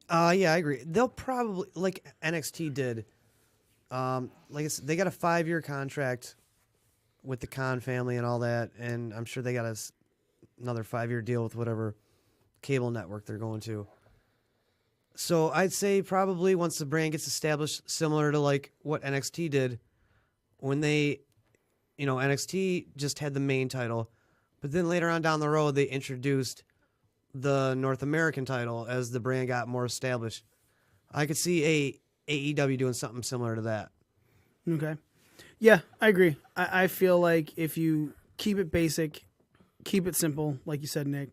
F: Yeah, I agree. They'll probably, like NXT did, like they got a 5-year contract with the Khan family and all that, and I'm sure they got another 5-year deal with whatever cable network they're going to. So I'd say probably once the brand gets established, similar to like what NXT did, when they, NXT just had the main title, but then later on down the road they introduced the North American title as the brand got more established. I could see AEW doing something similar to that.
B: Okay. Yeah, I agree. I feel like if you keep it basic, keep it simple, like you said, Nick,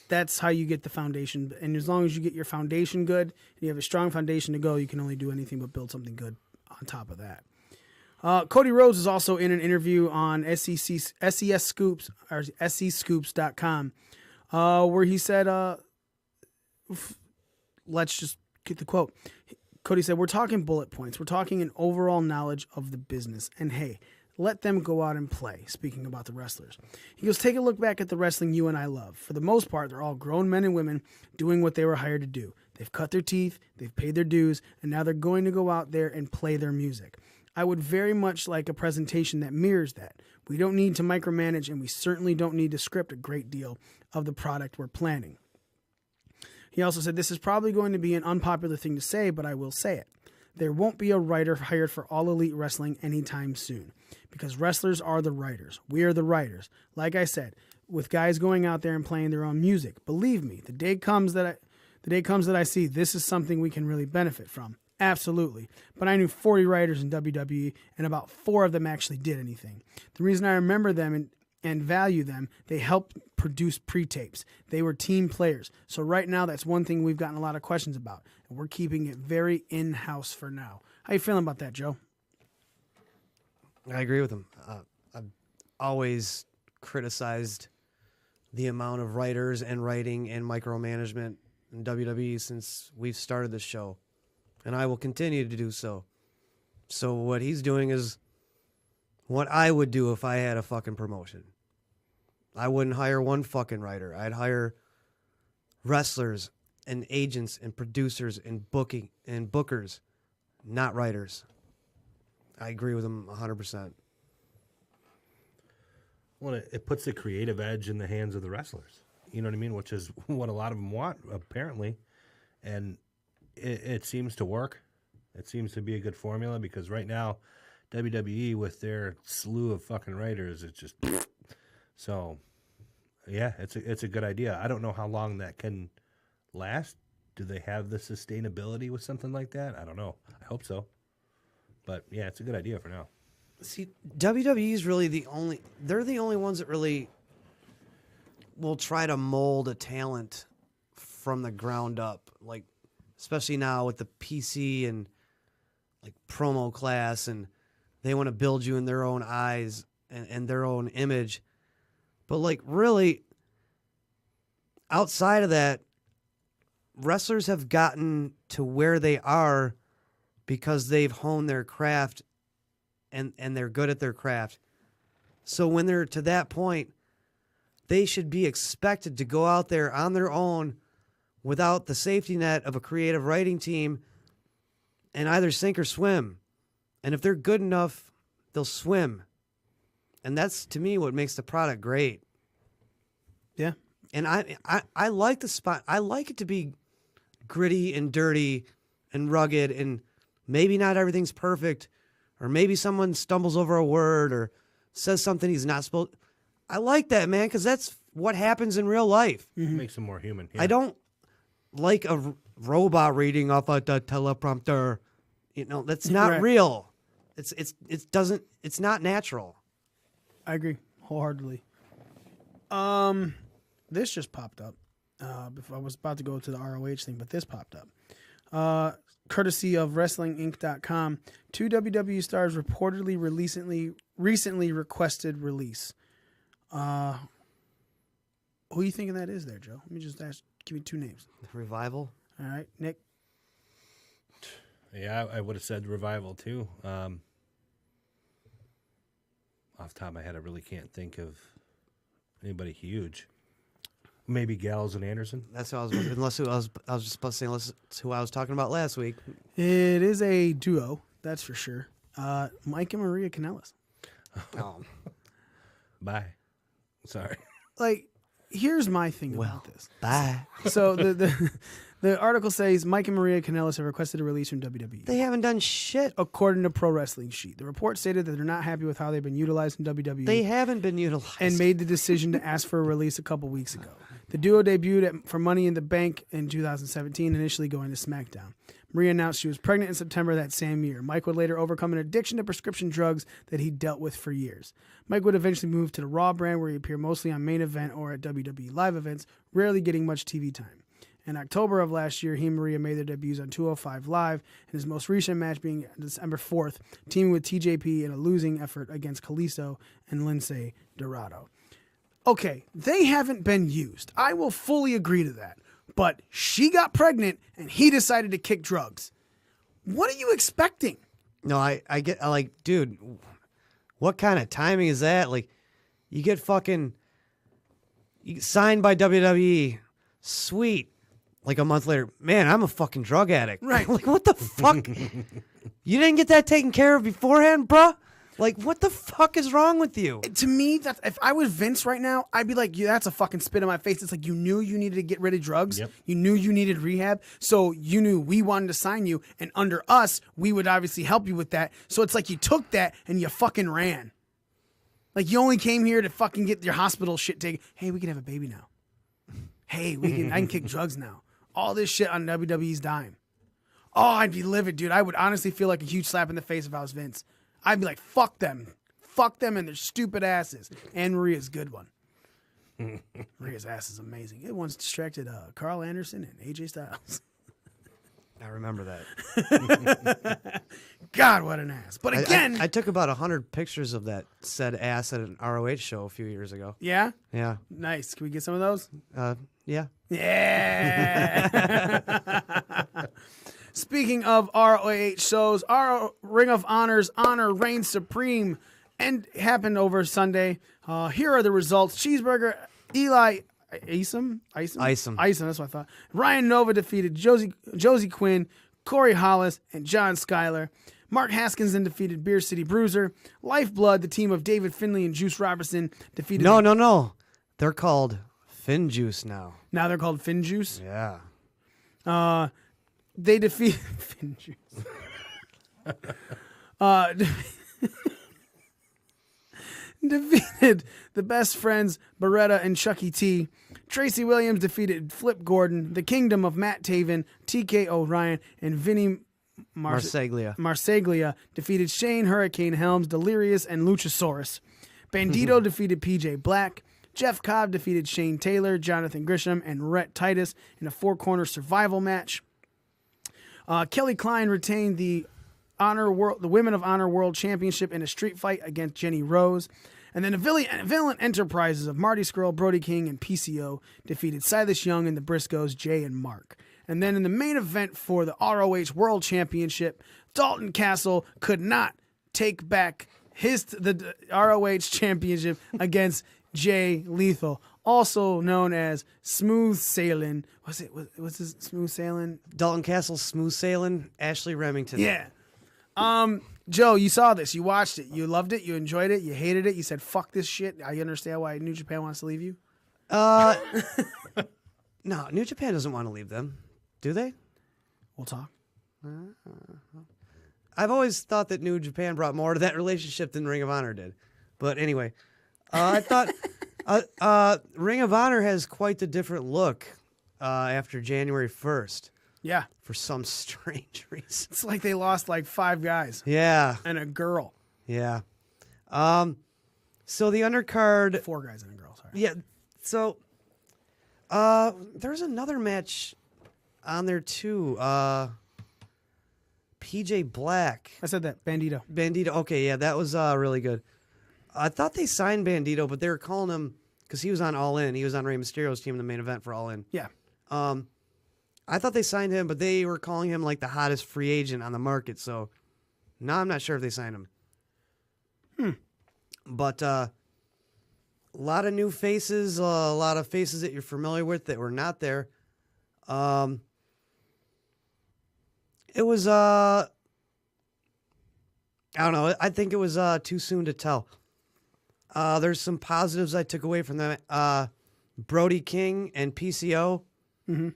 B: that's how you get the foundation. And as long as you get your foundation good and you have a strong foundation to go, you can only do anything but build something good on top of that. Cody Rhodes is also in an interview on SES Scoops or SEScoops.com, where he said, let's just get the quote. Cody said, "We're talking bullet points. We're talking an overall knowledge of the business. And hey, let them go out and play," speaking about the wrestlers. He goes, "Take a look back at the wrestling you and I love. For the most part, they're all grown men and women doing what they were hired to do. They've cut their teeth, they've paid their dues, and now they're going to go out there and play their music. I would very much like a presentation that mirrors that. We don't need to micromanage, and we certainly don't need to script a great deal of the product we're planning." He also said, "This is probably going to be an unpopular thing to say, but I will say it. There won't be a writer hired for All Elite Wrestling anytime soon, because wrestlers are the writers. We are the writers. Like I said, with guys going out there and playing their own music. Believe me, the day comes that I see this is something we can really benefit from. Absolutely. But I knew 40 writers in WWE, and about 4 of them actually did anything. The reason I remember them and value them, they helped produce pre-tapes. They were team players. So right now, that's one thing we've gotten a lot of questions about. And we're keeping it very in-house for now. How you feeling about that, Joe?
F: I agree with him. I've always criticized the amount of writers and writing and micromanagement in WWE since we've started this show. And I will continue to do so. So what he's doing is what I would do if I had a fucking promotion. I wouldn't hire one fucking writer. I'd hire wrestlers and agents and producers and booking and bookers, not writers. I agree with him 100%.
A: Well, it puts the creative edge in the hands of the wrestlers. You know what I mean? Which is what a lot of them want, apparently. And it seems to work. It seems to be a good formula because right now, WWE with their slew of fucking writers, it's just so. Yeah, it's a good idea. I don't know how long that can last. Do they have the sustainability with something like that? I don't know. I hope so. But yeah, it's a good idea for now.
F: See, WWE is really they're the only ones that really will try to mold a talent from the ground up. Like, especially now with the PC and like promo class, and they want to build you in their own eyes and their own image. But like really, outside of that, wrestlers have gotten to where they are because they've honed their craft and they're good at their craft. So when they're to that point, they should be expected to go out there on their own without the safety net of a creative writing team and either sink or swim. And if they're good enough, they'll swim. And that's, to me, what makes the product great.
B: Yeah.
F: And I like the spot. I like it to be gritty and dirty and rugged, and maybe not everything's perfect, or maybe someone stumbles over a word or says something he's not supposed. I like that, man, because that's what happens in real life.
A: Mm-hmm. Makes them more human. Yeah.
F: I don't like a robot reading off a teleprompter. You know, that's not
B: Right.
F: real. It's not natural.
B: I agree wholeheartedly. This just popped up. I was about to go to the ROH thing, but this popped up. Courtesy of WrestlingInc.com, 2 WWE stars reportedly recently requested release. Who you thinking that is there, Joe? Let me just ask. Give me 2 names.
F: Revival.
B: All right, Nick.
A: Yeah, I would have said Revival too. Off the top of my head, I really can't think of anybody huge. Maybe Gallows and Anderson.
F: That's what I was. I was just supposed to say unless it's who I was talking about last week.
B: It is a duo, that's for sure. Mike and Maria Kanellis.
F: Oh.
A: Bye. Sorry.
B: Like, here's my thing about this.
F: Bye.
B: So the article says Mike and Maria Kanellis have requested a release from WWE.
F: They haven't done shit.
B: According to Pro Wrestling Sheet, the report stated that they're not happy with how they've been utilized in WWE.
F: They haven't been utilized.
B: And made the decision to ask for a release a couple weeks ago. The duo debuted for Money in the Bank in 2017, initially going to SmackDown. Maria announced she was pregnant in September that same year. Mike would later overcome an addiction to prescription drugs that he dealt with for years. Mike would eventually move to the Raw brand, where he appeared mostly on Main Event or at WWE live events, rarely getting much TV time. In October of last year, he and Maria made their debuts on 205 Live, and his most recent match being December 4th, teaming with TJP in a losing effort against Kalisto and Lince Dorado. Okay, they haven't been used. I will fully agree to that. But she got pregnant, and he decided to kick drugs. What are you expecting?
F: No, I like, dude, what kind of timing is that? Like, you get signed by WWE. Sweet. Like a month later, man, I'm a fucking drug addict.
B: Right.
F: Like, what the fuck? You didn't get that taken care of beforehand, bruh? Like, what the fuck is wrong with you?
B: To me, that's, if I was Vince right now, I'd be like, yeah, that's a fucking spit in my face. It's like you knew you needed to get rid of drugs.
A: Yep.
B: You knew you needed rehab. So you knew we wanted to sign you. And under us, we would obviously help you with that. So it's like you took that and you fucking ran. Like you only came here to fucking get your hospital shit taken. Hey, we can have a baby now. Hey, I can kick drugs now. All this shit on WWE's dime. Oh, I'd be livid, dude. I would honestly feel like a huge slap in the face if I was Vince. I'd be like, fuck them. Fuck them and their stupid asses. And Maria's a good one. Maria's ass is amazing. It once distracted Carl Anderson and AJ Styles.
F: I remember that.
B: God, what an ass. But again.
F: I took about 100 pictures of that said ass at an ROH show a few years ago.
B: Yeah?
F: Yeah.
B: Nice. Can we get some of those?
F: Yeah.
B: Yeah. Speaking of ROH shows, our Ring of Honor's Honor reigns supreme and happened over Sunday. Here are the results. Cheeseburger, Eli Isom, that's what I thought. Ryan Nova defeated Josie Quinn, Corey Hollis, and John Schuyler. Mark Haskins then defeated Beer City Bruiser. Lifeblood, the team of David Finlay and Juice Robertson, defeated...
F: No. They're called Fin Juice now.
B: Now they're called Fin Juice?
F: Yeah.
B: They defeated... Fin Juice. Defeated the Best Friends, Beretta and Chucky T. Tracy Williams defeated Flip Gordon. The Kingdom of Matt Taven, TK O'Ryan, and Vinny Marseglia defeated Shane Hurricane Helms, Delirious, and Luchasaurus. Bandito defeated PJ Black. Jeff Cobb defeated Shane Taylor, Jonathan Grisham, and Rhett Titus in a 4-corner survival match. Kelly Klein retained the Women of Honor World Championship in a street fight against Jenny Rose. And then the Villain Enterprises of Marty Scurll, Brody King, and PCO defeated Silas Young and the Briscoes, Jay and Mark. And then in the main event for the ROH World Championship, Dalton Castle could not take back the ROH Championship against Jay Lethal, also known as Smooth Sailing. What's his Smooth Sailing?
F: Dalton Castle, Smooth Sailing, Ashley Remington.
B: Yeah. Joe, you saw this. You watched it. You loved it. You enjoyed it. You hated it. You said, fuck this shit. I understand why New Japan wants to leave you.
F: No, New Japan doesn't want to leave them. Do they?
B: We'll talk.
F: I've always thought that New Japan brought more to that relationship than Ring of Honor did. But anyway, I thought Ring of Honor has quite the different look after January 1st.
B: Yeah.
F: For some strange reason.
B: It's like they lost like 5 guys.
F: Yeah.
B: And a girl.
F: Yeah. So the undercard...
B: 4 guys and a girl, sorry.
F: Yeah. So there's another match on there too. PJ Black.
B: I said that. Bandito.
F: Okay, yeah, that was really good. I thought they signed Bandito, but they were calling him... Because he was on All In. He was on Rey Mysterio's team in the main event for All In.
B: Yeah.
F: I thought they signed him, but they were calling him like the hottest free agent on the market. So now I'm not sure if they signed him. But a lot of new faces, a lot of faces that you're familiar with that were not there. It was, I don't know. I think it was too soon to tell. There's some positives I took away from that. Brody King and PCO.
B: Mm-hmm.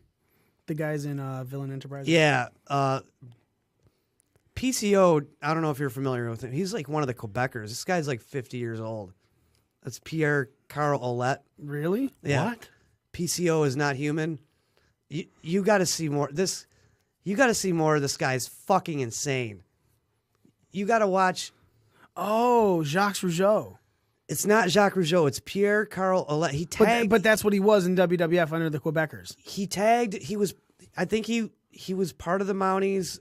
B: The guys in Villain Enterprises?
F: Yeah. PCO, I don't know if you're familiar with him. He's like one of the Quebecers. This guy's like 50 years old. That's Pierre Carl Ouellette.
B: Really?
F: Yeah.
B: What?
F: PCO is not human. You got to see more. You got to see more of this guy's fucking insane. You got to watch.
B: Oh, Jacques Rougeau.
F: It's not Jacques Rougeau. It's Pierre Carl Ouellette. He tagged,
B: but that's what he was in WWF under the Quebecers.
F: He tagged. I think he was part of the Mounties.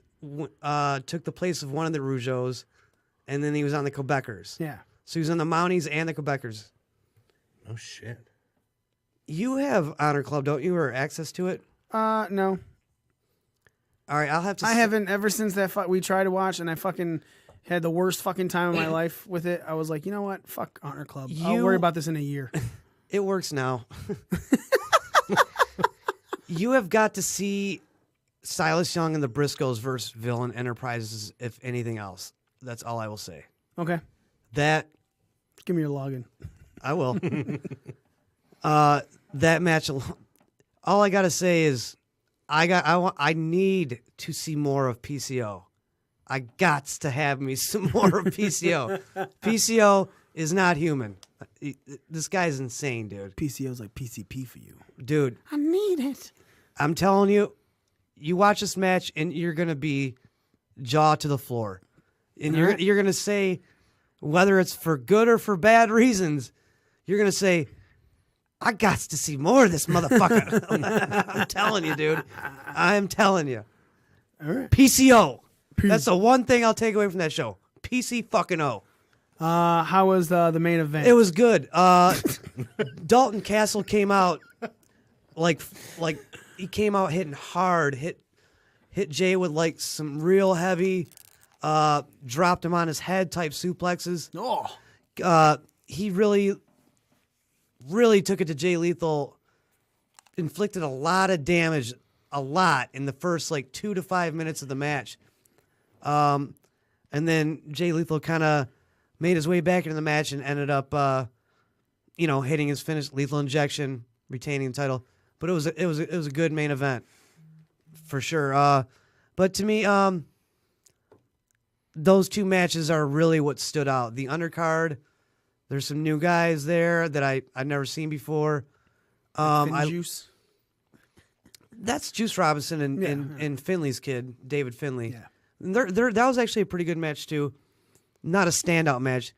F: Took the place of one of the Rougeaus, and then he was on the Quebecers.
B: Yeah.
F: So he was on the Mounties and the Quebecers.
A: Oh shit.
F: You have Honor Club, don't you, or access to it?
B: No.
F: All right, I'll have to.
B: I haven't ever since that we tried to watch, and I fucking had the worst fucking time of my life with it. I was like, you know what? Fuck Honor Club. I'll worry about this in a year.
F: It works now. You have got to see Silas Young and the Briscoes versus Villain Enterprises, if anything else. That's all I will say.
B: Okay.
F: That.
B: Give me your login.
F: I will. That match. All I gotta say is, I need to see more of PCO. I gots to have me some more of PCO. PCO is not human. This guy's insane, dude.
B: PCO's like PCP for you.
F: Dude.
B: I need it.
F: I'm telling you, you watch this match and you're gonna be jaw to the floor, and you're gonna say, whether it's for good or for bad reasons, you're gonna say, I got to see more of this motherfucker. I'm telling you, dude. I'm telling you.
B: All right.
F: PCO. That's the one thing I'll take away from that show. PC fucking O.
B: How was the main event?
F: It was good. Dalton Castle came out like he came out hitting hard. Hit Jay with like some real heavy. Dropped him on his head type suplexes.
B: Oh.
F: He really took it to Jay Lethal. Inflicted a lot of damage, in the first like 2 to 5 minutes of the match. And then Jay Lethal kind of made his way back into the match and ended up, hitting his finish, lethal injection, retaining the title. But it was a good main event, for sure. But to me, those two matches are really what stood out. The undercard, there's some new guys there that I've never seen before.
B: Juice.
F: That's Juice Robinson and Finley's kid, David Finley.
B: Yeah.
F: That was actually a pretty good match too. Not a standout match.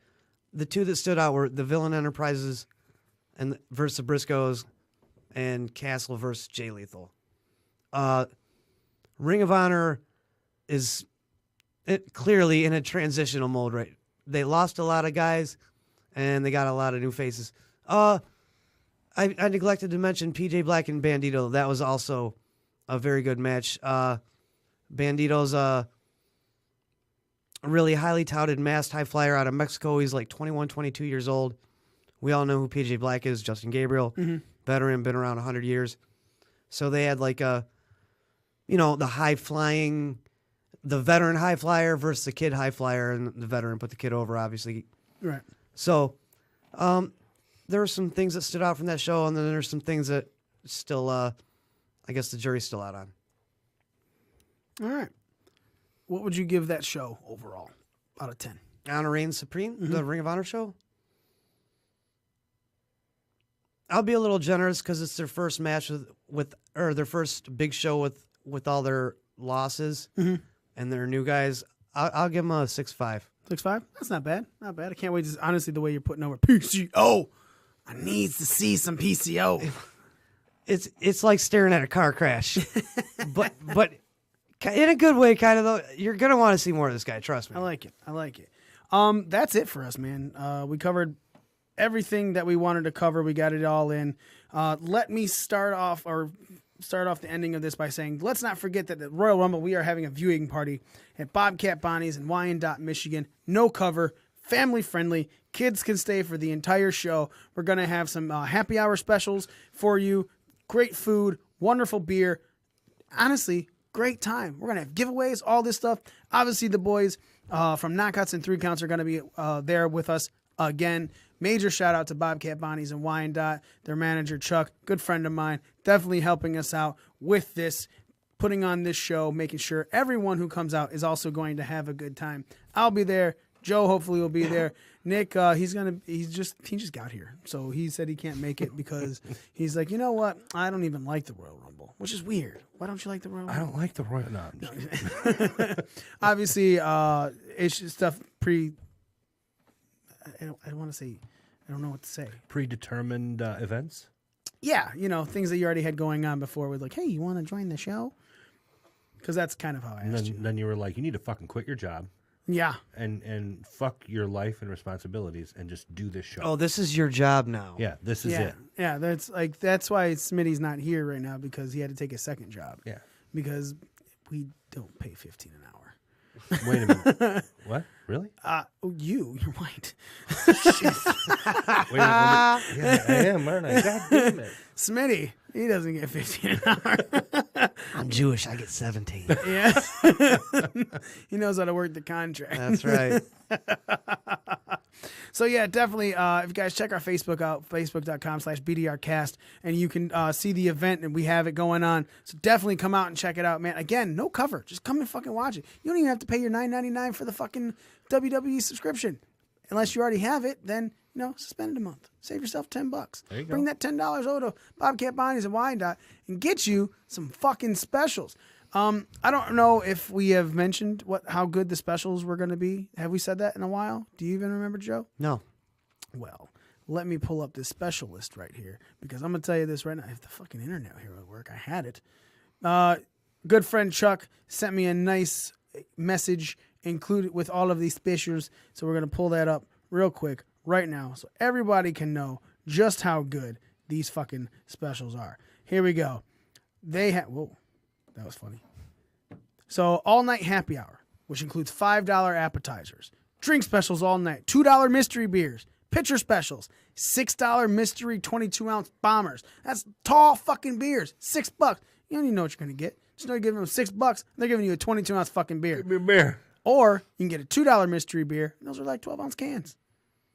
F: The two that stood out were the Villain Enterprises versus the Briscoes, and Castle versus Jay Lethal. Ring of Honor is clearly in a transitional mode, right? They lost a lot of guys, and they got a lot of new faces. I neglected to mention PJ Black and Bandito. That was also a very good match. Bandito's a really highly touted masked high flyer out of Mexico. He's like 21, 22 years old. We all know who PJ Black is, Justin Gabriel. Veteran, been around 100 years. So they had like the high flying, the veteran high flyer versus the kid high flyer, and the veteran put the kid over, obviously.
B: Right.
F: So there were some things that stood out from that show, and then there's some things that still, I guess the jury's still out on.
B: All right. What would you give that show overall out of 10?
F: Honor reigns supreme, the Ring of Honor show? I'll be a little generous because it's their first match or their first big show with all their losses and their new guys. I'll give them a 6.5.
B: 6.5? That's not bad. Not bad. I can't wait to, honestly, the way you're putting over PCO. I needs to see some PCO.
F: It's like staring at a car crash. but in a good way, kind of, though. You're going to want to see more of this guy, trust me.
B: I like it. That's it for us, man. We covered everything that we wanted to cover. We got it all in. Let me start off the ending of this by saying, let's not forget that at Royal Rumble, we are having a viewing party at Bobcat Bonnie's in Wyandotte, Michigan. No cover, family friendly. Kids can stay for the entire show. We're going to have some happy hour specials for you. Great food, wonderful beer. Honestly, great time. We're going to have giveaways, all this stuff. Obviously, the boys from Knockouts and 3 Counts are going to be there with us again. Major shout out to Bobcat Bonnie's in Wyandotte. Their manager, Chuck, good friend of mine, definitely helping us out with this, putting on this show, making sure everyone who comes out is also going to have a good time. I'll be there. Joe hopefully will be there. Nick, he just got here. So he said he can't make it because he's like, you know what? I don't even like the Royal Rumble, which is weird. Why don't you like the Royal Rumble?
A: I don't like the Royal Rumble.
B: Obviously, it's just stuff I don't know what to say.
A: Predetermined events?
B: Yeah, things that you already had going on before with like, hey, you want to join the show? Because that's kind of how I asked you.
A: Then you were like, you need to fucking quit your job.
B: Yeah.
A: And fuck your life and responsibilities and just do this show.
F: Oh, this is your job now.
A: Yeah, this is it.
B: Yeah, that's why Smitty's not here right now, because he had to take a second job.
A: Yeah.
B: Because we don't pay $15 an hour.
A: Wait a minute. What? Really?
B: You're white.
A: Wait, yeah, I am, aren't I? God damn it.
B: Smitty, he doesn't get $15 an hour.
F: I'm Jewish. I get 17.
B: Yeah. He knows how to work the contract.
F: That's right.
B: So, yeah, definitely, if you guys check our Facebook out, facebook.com/BDRcast, and you can see the event, and we have it going on. So definitely come out and check it out, man. Again, no cover. Just come and fucking watch it. You don't even have to pay your $9.99 for the fucking WWE subscription. Unless you already have it, then, suspend it a month. Save yourself $10.
A: There you
B: Bring
A: go.
B: that $10 over to Bobcat Bonnie's in Wyandotte and get you some fucking specials. I don't know if we have mentioned how good the specials were going to be. Have we said that in a while? Do you even remember, Joe?
F: No.
B: Well, let me pull up this special list right here because I'm going to tell you this right now. If the fucking internet here would work, I had it. Good friend Chuck sent me a nice message included with all of these specials. So we're going to pull that up real quick right now so everybody can know just how good these fucking specials are. Here we go. They have, whoa, that was funny. So all night happy hour, which includes $5 appetizers, drink specials all night, $2 mystery beers, pitcher specials, $6 mystery 22-ounce bombers. That's tall fucking beers, $6. You don't even know what you're going to get. Just know you're giving them $6. They're giving you a 22-ounce fucking beer.
A: Give me a beer.
B: Or you can get a $2 mystery beer, and those are like 12-ounce cans.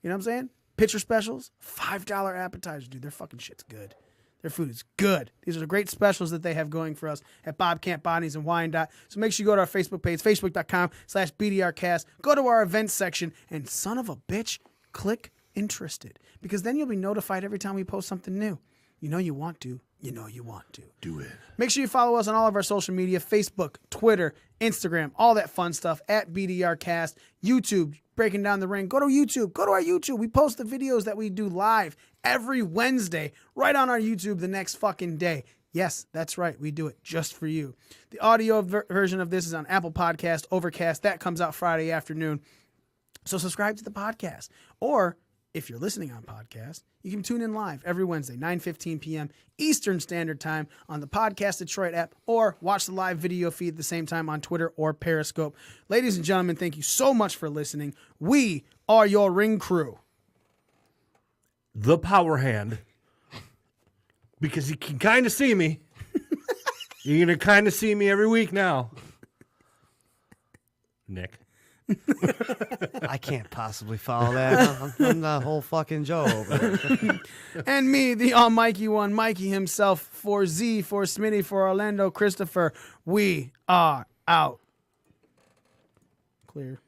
B: You know what I'm saying? Pitcher specials, $5 appetizers. Dude, their fucking shit's good. Their food is good. These are the great specials that they have going for us at Bobcat Bodies and Wine. So make sure you go to our Facebook page, facebook.com/BDRcast. Go to our events section, and son of a bitch, click interested. Because then you'll be notified every time we post something new. You know you want to. You know you want to.
A: Do it.
B: Make sure you follow us on all of our social media, Facebook, Twitter, Instagram, all that fun stuff at BDRcast, YouTube, Breaking Down the Ring. Go to YouTube. Go to our YouTube. We post the videos that we do live every Wednesday right on our YouTube the next fucking day. Yes, that's right. We do it just for you. The audio version of this is on Apple Podcast, Overcast. That comes out Friday afternoon. So subscribe to the podcast. Or if you're listening on podcast, you can tune in live every Wednesday, 9:15 p.m. Eastern Standard Time on the Podcast Detroit app, or watch the live video feed at the same time on Twitter or Periscope. Ladies and gentlemen, thank you so much for listening. We are your ring crew.
A: The power hand. Because you can kind of see me. You're going to kind of see me every week now. Nick.
F: I can't possibly follow that. I'm the whole fucking Joe over there.
B: And me, the almighty one, Mikey himself, for Z, for Smitty, for Orlando, Christopher. We are out. Clear.